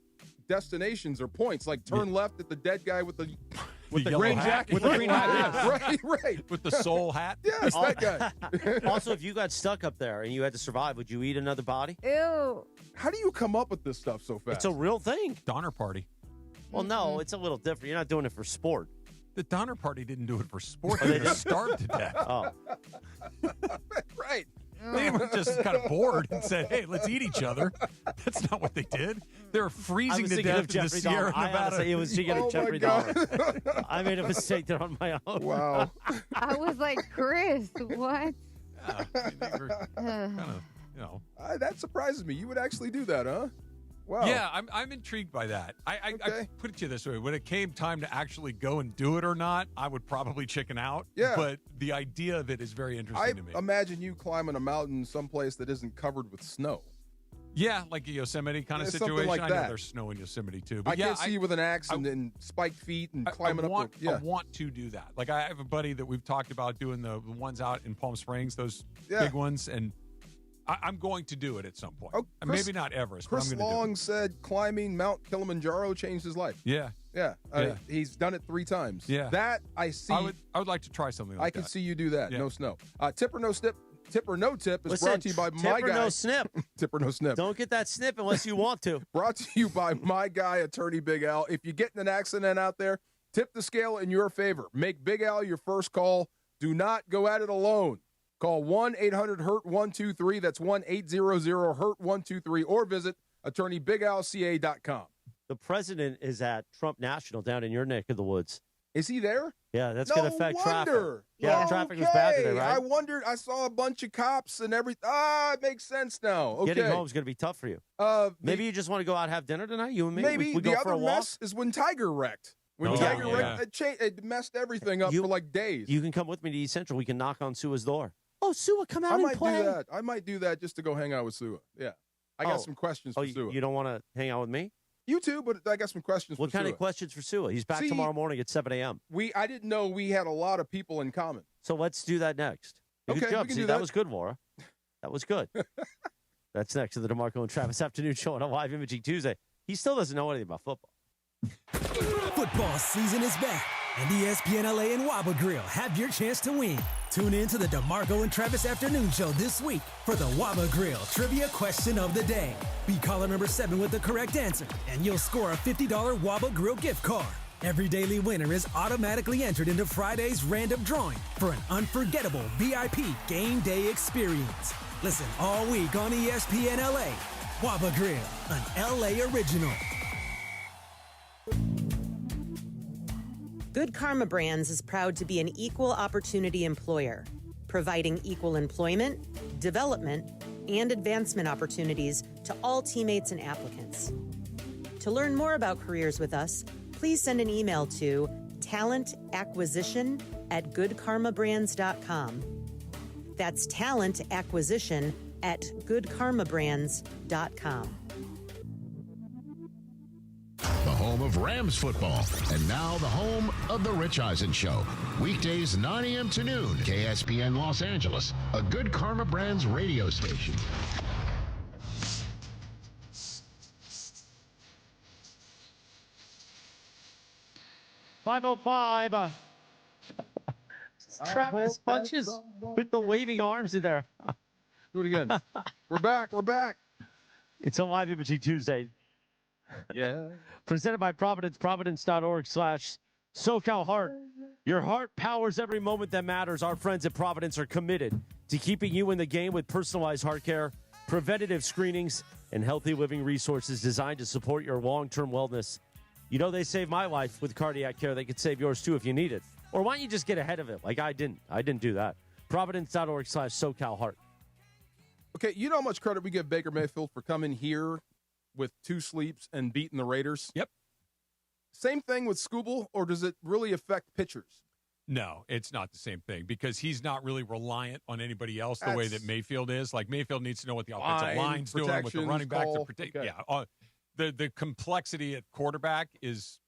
destinations or points. Like turn left at the dead guy with the yellow green hat. jacket. With the green hat, yes. Right. With the soul hat. Yes, that guy. Also, if you got stuck up there and you had to survive, would you eat another body? Ew. How do you come up with this stuff so fast? It's a real thing. Donner Party. Well, no, it's a little different. You're not doing it for sport. The Donner Party didn't do it for sport. Oh, They they just starved to death. Oh, Right. They were just kind of bored and said, hey, let's eat each other. That's not what they did. They were I freezing was to thinking death of in the Jeffrey Sierra Dahmer. I had to Nevada. say it was thinking Oh, of Jeffrey my God. Dahmer. I made a mistake there on my own. Wow. I was like, Chris, what? Yeah, I mean, they were kind of, That surprises me. You would actually do that, huh? Wow. Yeah, I'm intrigued by that. I put it to you this way. When it came time to actually go and do it or not, I would probably chicken out. Yeah. But the idea of it is very interesting I to me. imagine you climbing a mountain someplace that isn't covered with snow. Yeah, like a Yosemite kind of Yeah, something situation. like I know that. there's snow in Yosemite too. But I can't see you with an axe and spiked feet and climbing I up. I want to do that. Like I have a buddy that we've talked about doing the ones out in Palm Springs, those big ones, and I'm going to do it at some point. Oh, Maybe not Everest, Chris but I'm going to do Long it. said climbing Mount Kilimanjaro changed his life. Yeah. Yeah. Yeah. He's done it 3 times. Yeah. That I see. I would like to try something like I that. can see you do that. Yeah. No snow. Tip or no snip. Tip or no tip is Listen, brought to you by tip my or guy. no snip. Tip or no snip. Don't get that snip unless you want to. Brought to you by my guy, Attorney Big Al. If you get in an accident out there, tip the scale in your favor. Make Big Al your first call. Do not go at it alone. Call 1-800-HURT-123. That's 1-800-HURT-123. Or visit attorneybigalca.com. The president is at Trump National down in your neck of the woods. Is he there? Yeah, that's No going to affect traffic. wonder. Yeah, traffic was bad today, Okay. right? I wondered. I saw a bunch of cops and everything. It makes sense now. Okay. Getting home is going to be tough for you. Maybe you just want to go out and have dinner tonight, you and me? Maybe we go the for a other walk? mess is when Tiger wrecked. When Tiger wrecked, it messed everything up for like days. You can come with me to East Central. We can knock on Sua's door. Oh, Sua, come out I and might play. do that. I might do that just to go hang out with Sua. Yeah. I got some questions for Sua. You don't want to hang out with me? You too, but I got some questions What for kind Sua. of questions for Sua? He's back tomorrow morning at 7 a.m. I didn't know we had a lot of people in common. So let's do that next. Okay, Good job. we can See, do that that. was good, Laura. That was good. That's next to the DeMarco and Travis Afternoon Show on a live Imaging Tuesday. He still doesn't know anything about football. Football season is back, And ESPN LA and Waba Grill have your chance to win. Tune in to the DeMarco and Travis Afternoon Show this week for the Waba Grill Trivia Question of the Day. Be caller number 7 with the correct answer, and you'll score a $50 Waba Grill gift card. Every daily winner is automatically entered into Friday's random drawing for an unforgettable VIP game day experience. Listen all week on ESPN LA. Waba Grill, an LA original. Good Karma Brands is proud to be an equal opportunity employer, providing equal employment, development, and advancement opportunities to all teammates and applicants. To learn more about careers with us, please send an email to talentacquisition@goodkarmabrands.com. That's talentacquisition@goodkarmabrands.com. The home of Rams football, and now the home of the Rich Eisen Show. Weekdays 9 a.m. to noon, KSPN Los Angeles, a Good Karma Brands radio station. .505. Travis punches with the waving arms in there. Do it again. We're back. We're back. It's a live imaging Tuesday. Yeah. Presented by Providence, providence.org/SoCal Heart. Your heart powers every moment that matters. Our friends at Providence are committed to keeping you in the game with personalized heart care, preventative screenings, and healthy living resources designed to support your long-term wellness. You know, they saved my life with cardiac care. They could save yours, too, if you need it. Or why don't you just get ahead of it like I didn't? I didn't do that. Providence.org/SoCal Heart. Okay, you know how much credit we give Baker Mayfield for coming here with 2 sleeps and beating the Raiders? Yep. Same thing with Skubal, or does it really affect pitchers? No, it's not the same thing because he's not really reliant on anybody else the way that Mayfield is. Like, Mayfield needs to know what the offensive line's doing, what the running backs are protecting. Okay. Yeah, the complexity at quarterback is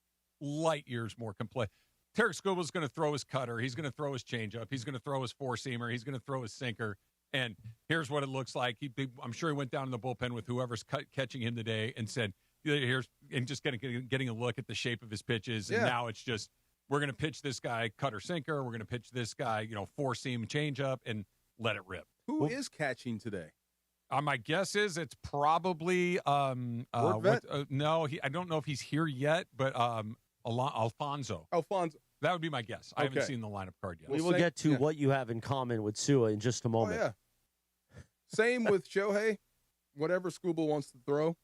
light years more complex. Tarik Skubal's going to throw his cutter. He's going to throw his changeup. He's going to throw his four-seamer. He's going to throw his sinker. And here's what it looks like. I'm sure he went down in the bullpen with whoever's catching him today and said, "Here's," and just getting a look at the shape of his pitches. And now it's just, we're going to pitch this guy cutter sinker. We're going to pitch this guy, four-seam changeup and let it rip. Who is catching today? My guess is it's probably no. I don't know if he's here yet, but Alfonso. That would be my guess. I haven't seen the lineup card yet. We will get to what you have in common with Sua in just a moment. Oh, yeah. Same with Shohei. Whatever Skubal wants to throw.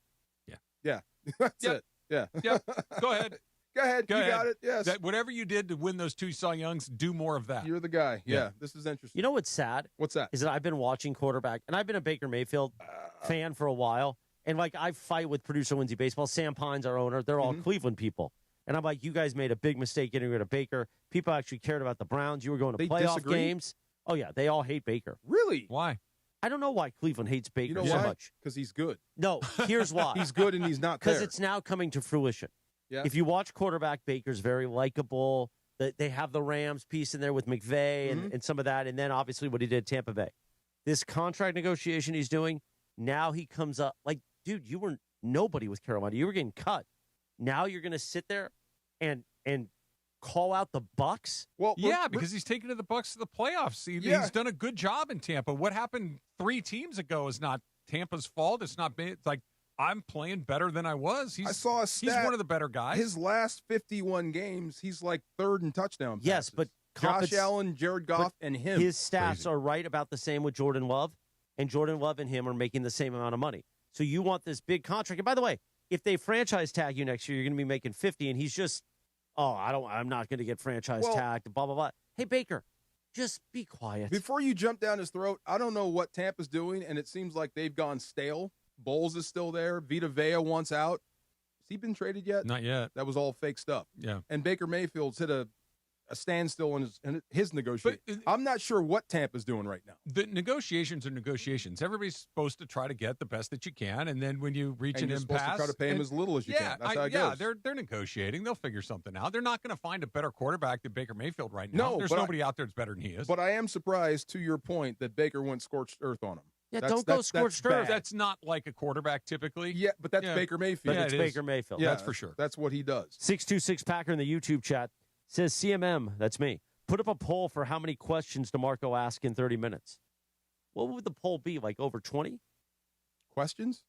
Yeah. That's it. Yeah. Yep. Go ahead. Go ahead. You got it. Yes. Whatever you did to win those 2 Cy Youngs, do more of that. You're the guy. Yeah. This is interesting. You know what's sad? What's that? Is that I've been watching quarterback, and I've been a Baker Mayfield fan for a while. And, I fight with producer Lindsay Baseball. Sam Pines, our owner. They're all Cleveland people. And I'm like, you guys made a big mistake getting rid of Baker. People actually cared about the Browns. You were going to playoff games. Oh, yeah. They all hate Baker. Really? Why? I don't know why Cleveland hates Baker so much. Because he's good. No, here's why. He's good and he's not there. Because it's now coming to fruition. Yeah. If you watch quarterback, Baker's very likable. They have the Rams piece in there with McVay and some of that. And then, obviously, what he did at Tampa Bay. This contract negotiation he's doing, now he comes up. Dude, you were nobody with Carolina. You were getting cut. Now you're going to sit there and call out the Bucs? Well, yeah, because he's taken to the Bucs to the playoffs. He's done a good job in Tampa. What happened 3 teams ago is not Tampa's fault. It's not. It's like, I'm playing better than I was. I saw a stat. He's one of the better guys. His last 51 games, he's like 3rd in touchdown passes. Yes, but Josh Allen, Jared Goff, and him. His stats are right about the same with Jordan Love, and Jordan Love and him are making the same amount of money. So you want this big contract. And by the way, if they franchise tag you next year, you're going to be making 50, and he's just, I'm not going to get franchise tagged, blah, blah, blah. Hey, Baker, just be quiet. Before you jump down his throat, I don't know what Tampa's doing, and it seems like they've gone stale. Bowles is still there. Vita Vea wants out. Has he been traded yet? Not yet. That was all fake stuff. Yeah. And Baker Mayfield's hit a standstill in his negotiation. I'm not sure what Tampa's doing right now. The negotiations are negotiations. Everybody's supposed to try to get the best that you can, and then when you reach an impasse, you're supposed to try to pay him as little as you can. That's how it goes. They're negotiating. They'll figure something out. They're not going to find a better quarterback than Baker Mayfield right now. There's nobody out there that's better than he is. But I am surprised, to your point, that Baker went scorched earth on him. Yeah, don't go scorched earth. That's not like a quarterback typically. Yeah, but that's Baker Mayfield. But it's Baker Mayfield. Yeah, that's for sure. That's what he does. 626 Packer in the YouTube chat Says CMM, that's me. Put up a poll for how many questions DeMarco asked in 30 minutes. What would the poll be, like over 20? Questions?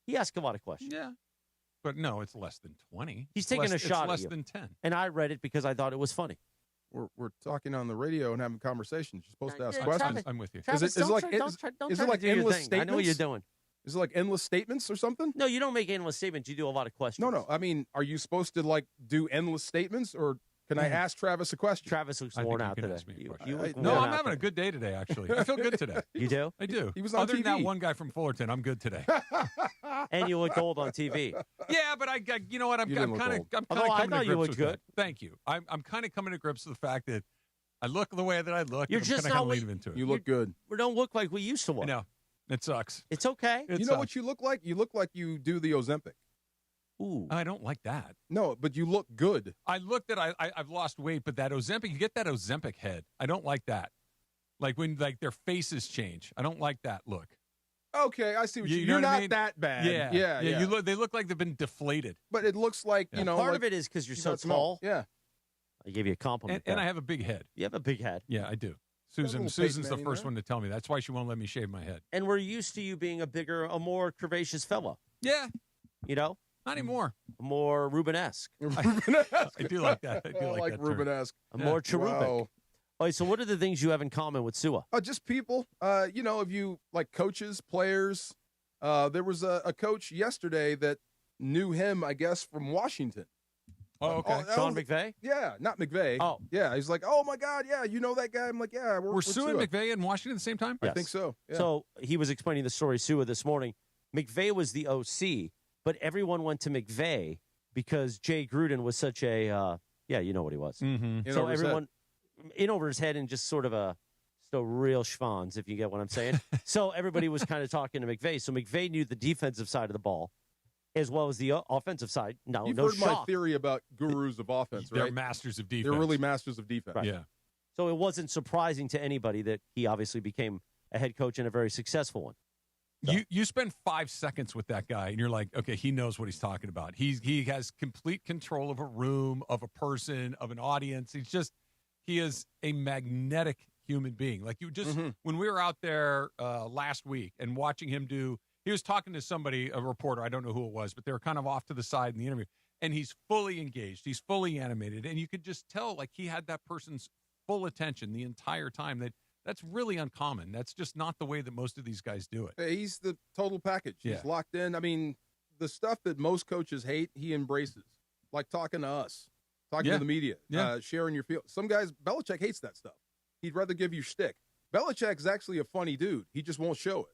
He asked a lot of questions. Yeah. But no, it's less than 20. He's taking a shot It's less at you. than 10. And I read it because I thought it was funny. We're talking on the radio and having conversations. You're supposed to ask Yeah, questions. Travis, I'm with you. Travis, is it like don't try is to it like do your endless thing. statements? I know what you're doing. Is it like endless statements or something? No, you don't make endless statements. You do a lot of questions. No. I mean, are you supposed to like do endless statements, or can I ask Travis a question? Travis looks I worn think out you can today. ask me a question. You look No, worn I'm out having a today. good day today, actually. I feel good today. You do? I do. He was on Other than that TV. one guy from Fullerton, I'm good today. And you look old on TV. Yeah, but you know what? I'm You kind didn't of look old. Although I coming thought to you grips looked with good. that. Thank you. I'm kind of coming to grips with the fact that I look the way that I look. You're and just I'm kind not of what- leaning into it. You look good. We don't look like we used to look. No, it sucks. It's okay. It You know sucks. what you look like? You look like you do the Ozempic. Ooh. I don't like that. No, but you look good. I looked at I've lost weight, but that Ozempic, you get that Ozempic head. I don't like that. Like when their faces change. I don't like that look. Okay, I see what You know you're what I not mean? that bad. Yeah. They look like they've been deflated. But it looks like, Yeah. you know, Part like of it is because you're you so got small. tall. Yeah. I gave you a compliment. And there. I have a big head. You have a big head. Yeah, I do. a little Susan's pate the man, first yeah. one to tell me. That's why she won't let me shave my head. And we're used to you being a more curvaceous fellow. Yeah, You know? not anymore. More Rubenesque. Rubenesque. I do like that. I do like that term. Rubenesque. More cherubic. Wow. All right, so what are the things you have in common with Sua? Just people. You know, if you like coaches, players. There was a coach yesterday that knew him, I guess, from Washington. Oh, okay. Sean McVay? Yeah, not McVay. Oh. Yeah, he's like, oh, my God, yeah, you know that guy? I'm like, yeah, I work Were with Sue and Sua. McVay in Washington at the same time? I think so. Yeah. So he was explaining the story, Sua, this morning. McVay was the OC, but everyone went to McVay because Jay Gruden was such a, you know what he was. Mm-hmm. In So over his head. everyone in over his head and just sort of still real schwans, if you get what I'm saying. So everybody was kind of talking to McVay. So McVay knew the defensive side of the ball as well as the offensive side. No, You've no heard my shock. theory about gurus of offense, They're right? masters of defense. They're really masters of defense. Right. Yeah. So it wasn't surprising to anybody that he obviously became a head coach and a very successful one. You spend 5 seconds with that guy, and you're like, okay, he knows what he's talking about. He has complete control of a room, of a person, of an audience. He is a magnetic human being. Like you just when we were out there last week and watching him he was talking to somebody, a reporter, I don't know who it was, but they were kind of off to the side in the interview, and he's fully engaged. He's fully animated, and you could just tell like he had that person's full attention the entire time. That's really uncommon. That's just not the way that most of these guys do it. Hey, he's the total package. Yeah. He's locked in. I mean, the stuff that most coaches hate, he embraces. Like talking to us, talking Yeah. to the media, Yeah. sharing your feel. Some guys, Belichick hates that stuff. He'd rather give you shtick. Belichick's actually a funny dude. He just won't show it.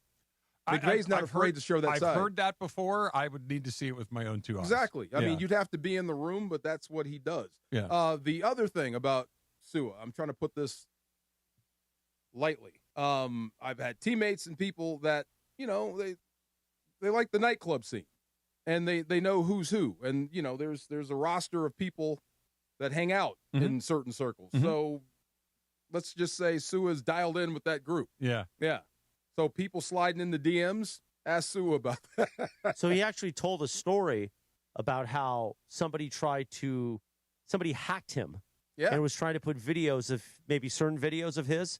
McVay's not afraid to show that side. I've heard that before. I would need to see it with my own 2 eyes. Exactly. I Yeah. mean, you'd have to be in the room, but that's what he does. Yeah. The other thing about Sua, I'm trying to put this lightly. I've had teammates and people that, you know, they like the nightclub scene, and they know who's who, and you know, there's a roster of people that hang out in certain circles. So let's just say Sua's dialed in with that group. Yeah. Yeah. So people sliding in the DMs, ask Sua about that. So he actually told a story about how somebody hacked him and was trying to put videos of maybe certain videos of his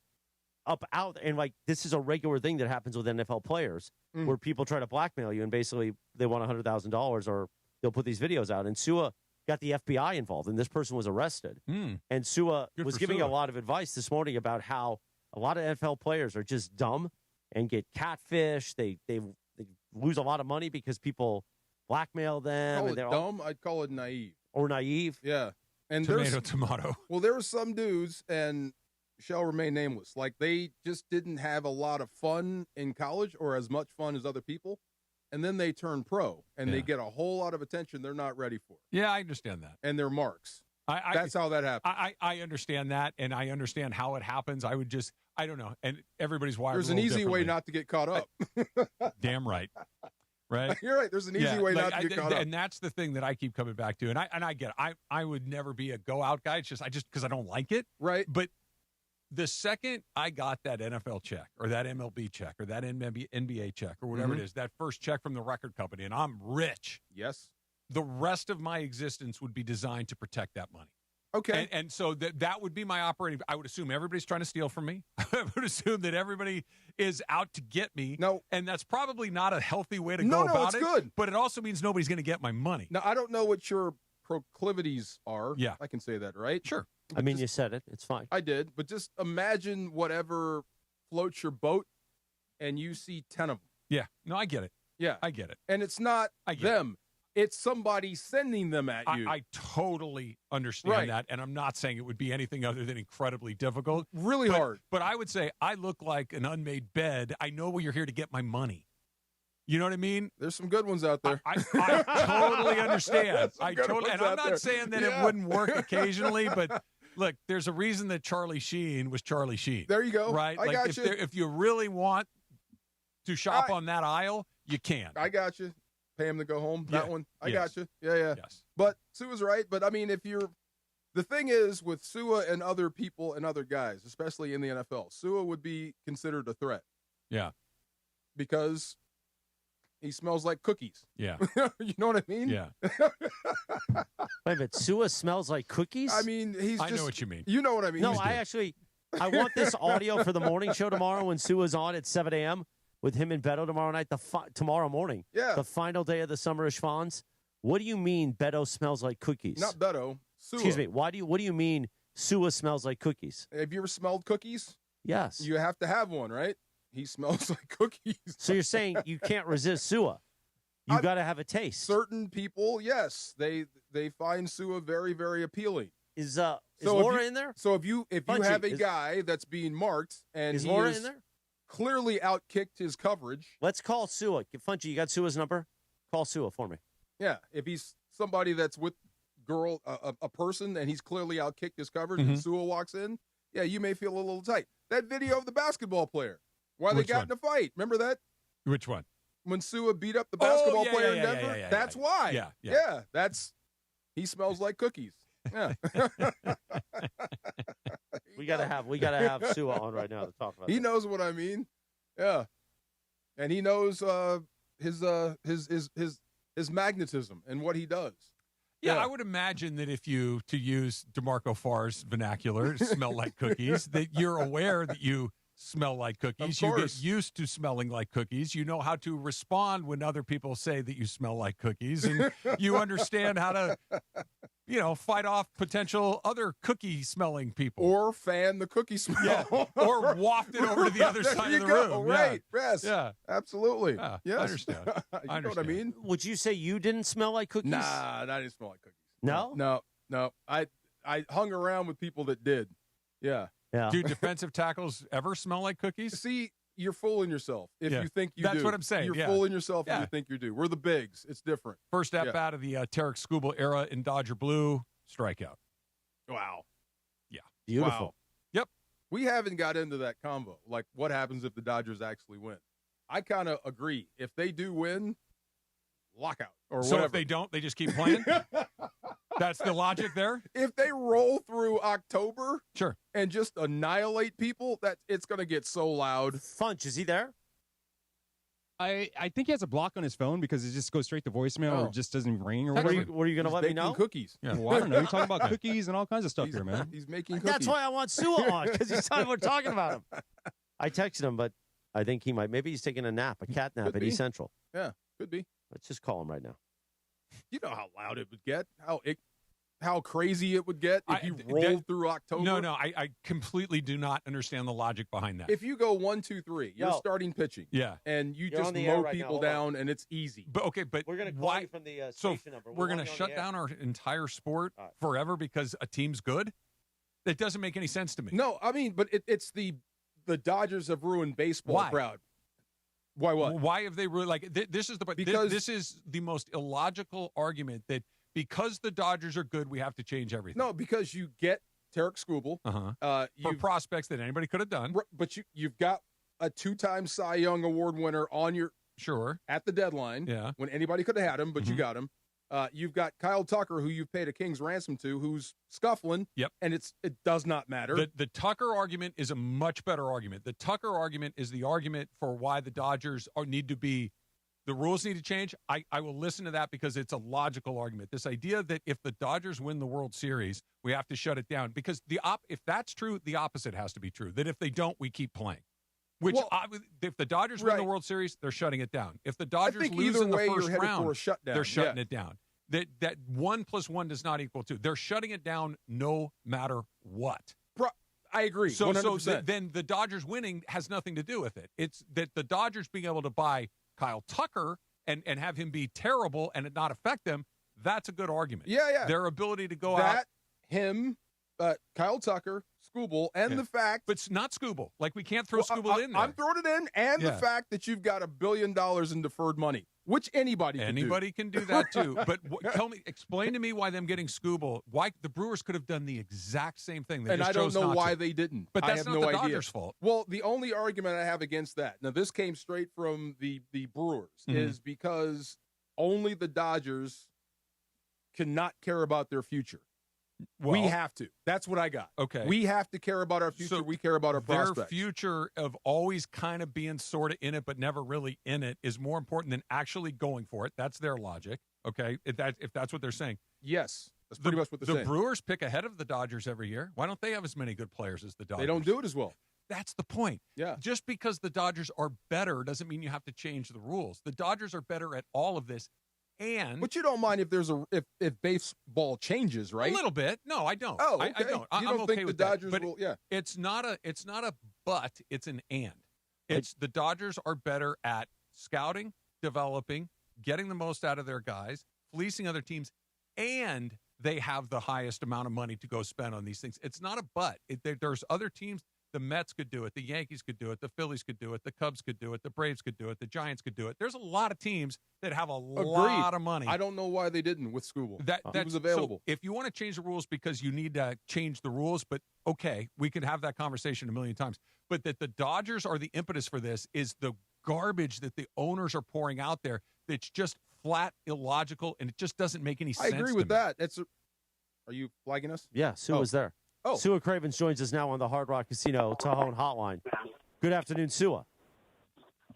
up out. And like, this is a regular thing that happens with NFL players where people try to blackmail you and basically they want $100,000 or they'll put these videos out. And Sua got the FBI involved and this person was arrested. And Sua Good was for giving Sua. a lot of advice this morning about how a lot of NFL players are just dumb and get catfish. They lose a lot of money because people blackmail them. Call and it they're dumb. I'd call it naive. or naive. Yeah. And Tomato. Well, there were some dudes, and shall remain nameless. Like they just didn't have a lot of fun in college or as much fun as other people. And then they turn pro and they get a whole lot of attention they're not ready for. Yeah, I understand that. And they're marks. That's how that happens. I understand that, and I understand how it happens. I don't know. And everybody's wired. There's a an little easy way differently. not to get caught up. Damn right. Right? You're right. There's an easy way not to get caught up. And that's the thing that I keep coming back to. And I get it. I would never be a go out guy. It's just because I don't like it. Right. But the second I got that NFL check or that MLB check or that NBA check or whatever it is, that first check from the record company, and I'm rich. Yes. The rest of my existence would be designed to protect that money. Okay. And so that would be my operating. I would assume everybody's trying to steal from me. I would assume that everybody is out to get me. No. And that's probably not a healthy way to go about it. No, it's good. But it also means nobody's going to get my money. Now, I don't know what your proclivities are. Yeah. I can say that, right? Sure. I mean, you said it. It's fine. I did. But just imagine whatever floats your boat and you see 10 of them. Yeah. No, I get it. Yeah. I get it. And it's not them. It's somebody sending them at you. I totally understand Right. that, and I'm not saying it would be anything other than incredibly difficult. Really hard. But I would say I look like an unmade bed. I know you're here to get my money. You know what I mean? There's some good ones out there. I totally understand. Some good ones And I'm out not there. saying that Yeah. it wouldn't work occasionally, but look, there's a reason that Charlie Sheen was Charlie Sheen. There you go. Right? I Like got you. if you really want to shop on that aisle, you can. I got you. Pay him to go home. That Yeah. one. I Yes. got you. Yeah. Yes. But Sua's right. But I mean, the thing is with Sua and other people and other guys, especially in the NFL, Sua would be considered a threat Yeah. because he smells like cookies. Yeah. You know what I mean? Yeah. Wait a minute. Sua smells like cookies? I mean, I know what you mean. You know what I mean? No, I want this audio for the morning show tomorrow when Sua's on at 7 a.m. with him and Beto tomorrow night, tomorrow morning. Yeah. The final day of the Summerish Fonz. What do you mean Beto smells like cookies? Not Beto. Sua. Excuse me. What do you mean Sua smells like cookies? Have you ever smelled cookies? Yes. You have to have one, right? He smells like cookies. So you're saying you can't resist Sua. You got to have a taste. Certain people, yes, they find Sua very, very appealing. Is Laura in there? So if you Bunchy, have a guy that's being marked and Is he Laura is in there? clearly outkicked his coverage. Let's call Sua. Funchy, you got Sua's number? Call Sua for me. Yeah, if he's somebody that's with a person and he's clearly outkicked his coverage Mm-hmm. and Sua walks in, yeah, you may feel a little tight. That video of the basketball player, why they Which got one? in a fight. Remember that? Which one? When Sua beat up the basketball yeah, player yeah, in yeah, Denver? yeah, That's why. Yeah. That's he smells like cookies. Yeah. We gotta have Sua on right now to talk about. He that. knows what I mean. Yeah. And he knows his magnetism and what he does. Yeah, I would imagine that if you, to use DeMarco Farr's vernacular, smell like cookies, that you're aware that you smell like cookies. Of You get course. used to smelling like cookies. You know how to respond when other people say that you smell like cookies, and you understand how to, fight off potential other cookie-smelling people. Or fan the cookie smell. Yeah, or waft it over to the other There side you of the go. room. Right. Yeah. Yes. Yeah. Absolutely. Yeah, Yes. I understand. You know what I mean? Would you say you didn't smell like cookies? Nah, I didn't smell like cookies. No? No. I hung around with people that did. Yeah. Yeah. Do defensive tackles ever smell like cookies? See, you're fooling yourself if Yeah. you think you That's do. what I'm saying, You're yeah. fooling yourself if Yeah. you think you do. We're the bigs. It's different. First at Yeah. bat of the Tarik Skubal era in Dodger blue, strikeout. Wow. Yeah. Beautiful. Wow. Yep. We haven't got into that convo. Like, what happens if the Dodgers actually win? I kind of agree. If they do win, lockout or So whatever. if they don't, they just keep playing? That's the logic there? If they roll through October Sure. and just annihilate people, that it's going to get so loud. Funch, is he there? I think he has a block on his phone because it just goes straight to voicemail Oh. or just doesn't ring or What whatever. are you going to let me Baking know? cookies. Yeah. Well, I don't know. You're talking about cookies and all kinds of stuff here, man. He's making cookies. That's why I want Sua on, because he's talking, we're talking about him. I texted him, but I think he might. Maybe he's taking a nap, a cat nap Could at be. East Central. Yeah, could be. Let's just call him right now. You know how loud it would get, how crazy it would get if you rolled through October. No, I completely do not understand the logic behind that. If you go 1, 2, 3, you're Yo. starting pitching. Yeah. And you You're just on the air mow right now. people Hold on. down, and it's easy. But okay, but We're going to call why? you from the So station number. we're going going to shut down our entire sport forever because a team's good? That doesn't make any sense to me. No, I mean, but it's the Dodgers have ruined baseball Why? crowd. Why what? Why have they really this is the Because- this is the most illogical argument that because the Dodgers are good, we have to change everything. No, because you get Tarik Skubal. For You've- prospects that anybody could have done. but you've got a 2-time Cy Young Award winner on your Sure. at the deadline. Yeah. When anybody could have had him, but you got him. You've got Kyle Tucker, who you've paid a king's ransom to, who's scuffling. Yep. And it does not matter. The Tucker argument is a much better argument. The Tucker argument is the argument for why the Dodgers need to be the rules need to change. I will listen to that because it's a logical argument. This idea that if the Dodgers win the World Series, we have to shut it down. Because if that's true, the opposite has to be true. That if they don't, we keep playing. Which, if the Dodgers win the World Series, they're shutting it down. If the Dodgers lose in the first round, they're shutting it down. That 1 + 1 does not equal 2. They're shutting it down no matter what. I agree. So 100%. then the Dodgers winning has nothing to do with it. It's that the Dodgers being able to buy Kyle Tucker and have him be terrible and it not affect them, that's a good argument. Yeah. Their ability to go that, out. him, Kyle Tucker, Skubal, and the fact. But it's not Skubal. Like, we can't throw Skubal in there. I'm throwing it in, and the fact that you've got $1 billion in deferred money, which anybody can do that too. But explain to me why them getting Skubal, why the Brewers could have done the exact same thing. They and just I don't chose know not why to. they didn't. But that's I have not no the idea. Dodgers' fault. Well, the only argument I have against that, now this came straight from the Brewers, is because only the Dodgers cannot care about their future. Well, we have to. That's what I got. Okay. We have to care about our future. So we care about our their prospects. future of always kind of being sort of in it but never really in it is more important than actually going for it. That's their logic. Okay, if that's what they're saying. Yes, that's pretty much what they're saying. The Brewers pick ahead of the Dodgers every year. Why don't they have as many good players as the Dodgers? They don't do it as well. That's the point. Yeah. Just because the Dodgers are better doesn't mean you have to change the rules. The Dodgers are better at all of this. But you don't mind if there's if baseball changes, right? A little bit. No, I don't. Oh, okay. I don't. You don't I'm think okay with the Dodgers that. But will? Yeah. It's not a but. It's an and. It's the Dodgers are better at scouting, developing, getting the most out of their guys, fleecing other teams, and they have the highest amount of money to go spend on these things. It's not a but. There's other teams. The Mets could do it. The Yankees could do it. The Phillies could do it. The Cubs could do it. The Braves could do it. The Giants could do it. There's a lot of teams that have a lot of money. I don't know why they didn't with Skubal. That was available. So if you want to change the rules because you need to change the rules, but okay, we could have that conversation a million times. But that the Dodgers are the impetus for this is the garbage that the owners are pouring out there that's just flat illogical, and it just doesn't make any sense. I agree with that. Are you flagging us? Yeah, Sue was there. Oh. Sue Cravens joins us now on the Hard Rock Casino Tahoe Hotline. Good afternoon, Sue.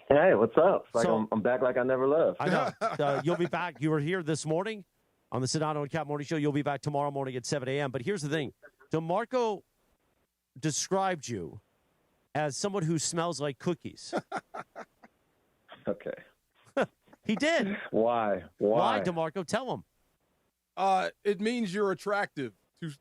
Hey, what's up? I'm back like I never left. I know. You'll be back. You were here this morning on the Sedano and Cap Morning Show. You'll be back tomorrow morning at 7 a.m. But here's the thing. DeMarco described you as someone who smells like cookies. Okay. He did. Why, DeMarco? Tell him. It means you're attractive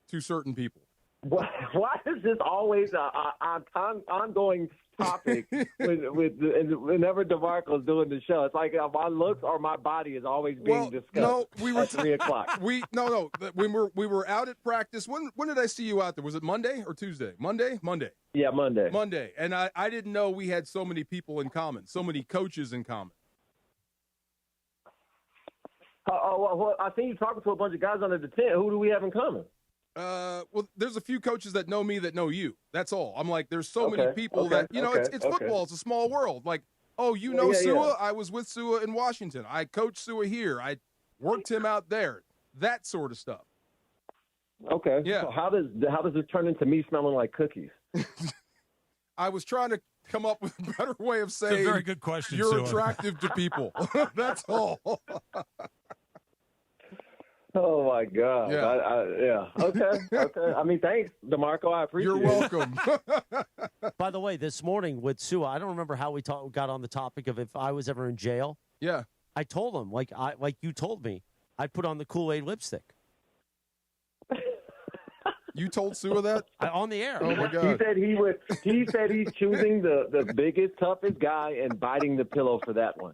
to certain people. Why is this always an ongoing topic whenever DeMarco's doing the show? It's like my looks or my body is always being discussed. No, we were at 3 o'clock. We were out at practice. When did I see you out there? Was it Monday or Tuesday? Monday. Yeah, Monday. Monday, and I didn't know we had so many people in common, so many coaches in common. Well, I think you're talking to a bunch of guys under the tent. Who do we have in common? Well, there's a few coaches that know me that know you. That's all. I'm like, there's so many people that, it's football. It's a small world. Like, you know Sua? Yeah. I was with Sua in Washington. I coached Sua here. I worked him out there. That sort of stuff. Okay. Yeah. So how does this turn into me smelling like cookies? I was trying to come up with a better way of saying it's a very good question, you're Sua. attractive to people. That's all. Oh, my God. Yeah. Okay. I mean, thanks, DeMarco. I appreciate it. You're welcome. By the way, this morning with Sua, I don't remember how we got on the topic of if I was ever in jail. Yeah. I told him, like you told me, I'd put on the Kool-Aid lipstick. You told Sua that? On the air. Oh, my God. He said he's choosing the biggest, toughest guy and biting the pillow for that one.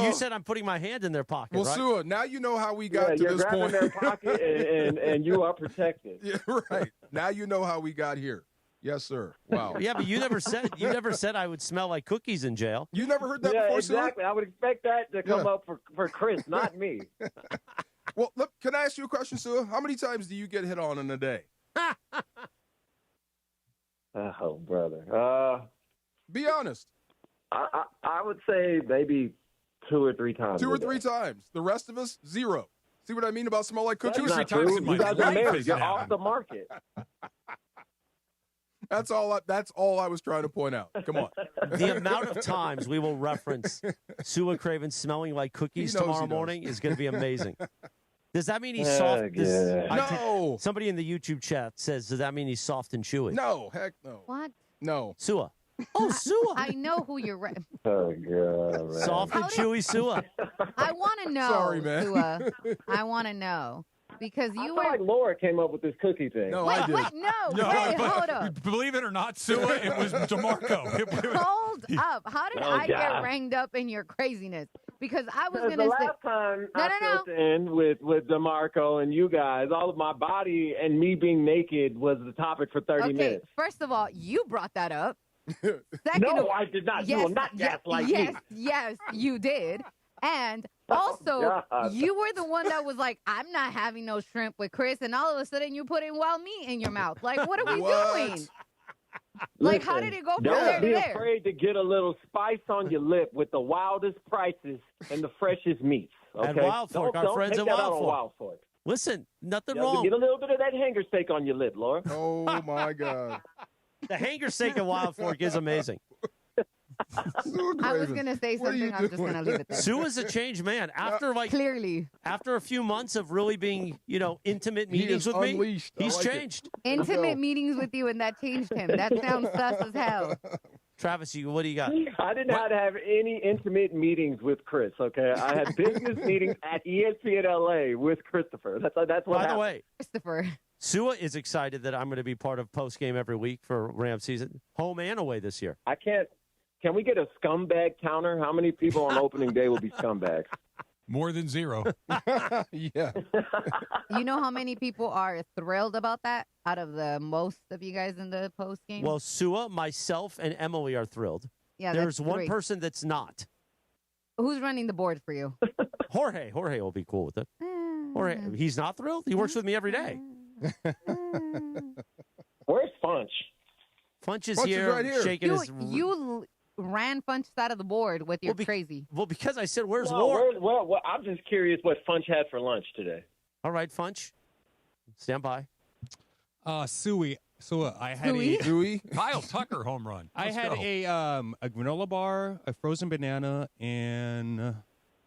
You said I'm putting my hand in their pocket, well, right? Sua, now you know how we got to this point. You're grabbing their pocket and you are protected. Yeah, right. Now you know how we got here. Yes, sir. Wow. Yeah, but you never said I would smell like cookies in jail. You never heard that before, exactly. Sua? I would expect that to come up for Chris, not me. Well, look, can I ask you a question, Sua? How many times do you get hit on in a day? Oh, brother. Be honest. I would say maybe 2 or 3 times. 2 or 3 times. The rest of us, 0. See what I mean about smell like cookies? 2 or 3 times in my life. You're off the market. That's all I was trying to point out. Come on. The amount of times we will reference Sua Craven smelling like cookies tomorrow morning is going to be amazing. Does that mean he's soft? No. Somebody in the YouTube chat says, does that mean he's soft and chewy? No, heck no. What? No. Sua. Oh, Sua. I know who you're. Oh, God, man. Soft and chewy Sua. I want to know, Sorry, man. Sua. I want to know. Because I you feel were. like Laura came up with this cookie thing. No, Wait, I did. wait, no. No, Wait, but hold up. believe it or not, Sua, it was DeMarco. Hold up. How did I get God. ranged up in your craziness? Because I was Because going the to say. last time No, I no, filled in with DeMarco and you guys, all of my body and me being naked was the topic for 30 Okay, minutes. first of all, you brought that up. Second No, of, I did not. You yes, will not gaslight yes, me. yes, you did. And also, God. you were the one that was like, I'm not having no shrimp with Chris. And all of a sudden, you put in wild meat in your mouth. Like, what are we doing? Like, how did it go from there Don't to be there? afraid to get a little spice on your lip with the wildest prices and the freshest meats. Okay? And Wild Fork, our don't friends take at that Wild out on Fork. Wild Fork. Listen, nothing Yeah, wrong. Get a little bit of that hanger steak on your lip, Laura. Oh, my God. The hanger steak at Wild Fork is amazing. I was going to say something. I'm just going to leave it there. Sua's a changed man. After Clearly. after a few months of really being, intimate He meetings is with me, unleashed. I he's like it. changed. Intimate meetings with you, and that changed him. That sounds sus as hell. Travis, what do you got? I didn't have to have any intimate meetings with Chris, okay? I had business meetings at ESPN LA with Christopher. That's what By happened. the way, Christopher. Sua is excited that I'm going to be part of post game every week for Ram season, home and away this year. I can't. Can we get a scumbag counter? How many people on opening day will be scumbags? More than zero. Yeah. You know how many people are thrilled about that out of the most of you guys in the post game? Well, Sua, myself, and Emily are thrilled. Yeah, There's that's one three. person that's not. Who's running the board for you? Jorge will be cool with it. Jorge, he's not thrilled. He works with me every day. Where's Funch? Funch is Funch is here, right here. shaking his. You ran Funch out of the board with your Well, crazy. Well, because I said, "Where's Well, Laura?" well, I'm just curious what Funch had for lunch today. All right, Funch, stand by. Sua, I had Suey? a Dewey? Kyle Tucker home run. I Let's had go. a granola bar, a frozen banana, and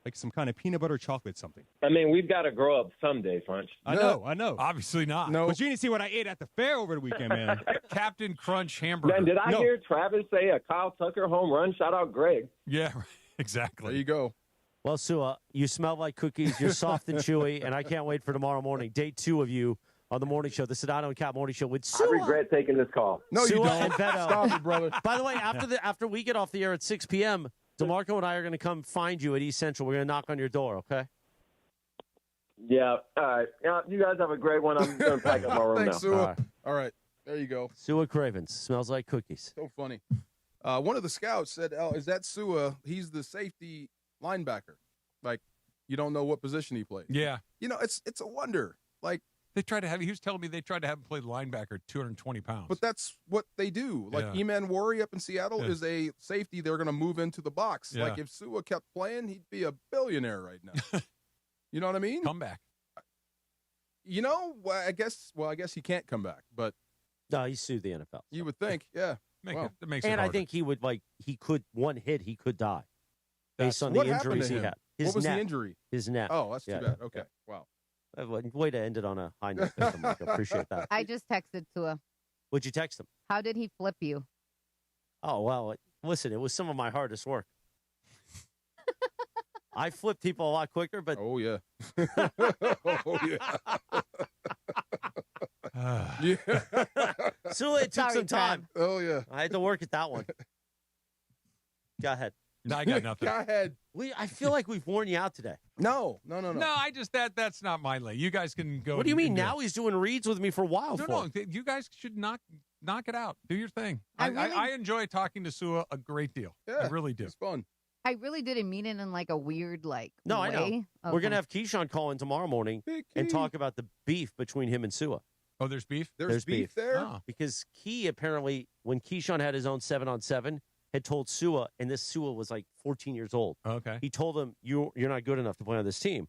like some kind of peanut butter chocolate something. I mean, we've got to grow up someday, Funch. I know. Obviously not. No. But you didn't see what I ate at the fair over the weekend, man. Captain Crunch hamburger. Man, did I No. hear Travis say a Kyle Tucker home run? Shout out Greg. Yeah, There exactly. you go. Well, Sua, you smell like cookies. You're soft and chewy, and I can't wait for tomorrow morning. Day 2 of you on the morning show, the Sedano and Cap morning show with Sua. I regret taking this call. No, you Sua don't. and Beto. Stop it, brother. By the way, after we get off the air at 6 p.m., DeMarco and I are going to come find you at East Central. We're going to knock on your door, okay? Yeah, all right. Yeah, you guys have a great one. I'm going to pack up my room Thanks, now. Sua. All right. There you go. Sua Cravens. Smells like cookies. So funny. One of the scouts said, is that Sua? He's the safety linebacker. Like, you don't know what position he plays. Yeah. You know, it's a wonder. Like, They tried to have. He was telling me they tried to have him play linebacker at 220 pounds. but that's what they do. Like, Yeah. Eman Worry up in Seattle Yeah. is a safety they're going to move into the box. Yeah. Like, if Sua kept playing, he'd be a billionaire right now. You know what I mean? Come back. You know, I guess he can't come back, but No, he sued the NFL. you would think, yeah. Wow. That makes it And I harder. think he would, he could, one hit, he could die based on What the happened injuries to he him? had. What was neck. the injury? His neck. Oh, that's Yeah. too bad. Okay, wow. Way to end it on a high note. There, DeMarco. Appreciate that. I just texted Tua. Would you text him? How did he flip you? Oh, well, listen, it was some of my hardest work. I flip people a lot quicker, but. Oh, yeah. Oh, yeah. Yeah. So it took Sorry, some time. Oh, yeah. I had to work at that one. Go ahead. No, I got nothing. Go ahead. I feel like we've worn you out today. No. No, I just that's not my lane. You guys can go. What do you mean? and Now he's doing reads with me for a while. No, you guys should knock it out. Do your thing. I enjoy talking to Sua a great deal. Yeah, I really do. It's fun. I really didn't mean it in like a weird No, way. I know. Okay. We're going to have Keyshawn call in tomorrow morning and talk about the beef between him and Sua. Oh, there's beef? There's beef there? Oh. Because Key apparently, when Keyshawn had his own 7-on-7, had told Sua, and this Sua was like 14 years old. Okay. He told him, you're not good enough to play on this team.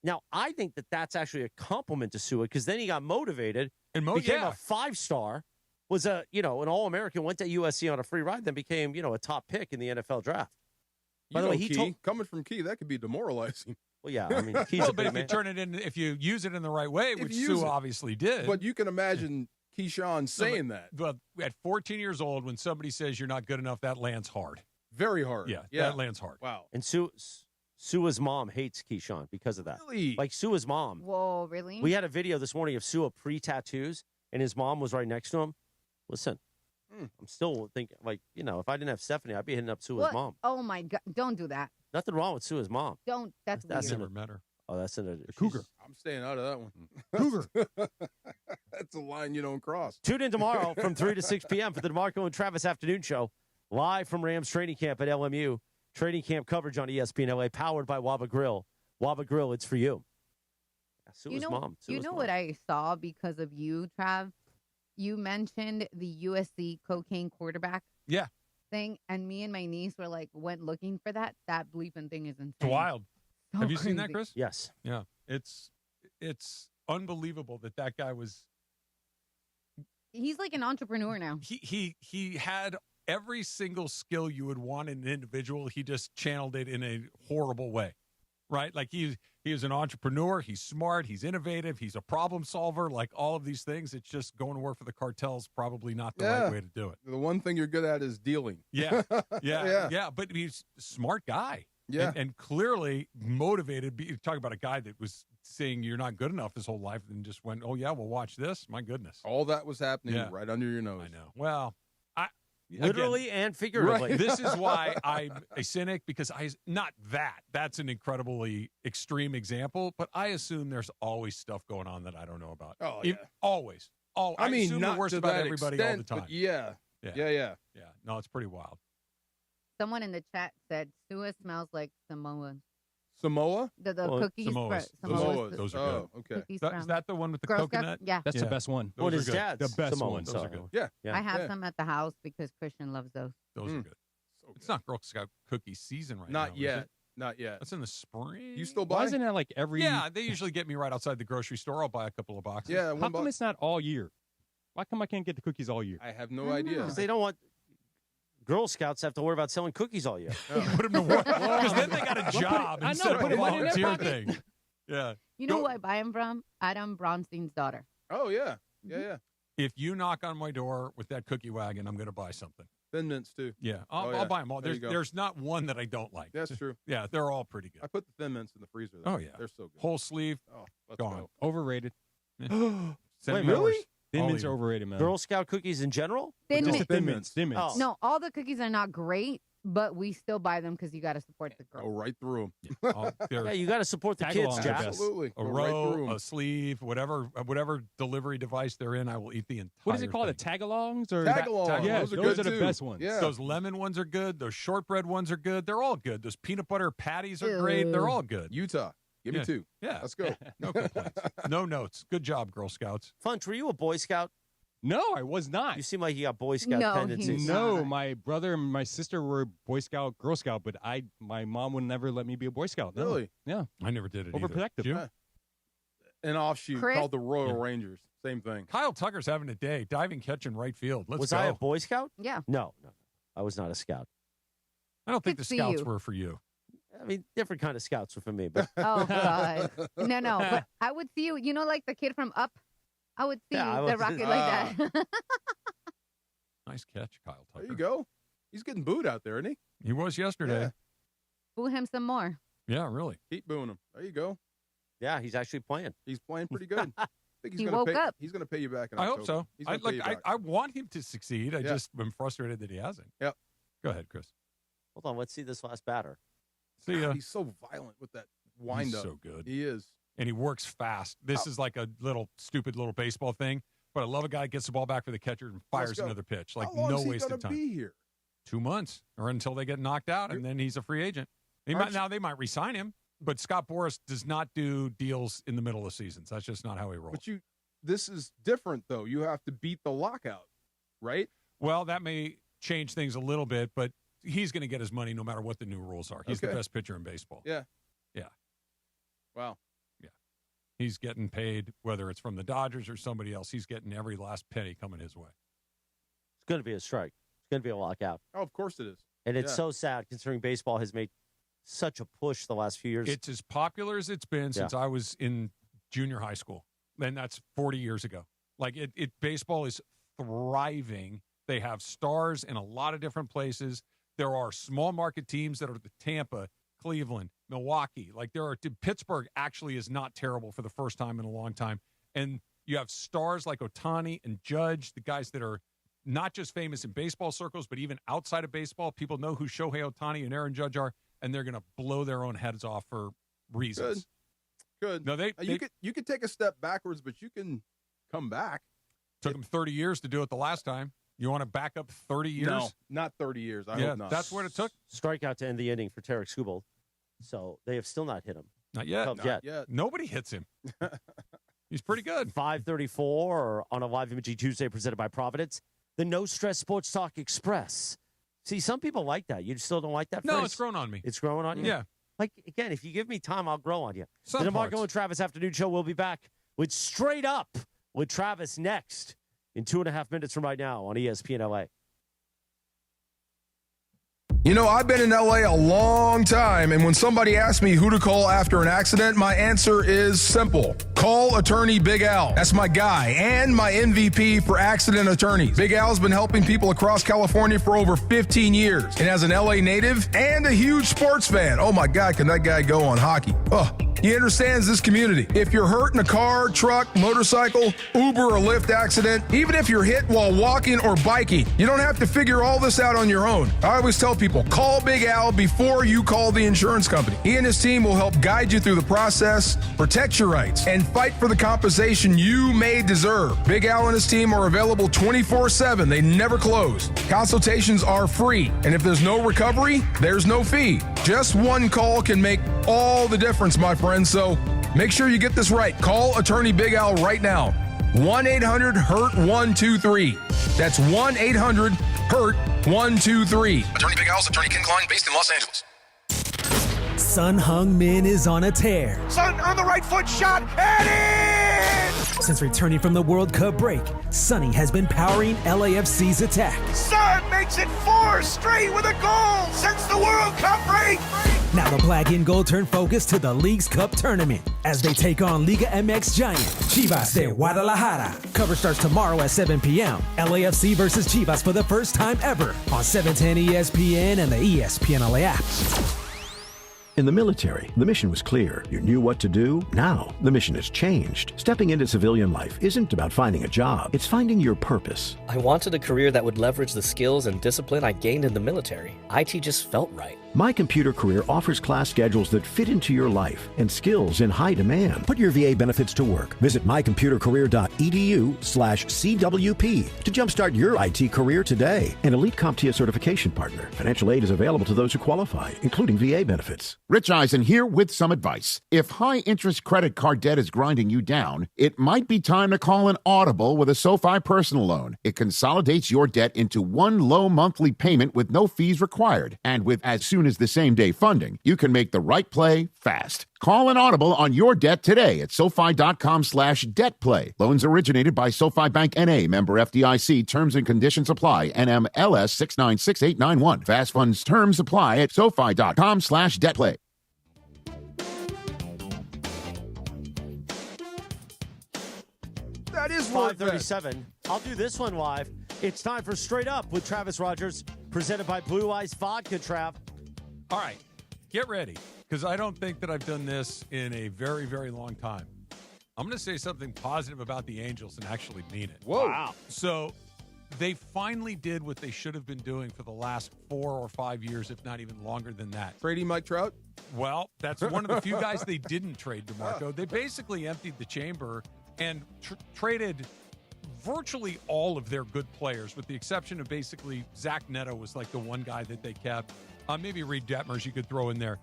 Now, I think that's actually a compliment to Sua because then he got motivated and became a 5-star, was an All-American, went to USC on a free ride, then became, a top pick in the NFL draft. By the way, coming from Key, that could be demoralizing. Well, yeah, I mean, Key's a but big if man. you turn it in, if you use it in the right way, which Sue obviously did. But you can imagine Keyshawn saying that. But at 14 years old, when somebody says you're not good enough, that lands hard. Very hard. Yeah, that lands hard. Wow. And Sua's mom hates Keyshawn because of that. Really? Like Sua's mom. Whoa, really? We had a video this morning of Sua pre-tattoos, and his mom was right next to him. Listen, I'm still thinking, if I didn't have Stephanie, I'd be hitting up Sua's mom. Oh, my God. Don't do that. Nothing wrong with Sua's mom. Don't. That's weird. Never met her. Oh, that's in a cougar. I'm staying out of that one. Cougar. That's a line you don't cross. Tune in tomorrow from 3 to 6 p.m. for the DeMarco and Travis Afternoon Show, live from Rams training camp at LMU. Training camp coverage on ESPN LA, powered by Waba Grill. Waba Grill, it's for you. Sua's mom. Sua's mom. What I saw because of you, Trav? You mentioned the USC cocaine quarterback thing, and me and my niece went looking for that. That bleeping thing is insane. It's wild. So Have you seen that, crazy. Chris? Yes. Yeah. It's unbelievable that guy was. He's like an entrepreneur now. He had every single skill you would want in an individual. He just channeled it in a horrible way, right? Like he is an entrepreneur. He's smart. He's innovative. He's a problem solver. Like all of these things, it's just going to work for the cartel's probably not the right way to do it. The one thing you're good at is dealing. Yeah. But he's a smart guy. Yeah. And clearly motivated. You talk about a guy that was saying you're not good enough his whole life and just went, oh, yeah, well, watch this. My goodness. All that was happening right under your nose. I know. Well, literally and figuratively. Right. This is why I'm a cynic, because that's an incredibly extreme example, but I assume there's always stuff going on that I don't know about. Oh, yeah. Always. Oh, I mean, assume not the worst to about that everybody extent, all the time. But yeah. No, it's pretty wild. Someone in the chat said Sua smells like Samoa. Samoa? The cookies. Samoas. Those are good. Okay. Is that the one with the Girl Scout? coconut? Yeah. That's the best one. Those are his good. dad's The best Samoan, one. Those are good. Yeah. I have some at the house because Christian loves those. Those are good. It's not Girl Scout cookie season right Not now. yet. Is it? Not yet. That's in the spring. You still buy? Why isn't that like every? Yeah, they usually get me right outside the grocery store. I'll buy a couple of boxes. Yeah. How come it's not all year? Why come I can't get the cookies all year? I have no idea. Because they don't want Girl Scouts have to worry about selling cookies all year. Put them to work. Because then they got a job instead of a volunteer thing. Yeah. You know who I buy them from? Adam Bronstein's daughter. Oh, yeah. Yeah. If you knock on my door with that cookie wagon, I'm going to buy something. Thin Mints, too. Yeah. I'll buy them all. There's not one that I don't like. That's true. Yeah, they're all pretty good. I put the Thin Mints in the freezer, though. Oh, yeah. They're so good. Whole sleeve. Oh, let's gone. go. Overrated. Wait, really? Thin Mints are overrated, man. Girl Scout cookies in general? Thin Just Mints. the Thin Mints. Thin Mints. Oh. No, all the cookies are not great, but we still buy them because you got to support the girl. Go right through Oh, Yeah, you got to support the kids, Tag-alongs are Jack. best. Absolutely. a Go right through row, 'em. a sleeve, whatever delivery device they're in, I will eat the entire What is it called? The thing. Tagalongs or Tag-alongs. Yeah, Those are those good, are the too. best ones. Yeah. Those lemon ones are good. Those shortbread ones are good. They're all good. Those peanut butter patties are great. They're all good. Utah. Give me two. Yeah. Let's go. No complaints. No notes. Good job, Girl Scouts. Funch, were you a Boy Scout? No, I was not. You seem like you got Boy Scout No, tendencies. he's No, not. my brother and my sister were Boy Scout, Girl Scout, but my mom would never let me be a Boy Scout. No. Really? Yeah. I never did it Overprotective. either. You? Yeah. An offshoot Chris? called the Royal Rangers. Same thing. Kyle Tucker's having a day. Diving catch in right field. Let's Was go. I a Boy Scout? Yeah. No. I was not a Scout. I don't think Good the for Scouts you. were for you. I mean, different kind of Scouts were for me. But Oh, God. No. But I would see you, like the kid from Up? I would see Yeah, I you, the was- rocket like that. Nice catch, Kyle Tucker. There you go. He's getting booed out there, isn't he? He was yesterday. Yeah. Boo him some more. Yeah, really. Keep booing him. There you go. yeah, he's actually playing. He's playing pretty good. I think He gonna woke pay, up. He's going to pay you back in I October. hope so. He's gonna pay you back. I want him to succeed. I Yeah. just am frustrated that he hasn't. Yep. Go ahead, Chris. Hold on, let's see this last batter. See ya. He's so violent with that wind He's up. so good. He is. And he works fast. This is like a stupid little baseball thing. But I love a guy who gets the ball back for the catcher and fires go. another pitch. Like How long no is he wasted gonna time. be here? 2 months or until they get knocked out, and then he's a free agent. They might re-sign him, but Scott Boras does not do deals in the middle of seasons. That's just not how he rolls. But this is different, though. You have to beat the lockout, right? Well, that may change things a little bit, but he's going to get his money no matter what the new rules are. He's the Okay. best pitcher in baseball. Yeah. Yeah. Wow. Yeah. He's getting paid, whether it's from the Dodgers or somebody else. He's getting every last penny coming his way. It's going to be a strike. It's going to be a lockout. Oh, of course it is. And it's so sad considering baseball has made such a push the last few years. It's as popular as it's been since I was in junior high school. And that's 40 years ago. Like, baseball is thriving. They have stars in a lot of different places. There are small market teams that are the Tampa, Cleveland, Milwaukee. Like, Pittsburgh actually is not terrible for the first time in a long time. And you have stars like Ohtani and Judge, the guys that are not just famous in baseball circles, but even outside of baseball. People know who Shohei Ohtani and Aaron Judge are, and they're going to blow their own heads off for reasons. Good. No, you could take a step backwards, but you can come back. Took them 30 years to do it the last time. You want to back up 30 years? No, not 30 years. I hope not. That's what it took. Strikeout to end the inning for Tarik Skubal. So they have still not hit him. Not yet. Not yet. Nobody hits him. He's pretty good. 5:34 on a live imaging Tuesday presented by Providence. The No Stress Sports Talk Express. See, some people like that. You still don't like that phrase? No, it's grown on me. It's growing on you? Yeah. Like, again, if you give me time, I'll grow on you. Some the DeMarco parts. and Travis Afternoon Show will be back with Straight Up with Travis next in 2.5 minutes from right now on ESPN LA. You know, I've been in LA a long time, and when somebody asks me who to call after an accident, my answer is simple. Call attorney Big Al. That's my guy and my MVP for accident attorneys. Big Al's been helping people across California for over 15 years. And as an LA native and a huge sports fan, oh my God, can that guy go on hockey? Oh, he understands this community. If you're hurt in a car, truck, motorcycle, Uber, or Lyft accident, even if you're hit while walking or biking, you don't have to figure all this out on your own. I always tell people, call Big Al before you call the insurance company. He and his team will help guide you through the process, protect your rights, and fight for the compensation you may deserve. Big Al and his team are available 24/7. They never close. Consultations are free, and if there's no recovery, there's no fee. Just one call can make all the difference, my friend. So make sure you get this right. Call attorney Big Al right now. 1-800-HURT-123. That's 1-800-HURT-123. Attorney Big Al's attorney Ken Klein, based in Los Angeles. Sun Heung-min is on a tear. Sun on the right foot, shot, and in! Since returning from the World Cup break, Sonny has been powering LAFC's attack. Sun makes it 4 straight with a goal since the World Cup break. Now the black and gold turn focus to the League's Cup tournament as they take on Liga MX giant Chivas de Guadalajara. Cover starts tomorrow at 7 p.m. LAFC versus Chivas for the first time ever on 710 ESPN and the ESPN LA app. In the military, the mission was clear. You knew what to do. Now, the mission has changed. Stepping into civilian life isn't about finding a job. It's finding your purpose. I wanted a career that would leverage the skills and discipline I gained in the military. IT just felt right. My Computer Career offers class schedules that fit into your life and skills in high demand. Put your VA benefits to work. Visit mycomputercareer.edu/CWP to jumpstart your IT career today. An elite CompTIA certification partner. Financial aid is available to those who qualify, including VA benefits. Rich Eisen here with some advice. If high-interest credit card debt is grinding you down, it might be time to call an audible with a SoFi personal loan. It consolidates your debt into one low monthly payment with no fees required. And with as soon as the same-day funding, you can make the right play fast. Call an audible on your debt today at SoFi.com/debtplay. Loans originated by SoFi Bank N.A., member FDIC. Terms and conditions apply. NMLS 696891. Fast funds terms apply at SoFi.com/debtplay. That is 5:37. I'll do this one live. It's time for Straight Up with Travis Rogers, presented by Blue Ice Vodka, Trav. All right, get ready, because I don't think that I've done this in a very, very long time. I'm going to say something positive about the Angels and actually mean it. Whoa. Wow. So they finally did what they should have been doing for the last 4 or 5 years, if not even longer than that. Trading Mike Trout? Well, that's one of the few guys they didn't trade, DeMarco. They basically emptied the chamber and traded virtually all of their good players, with the exception of basically Zach Neto was like the one guy that they kept. Maybe Reed Detmers you could throw in there.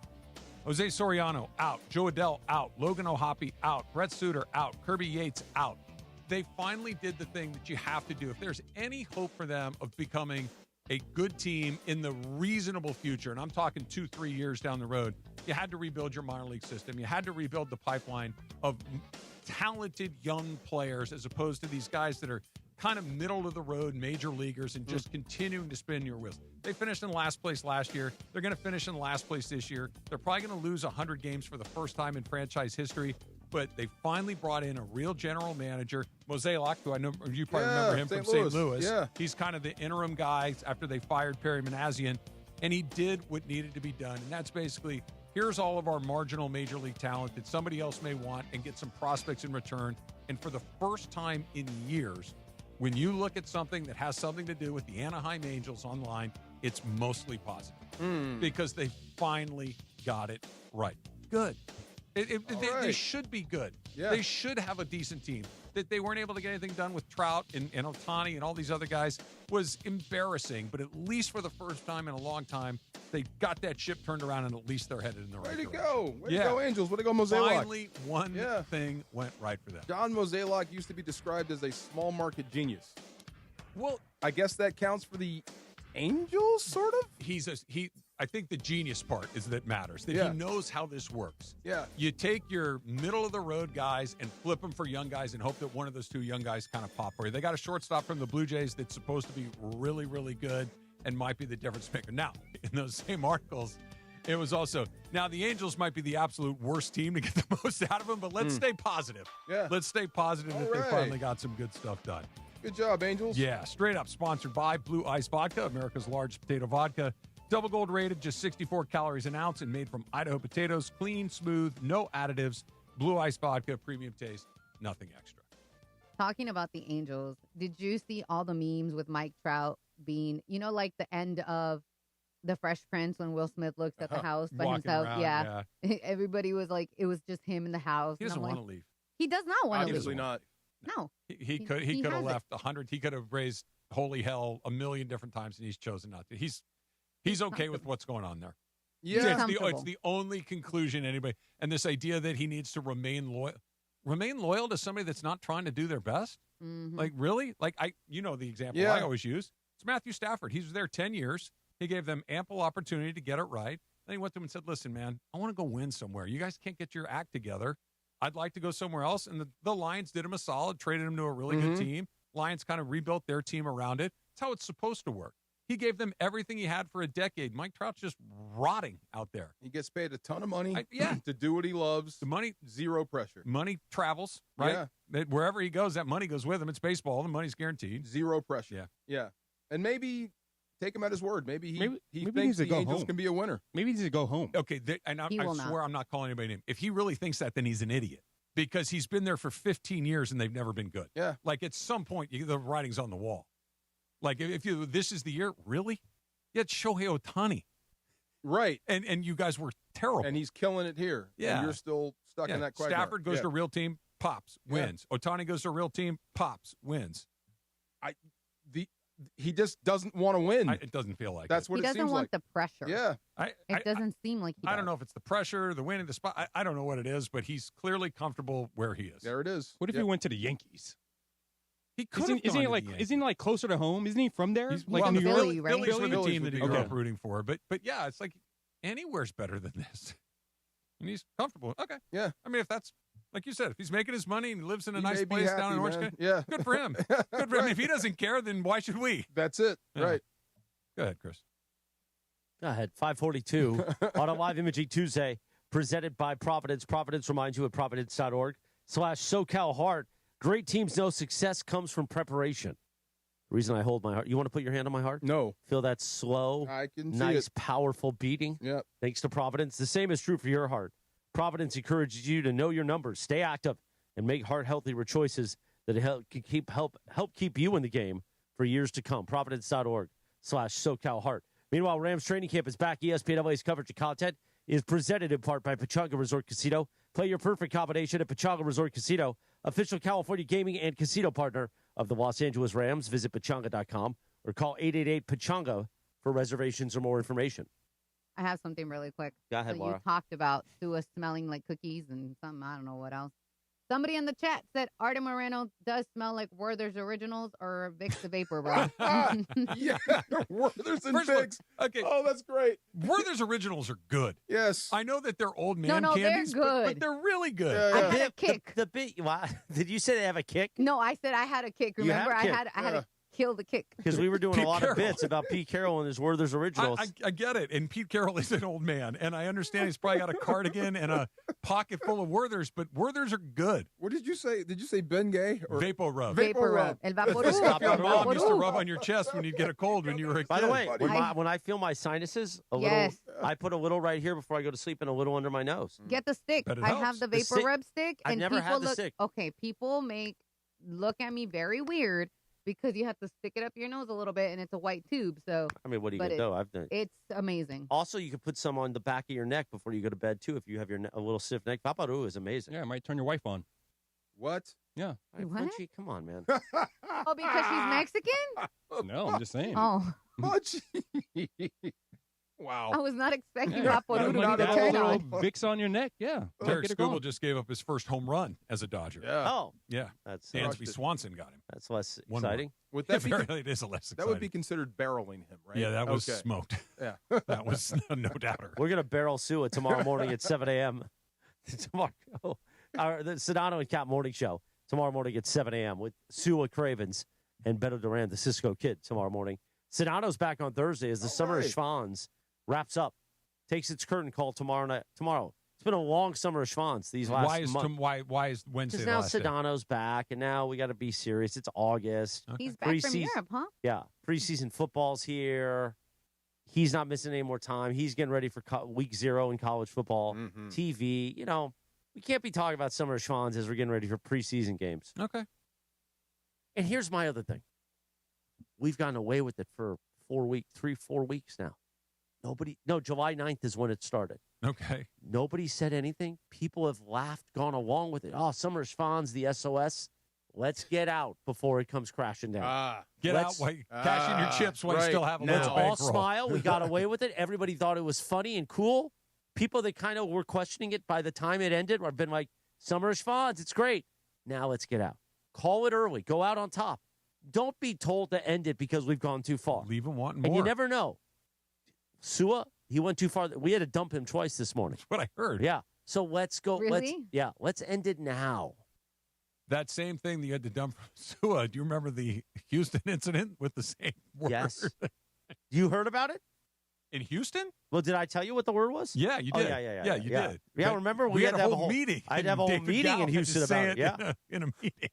Jose Soriano, out. Joe Adell, out. Logan O'Hoppe, out. Brett Suter, out. Kirby Yates, out. They finally did the thing that you have to do. If there's any hope for them of becoming a good team in the reasonable future, and I'm talking 2-3 years down the road, you had to rebuild your minor league system. You had to rebuild the pipeline of talented young players, as opposed to these guys that are kind of middle-of-the-road major leaguers and just continuing to spin your wheels. They finished in last place last year. They're going to finish in last place this year. They're probably going to lose 100 games for the first time in franchise history, but they finally brought in a real general manager, Mozeliak, who I know you probably remember him from St. Louis. Yeah. He's kind of the interim guy after they fired Perry Manassian, and he did what needed to be done, and that's basically, here's all of our marginal major league talent that somebody else may want and get some prospects in return. And for the first time in years, when you look at something that has something to do with the Anaheim Angels online, it's mostly positive because they finally got it right. Good. They should be good. Yeah. They should have a decent team. That they weren't able to get anything done with Trout and Ohtani and all these other guys was embarrassing. But at least for the first time in a long time, they got that ship turned around and at least they're headed in the right direction. Way to go, Angels. Way to go, Mozeliak. Finally, one thing went right for them. John Mozeliak used to be described as a small market genius. Well, I guess that counts for the Angels, sort of? I think the genius part is that matters, that he knows how this works. Yeah. You take your middle-of-the-road guys and flip them for young guys and hope that one of those two young guys kind of pop for you. They got a shortstop from the Blue Jays that's supposed to be really, really good and might be the difference maker. Now, in those same articles, it was also, now the Angels might be the absolute worst team to get the most out of them, but let's stay positive. Yeah. Let's stay positive that they finally got some good stuff done. Good job, Angels. Yeah, straight up sponsored by Blue Ice Vodka, America's largest potato vodka. Double gold rated, just 64 calories an ounce and made from Idaho potatoes. Clean, smooth, no additives. Blue Ice Vodka, premium taste, nothing extra. Talking about the Angels, did you see all the memes with Mike Trout being, like the end of The Fresh Prince when Will Smith looks at the house by Walking himself? around, yeah. Everybody was like, it was just him in the house. He doesn't want to leave. He does not want to leave. Obviously not. No. He could have left 100. He could have raised holy hell a million different times, and he's chosen not to. He's okay with what's going on there. Yeah. It's the only conclusion anybody. And this idea that he needs to remain loyal to somebody that's not trying to do their best. Mm-hmm. Like, really? Like, the example I always use. It's Matthew Stafford. He was there 10 years. He gave them ample opportunity to get it right. Then he went to them and said, listen, man, I want to go win somewhere. You guys can't get your act together. I'd like to go somewhere else. And the Lions did him a solid, traded him to a really good team. Lions kind of rebuilt their team around it. That's how it's supposed to work. He gave them everything he had for a decade. Mike Trout's just rotting out there. He gets paid a ton of money yeah. to do what he loves. The money, zero pressure. Money travels, right? Yeah. Wherever he goes, that money goes with him. It's baseball. The money's guaranteed. Zero pressure. Yeah. Yeah. And maybe take him at his word. Maybe he maybe thinks the Angels home. can be a winner. Maybe he needs to go home. Okay, and I swear I'm not calling anybody name. If he really thinks that, then he's an idiot. Because he's been there for 15 years and they've never been good. Yeah. Like at some point, the writing's on the wall. Like if this is the year, really? Yeah, it's Shohei Ohtani. Right. And you guys were terrible. And he's killing it here. Yeah. And you're still stuck in that quagmire. Stafford goes to a real team, pops, wins. Ohtani goes to a real team, pops, wins. He just doesn't want to win. It doesn't feel like That's it. what he it seems like. doesn't want the pressure. Yeah. It doesn't seem like he does. I don't know if it's the pressure, the winning, the spot. I don't know what it is, but he's clearly comfortable where he is. There it is. What if he went to the Yankees? He could Isn't he like closer to home? Isn't he from there? He's like well, in New York? Philly, right? Phillies were the team that he grew Okay. up rooting for. But yeah, it's like anywhere's better than this. And he's comfortable. Okay. Yeah. I mean, if that's, like you said, if he's making his money and he lives in a He nice may be place happy, down in Orange man. County, Yeah. good for him. Good for him. If he doesn't care, then why should we? That's it. Yeah. Right. Go ahead, Chris. Go ahead. 542 on a live imaging Tuesday, presented by Providence. Providence reminds you at providence.org/SoCal Heart. Great teams know success comes from preparation. The reason I hold my heart. You want to put your hand on my heart? No. Feel that slow, I can see nice, it. powerful beating? Yep. Thanks to Providence. The same is true for your heart. Providence encourages you to know your numbers, stay active, and make heart-healthy choices that help keep you in the game for years to come. Providence.org/SoCal Heart. Meanwhile, Rams training camp is back. ESPN LA's coverage of content is presented in part by Pechanga Resort Casino. Play your perfect combination at Pechanga Resort Casino, official California gaming and casino partner of the Los Angeles Rams. Visit Pechanga.com or call 888-PECHANGA for reservations or more information. I have something really quick. Go ahead, so Laura. You talked about Sua smelling like cookies and something, I don't know what else. Somebody in the chat said Artie Moreno does smell like Werther's Originals or Vicks the Vapor Rub. Yeah, Werther's and First of all, Vicks. okay. Oh, that's great. Werther's Originals are good. Yes. I know that they're old man No, they're candies, good. but they're really good. I had a kick. The bit. Did you say they have a kick? No, I said I had a kick. You have Remember, a kick. I had to kill the kick. Because we were doing Pete a lot Carroll. of bits about Pete Carroll and his Werther's Originals. I get it. And Pete Carroll is an old man. And I understand he's probably got a cardigan and a pocket full of Werther's, but Werther's are good. What did you say? Did you say Ben Gay? Or Vapor Rub. Vapor Rub. El Vaporub. That's what your mom used to Vaporub. rub on your chest when you'd get a cold when you were a kid. By the way, when I feel my sinuses, Yes. I put a little right here before I go to sleep and a little under my nose. Get the stick. But it I helps. have the The Vapor stick- Rub stick. I've And never people had the look, stick. Okay, people look at me very weird because you have to stick it up your nose a little bit and it's a white tube. So I mean, what are you but going to do? I've done. it's amazing. Also, you can put some on the back of your neck before you go to bed, too, if you have a little stiff neck. Vaporub is amazing. Yeah, it might turn your wife on. What? Yeah. Hey, What? Frenchie, come on, man. Oh, because she's Mexican? No, I'm just saying. Oh, Oh, gee. Wow. I was not expecting Yeah. Vaporub Not to a turn little on. Vicks on your neck. Yeah. Tarik Get it Skubal going. just gave up his first home run as a Dodger. Yeah. Oh, Yeah. that's Dansby Swanson got him. that's less One more. exciting. Would that be? It is a less That would exciting. be considered barreling him, right? Yeah, that was Okay. smoked. Yeah. That was no doubter. We're going to barrel Sua tomorrow morning at 7 a.m. tomorrow, the Sedano and Cap morning show tomorrow morning at 7 a.m. with Sua Cravens and Beto Duran, the Cisco Kid, tomorrow morning. Sedano's back on Thursday as the Summer of Schwans wraps up. Takes its curtain call tomorrow night. Tomorrow. It's been a long Summer of Schwans these last months. Why is Wednesday Because the now last day? Sedano's back, and now we got to be serious. It's August. He's back from Preseason- Europe, huh? Yeah, preseason football's here. He's not missing any more time. He's getting ready for week 0 in college football. Mm-hmm. TV, we can't be talking about Summer of Schwans as we're getting ready for preseason games. Okay. And here's my other thing. We've gotten away with it for 4 weeks now. July 9th is when it started. Okay. Nobody said anything. People have laughed, gone along with it. Oh, Summer of Schwans, the SOS. Let's get out before it comes crashing down. Get out, cash in your chips while you still have a Let's little all bankroll. smile. We got away with it. Everybody thought it was funny and cool. People that kind of were questioning it by the time it ended have been like, Summer of Schwans, it's great. Now let's get out. Call it early. Go out on top. Don't be told to end it because we've gone too far. Leave him wanting And more. you never know. Sua, he went too far. We had to dump him twice this morning. That's what I heard. Yeah. So let's go. Really? Let's end it now. That same thing that you had to dump from Sua. Do you remember the Houston incident with the same word? Yes. You heard about it? In Houston? Well, did I tell you what the word was? Yeah, you Oh, did. yeah, you yeah. did. Yeah, But remember we had to have a whole meeting. I had to have a and whole David meeting Gallup in had to Houston say about it. Yeah. in a meeting.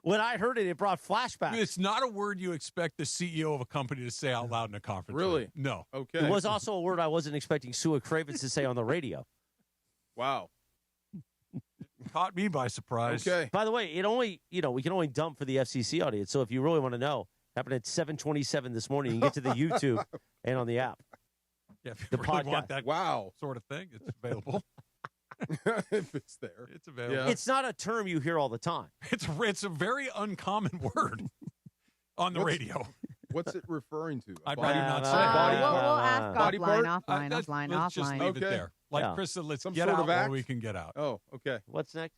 When I heard it, it brought flashbacks. It's not a word you expect the CEO of a company to say out loud in a conference Really? room. No. Okay. It was also a word I wasn't expecting Sua Cravens to say on the radio. Wow. Caught me by surprise. Okay. By the way, we can only dump for the FCC audience. So if you really want to know, happened at 7:27 this morning. You can get to the YouTube and on the app. Yeah, if you The really podcast. want that Wow. sort of thing, it's available. If it's there. It's available. Yeah. It's not a term you hear all the time. It's a very uncommon word on the radio. What's it referring to? I'd rather not say. We'll ask Body part? offline. Let's just leave it Okay. there. Like Yeah. Chris said, let's Some get sort out of where act? we can get out. Oh, okay. What's next?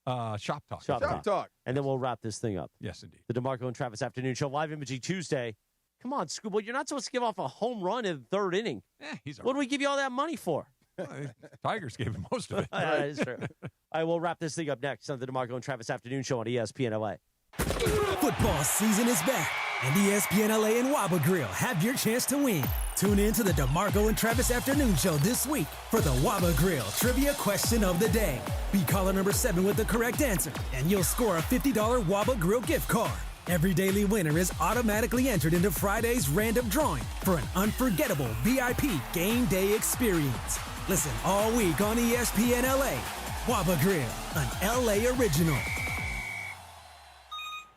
Shop talk. Shop Shop talk. And then we'll wrap this thing up. Yes, indeed. The DeMarco and Travis Afternoon Show, live imaging Tuesday. Come on, Skubal. You're not supposed to give off a home run in the third inning. He's all What do we give you all that money for? right. Tigers gave him most of it. That is true. All right, we'll wrap this thing up next on the DeMarco and Travis Afternoon Show on ESPN LA. Football season is back, and ESPN LA and Waba Grill have your chance to win. Tune in to the DeMarco and Travis Afternoon Show this week for the Waba Grill Trivia Question of the Day. Be caller number 7 with the correct answer, and you'll score a $50 Waba Grill gift card. Every daily winner is automatically entered into Friday's random drawing for an unforgettable VIP game day experience. Listen all week on ESPN LA. Waba Grill, an LA original.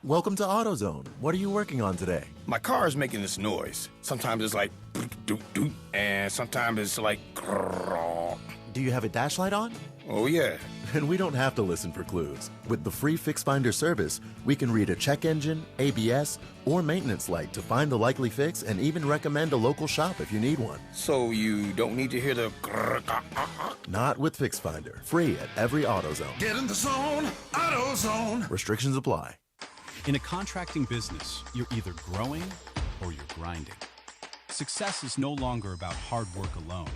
Welcome to AutoZone. What are you working on today? My car is making this noise. Sometimes it's like doot doot, and sometimes it's like grrrr. Do you have a dash light on? Oh yeah. And we don't have to listen for clues. With the free Fix Finder service, we can read a check engine, ABS, or maintenance light to find the likely fix and even recommend a local shop if you need one. So you don't need to hear the grrrr. Not with FixFinder. Free at every AutoZone. Get in the zone, AutoZone. Restrictions apply. In a contracting business, you're either growing or you're grinding. Success is no longer about hard work alone.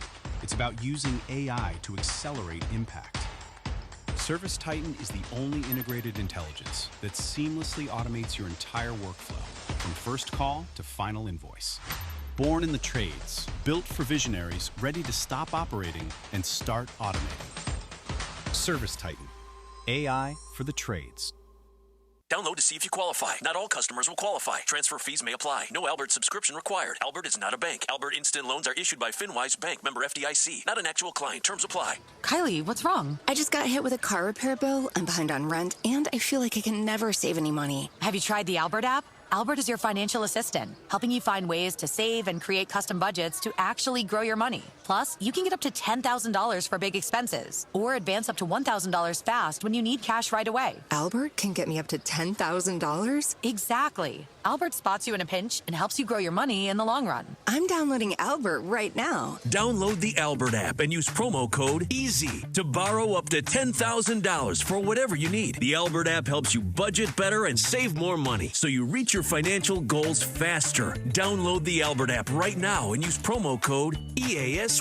It's about using AI to accelerate impact. ServiceTitan is the only integrated intelligence that seamlessly automates your entire workflow, from first call to final invoice. Born in the trades, built for visionaries ready to stop operating and start automating. ServiceTitan, AI for the trades. Download to see if you qualify. Not all customers will qualify. Transfer fees may apply. No Albert subscription required. Albert is not a bank. Albert Instant Loans are issued by FinWise Bank, member FDIC. Not an actual client. Terms apply. Kylie, what's wrong? I just got hit with a car repair bill. I'm behind on rent, and I feel like I can never save any money. Have you tried the Albert app? Albert is your financial assistant, helping you find ways to save and create custom budgets to actually grow your money. Plus, you can get up to $10,000 for big expenses or advance up to $1,000 fast when you need cash right away. Albert can get me up to $10,000? Exactly. Albert spots you in a pinch and helps you grow your money in the long run. I'm downloading Albert right now. Download the Albert app and use promo code EASY to borrow up to $10,000 for whatever you need. The Albert app helps you budget better and save more money so you reach your financial goals faster. Download the Albert app right now and use promo code EASY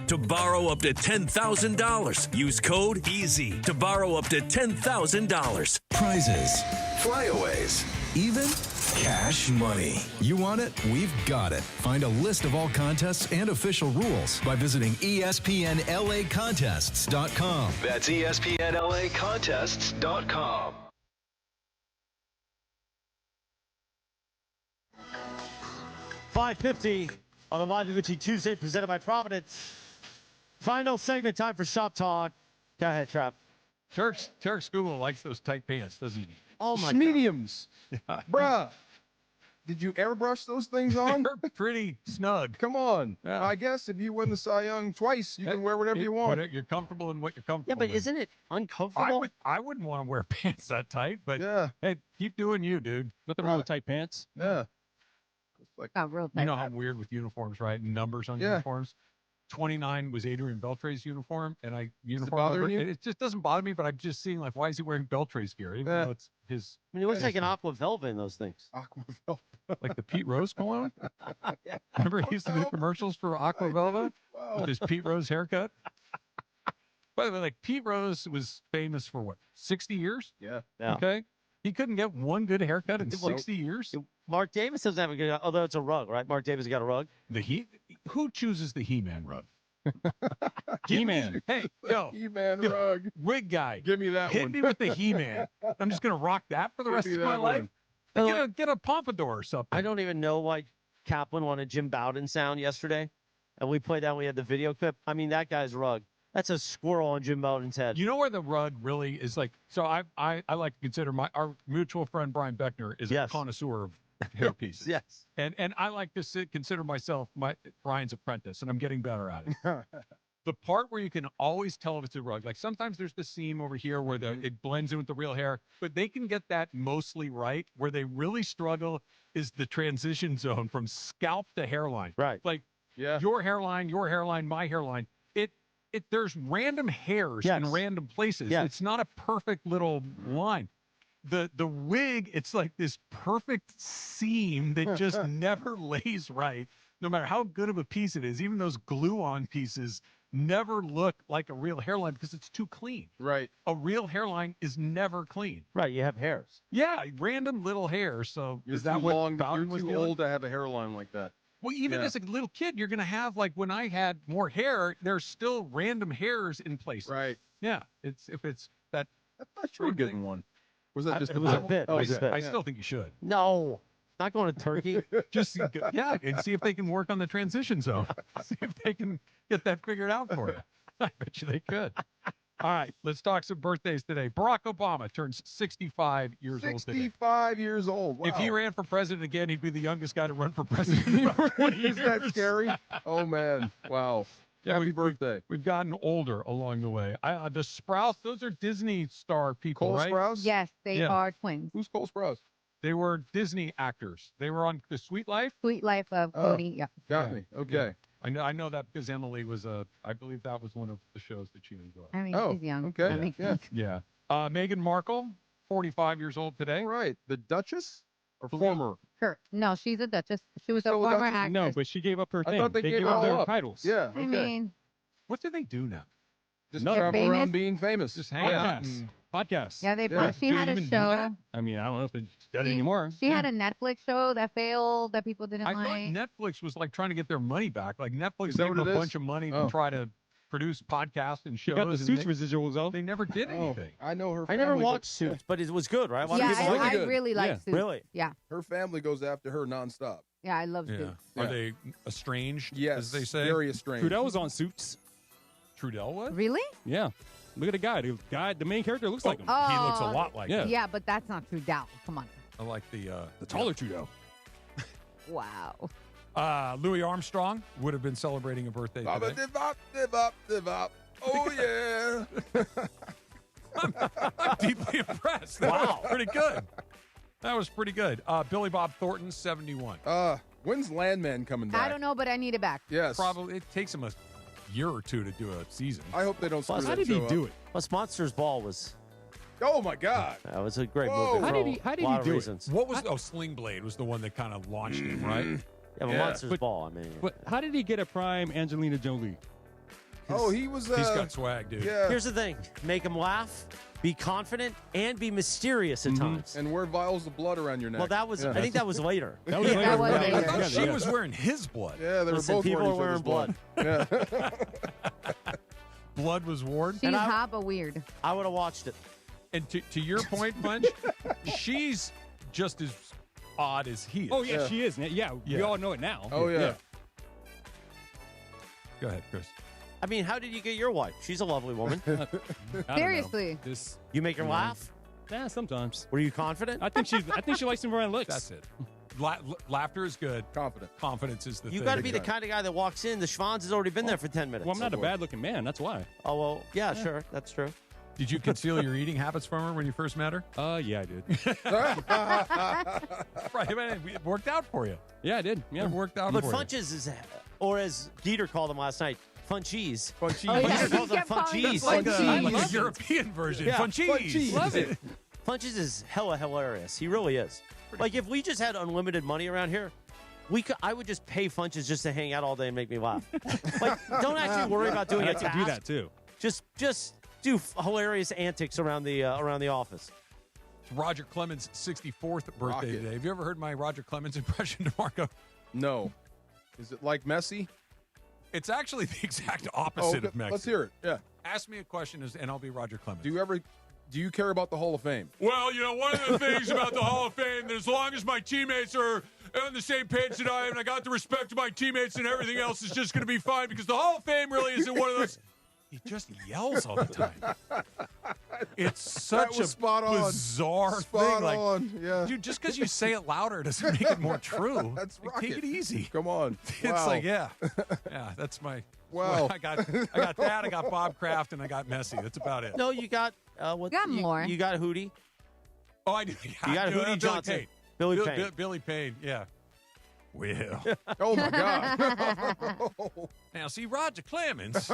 to borrow up to $10,000. Use code EASY to borrow up to $10,000. Prizes, flyaways, even cash money. You want it? We've got it. Find a list of all contests and official rules by visiting ESPNLAcontests.com. That's ESPNLAcontests.com. $5.50 on the Live Gucci Tuesday, presented by Providence. Final segment, time for Shop Talk. Go ahead, Trap. Tarik Skubal likes those tight pants, doesn't he? Oh, my Mediums. Yeah. Bruh. Did you airbrush those things on? They're pretty snug. Come on. Yeah. I guess if you win the Cy Young twice, you can wear whatever you want. You're comfortable in what you're comfortable Yeah, but in. isn't it uncomfortable? I wouldn't want to wear pants that tight, but yeah. Hey, keep doing you, dude. Nothing wrong with tight pants. Yeah. It's like, real tight. You know how weird with uniforms, right? Numbers on uniforms. 29 was Adrian Beltre's uniform, and it just doesn't bother me, but I'm just seeing, like, why is he wearing Beltre's gear? Even though it's his. I mean, it looks like an aqua velvet in those things. Aqua velvet. Like the Pete Rose cologne? Remember he used to do commercials for Aqua Velvet with his Pete Rose haircut? By the way, like, Pete Rose was famous for what, 60 years? Yeah. Okay. He couldn't get one good haircut in 60 years. Mark Davis doesn't have a good, although it's a rug, right? Mark Davis got a rug. Who chooses the He-Man rug? He-Man. Hey, yo. He-Man rug. Wig guy. Give me that Hit one. me with the He-Man. I'm just going to rock that for the rest of my life. Get a pompadour or something. I don't even know why Kaplan wanted Jim Bowden sound yesterday. And we played that when we had the video clip. I mean, that guy's rug. That's a squirrel on Jim Bowden's head. You know where the rug really is like, so I like to consider our mutual friend Brian Beckner is a connoisseur of hair pieces. Yes. And I like to consider myself Brian's apprentice, and I'm getting better at it. The part where you can always tell if it's a rug, like sometimes there's the seam over here where it blends in with the real hair, but they can get that mostly right. Where they really struggle is the transition zone from scalp to hairline. Right. Like your hairline, my hairline. There's random hairs in random places. Yes. It's not a perfect little line. The wig, it's like this perfect seam that just never lays right, no matter how good of a piece it is. Even those glue-on pieces never look like a real hairline because it's too clean. Right. A real hairline is never clean. Right. You have hairs. Yeah, random little hairs. So You're is that too what long, Bowden you're was too feeling? old to have a hairline like that. Well, even as a little kid, you're going to have, like, when I had more hair, there's still random hairs in places. Right. Yeah. I thought you were getting one. Was that just it was a bit. Oh, It was a bit. I still think you should. No. Not going to Turkey. Just, and see if they can work on the transition zone. See if they can get that figured out for you. I bet you they could. All right, let's talk some birthdays today. Barack Obama turns 65 years old today. 65 years old. Wow. If he ran for president again, he'd be the youngest guy to run for president. Isn't that scary? Oh, man. Wow. Happy birthday. We've gotten older along the way. The Sprouse, those are Disney star people, Cole right? Sprouse? Yes, they are twins. Who's Cole Sprouse? They were Disney actors. They were on The Sweet Life. Sweet Life of Cody. Yeah. Got me. Okay. I know that because Emily was I believe that was one of the shows that she enjoyed. I mean, she's young. Okay. That makes sense. Yeah. Meghan Markle, 45 years old today. Right. The Duchess or former? No, she's a duchess. She was a Still a former duchess? actress. No, but she gave up her I thing. thought they gave gave it up all their up. titles. Yeah. I Okay. mean, What do they do now? Just No, travel famous? around being famous. Just hang out. Podcasts. Podcasts. yeah, she Do had you a even do show. that? I mean, I don't know if it's done anymore. She had a Netflix show that failed that people didn't I thought like. Netflix was like trying to get their money back. Like Netflix Is that gave what them a it is? bunch of money Oh. to try to produce podcasts and She shows. got the and Suits residuals, though. they never did anything. I know her. I never family watched Suits, but it was good, right? A lot of Yeah, people like I it. good. really like Yeah. Suits. Really? Yeah, Her family goes after her nonstop. yeah, I love Yeah. Suits. Are Yeah. they estranged? Yes. as they say. Very strange. Trudell was on Suits. Trudell was. Really? Yeah. Look at the guy. The main character looks like him. Oh. He looks a lot like. Yeah. him. Yeah, but that's not Trudell. Come on. I like the Taller Trudeau. Wow. Louis Armstrong would have been celebrating a birthday Bop, today. bop, bop, bop. Oh yeah. I'm deeply impressed. That was pretty good. That was pretty good. Billy Bob Thornton, 71. When's Landman coming back? I don't know, but I need it back. Yes. Probably it takes him a year or two to do a season. I hope they don't screw Plus, that How did he show do up. it? Plus, Monsters Ball was Oh my God. that was a great Whoa. movie. How for did a he- how did lot he of do it? reasons. What was Sling Blade was the one that kind of launched him, right? Yeah, but Yeah. Monsters But- Ball. I mean, But how did he get a prime Angelina Jolie? Oh, he was. He's got swag, dude. Yeah. here's the thing: make him laugh, be confident, and be mysterious at times. And wear vials of blood around your neck. Well, that was. Yeah. I think that was later. That was later. That was right. later. I thought Yeah, she yeah. was wearing his blood. Yeah, they Listen, were both people wearing are wearing each other's blood. Yeah. Blood was worn. She's hot but weird. I would have watched it. And to your point, Punch, she's just as odd as he is. Oh, yeah, she is. Yeah, we Yeah. all know it now. Oh yeah. Go ahead, Chris. I mean, how did you get your wife? She's a lovely woman. I don't know. Seriously. Just, You make her laugh? yeah, sometimes. Were you confident? I think she likes him around looks. That's it. Laughter is good. Confident. Confidence is the thing. You got to be the kind of guy that walks in. The Schwanz has already been there for 10 minutes. Well, I'm not a bad-looking man. That's why. Oh, well, yeah, sure. That's true. Did you conceal your eating habits from her when you first met her? Yeah, I did. Right, man, it worked out for you. Yeah, I did. Yeah, It worked out But for you. Funches is, or as Dieter called him last night, Funchies. Funchies. Oh, yeah, Dieter he calls them kept calling them Funchies. Like Funchies. a European version. Yeah. Funchies. Funchies. love it. Funches is hella hilarious. He really is. Like, if we just had unlimited money around here, I would just pay Funches just to hang out all day and make me laugh. Like, don't actually worry about doing I a like task. to do that too. Just do hilarious antics around the office. It's Roger Clemens' 64th birthday Rocket. today. Have you ever heard my Roger Clemens impression, DeMarco? No. Is it like Messi? It's actually the exact opposite okay. of Messi. Let's hear it. Yeah. Ask me a question, and I'll be Roger Clemens. Do you care about the Hall of Fame? Well, one of the things about the Hall of Fame, that as long as my teammates are on the same page that I am, and I got the respect of my teammates, and everything else is just going to be fine, because the Hall of Fame really isn't one of those. He just yells all the time. It's such a spot on. bizarre Spot thing. Like, on. Yeah. dude, just because you say it louder doesn't make it more true. That's Like, rocket. take it easy. Come on. It's Wow. like, yeah, that's my. Wow. I got that. I got Bob Kraft, and I got Messi. That's about it. No, you got what? Got more. You got Hootie. Oh, I do. You got Hootie Johnson. Billy Payne. Billy Payne. Yeah. Well. Oh my God. Now, see, Roger Clemens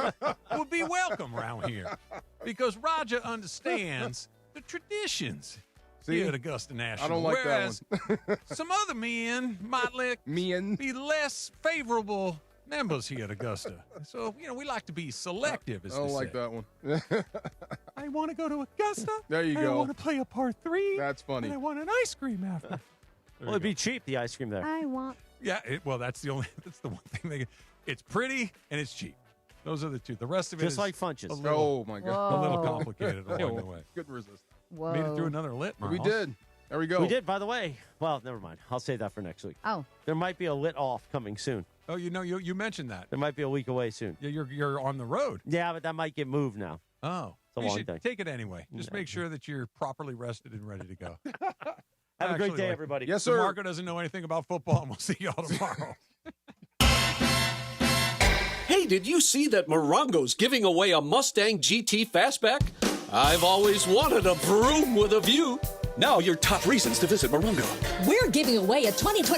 would be welcome around here because Roger understands the traditions here at Augusta National. I don't like whereas that one. some other men might be less favorable members here at Augusta. So, we like to be selective, as I don't they like say. that one. I want to go to Augusta. There you I go. want to play a par 3. That's funny. And I want an ice cream after. Well, it'd be cheap, the ice cream there. I want. Yeah, that's the one thing it's pretty and it's cheap. Those are the two. The rest of it Just is like Funches. a little, Oh my God. a little complicated along Yeah, the well, way. couldn't resist. Whoa. Made it through another lit, We Miles. did. There we go. We did, by the way. Well, never mind. I'll save that for next week. Oh. There might be a lit off coming soon. Oh, you mentioned that. There might be a week away soon. Yeah, you're on the road. Yeah, but that might get moved now. Oh, It's a you long should thing. take it anyway. Just make sure that you're properly rested and ready to go. Have a great Actually, day, like- everybody. Yes, sir. Marco doesn't know anything about football, and we'll see y'all tomorrow. Hey, did you see that Morongo's giving away a Mustang GT Fastback? I've always wanted a vroom with a view. Now your top reasons to visit Morongo. We're giving away a 2026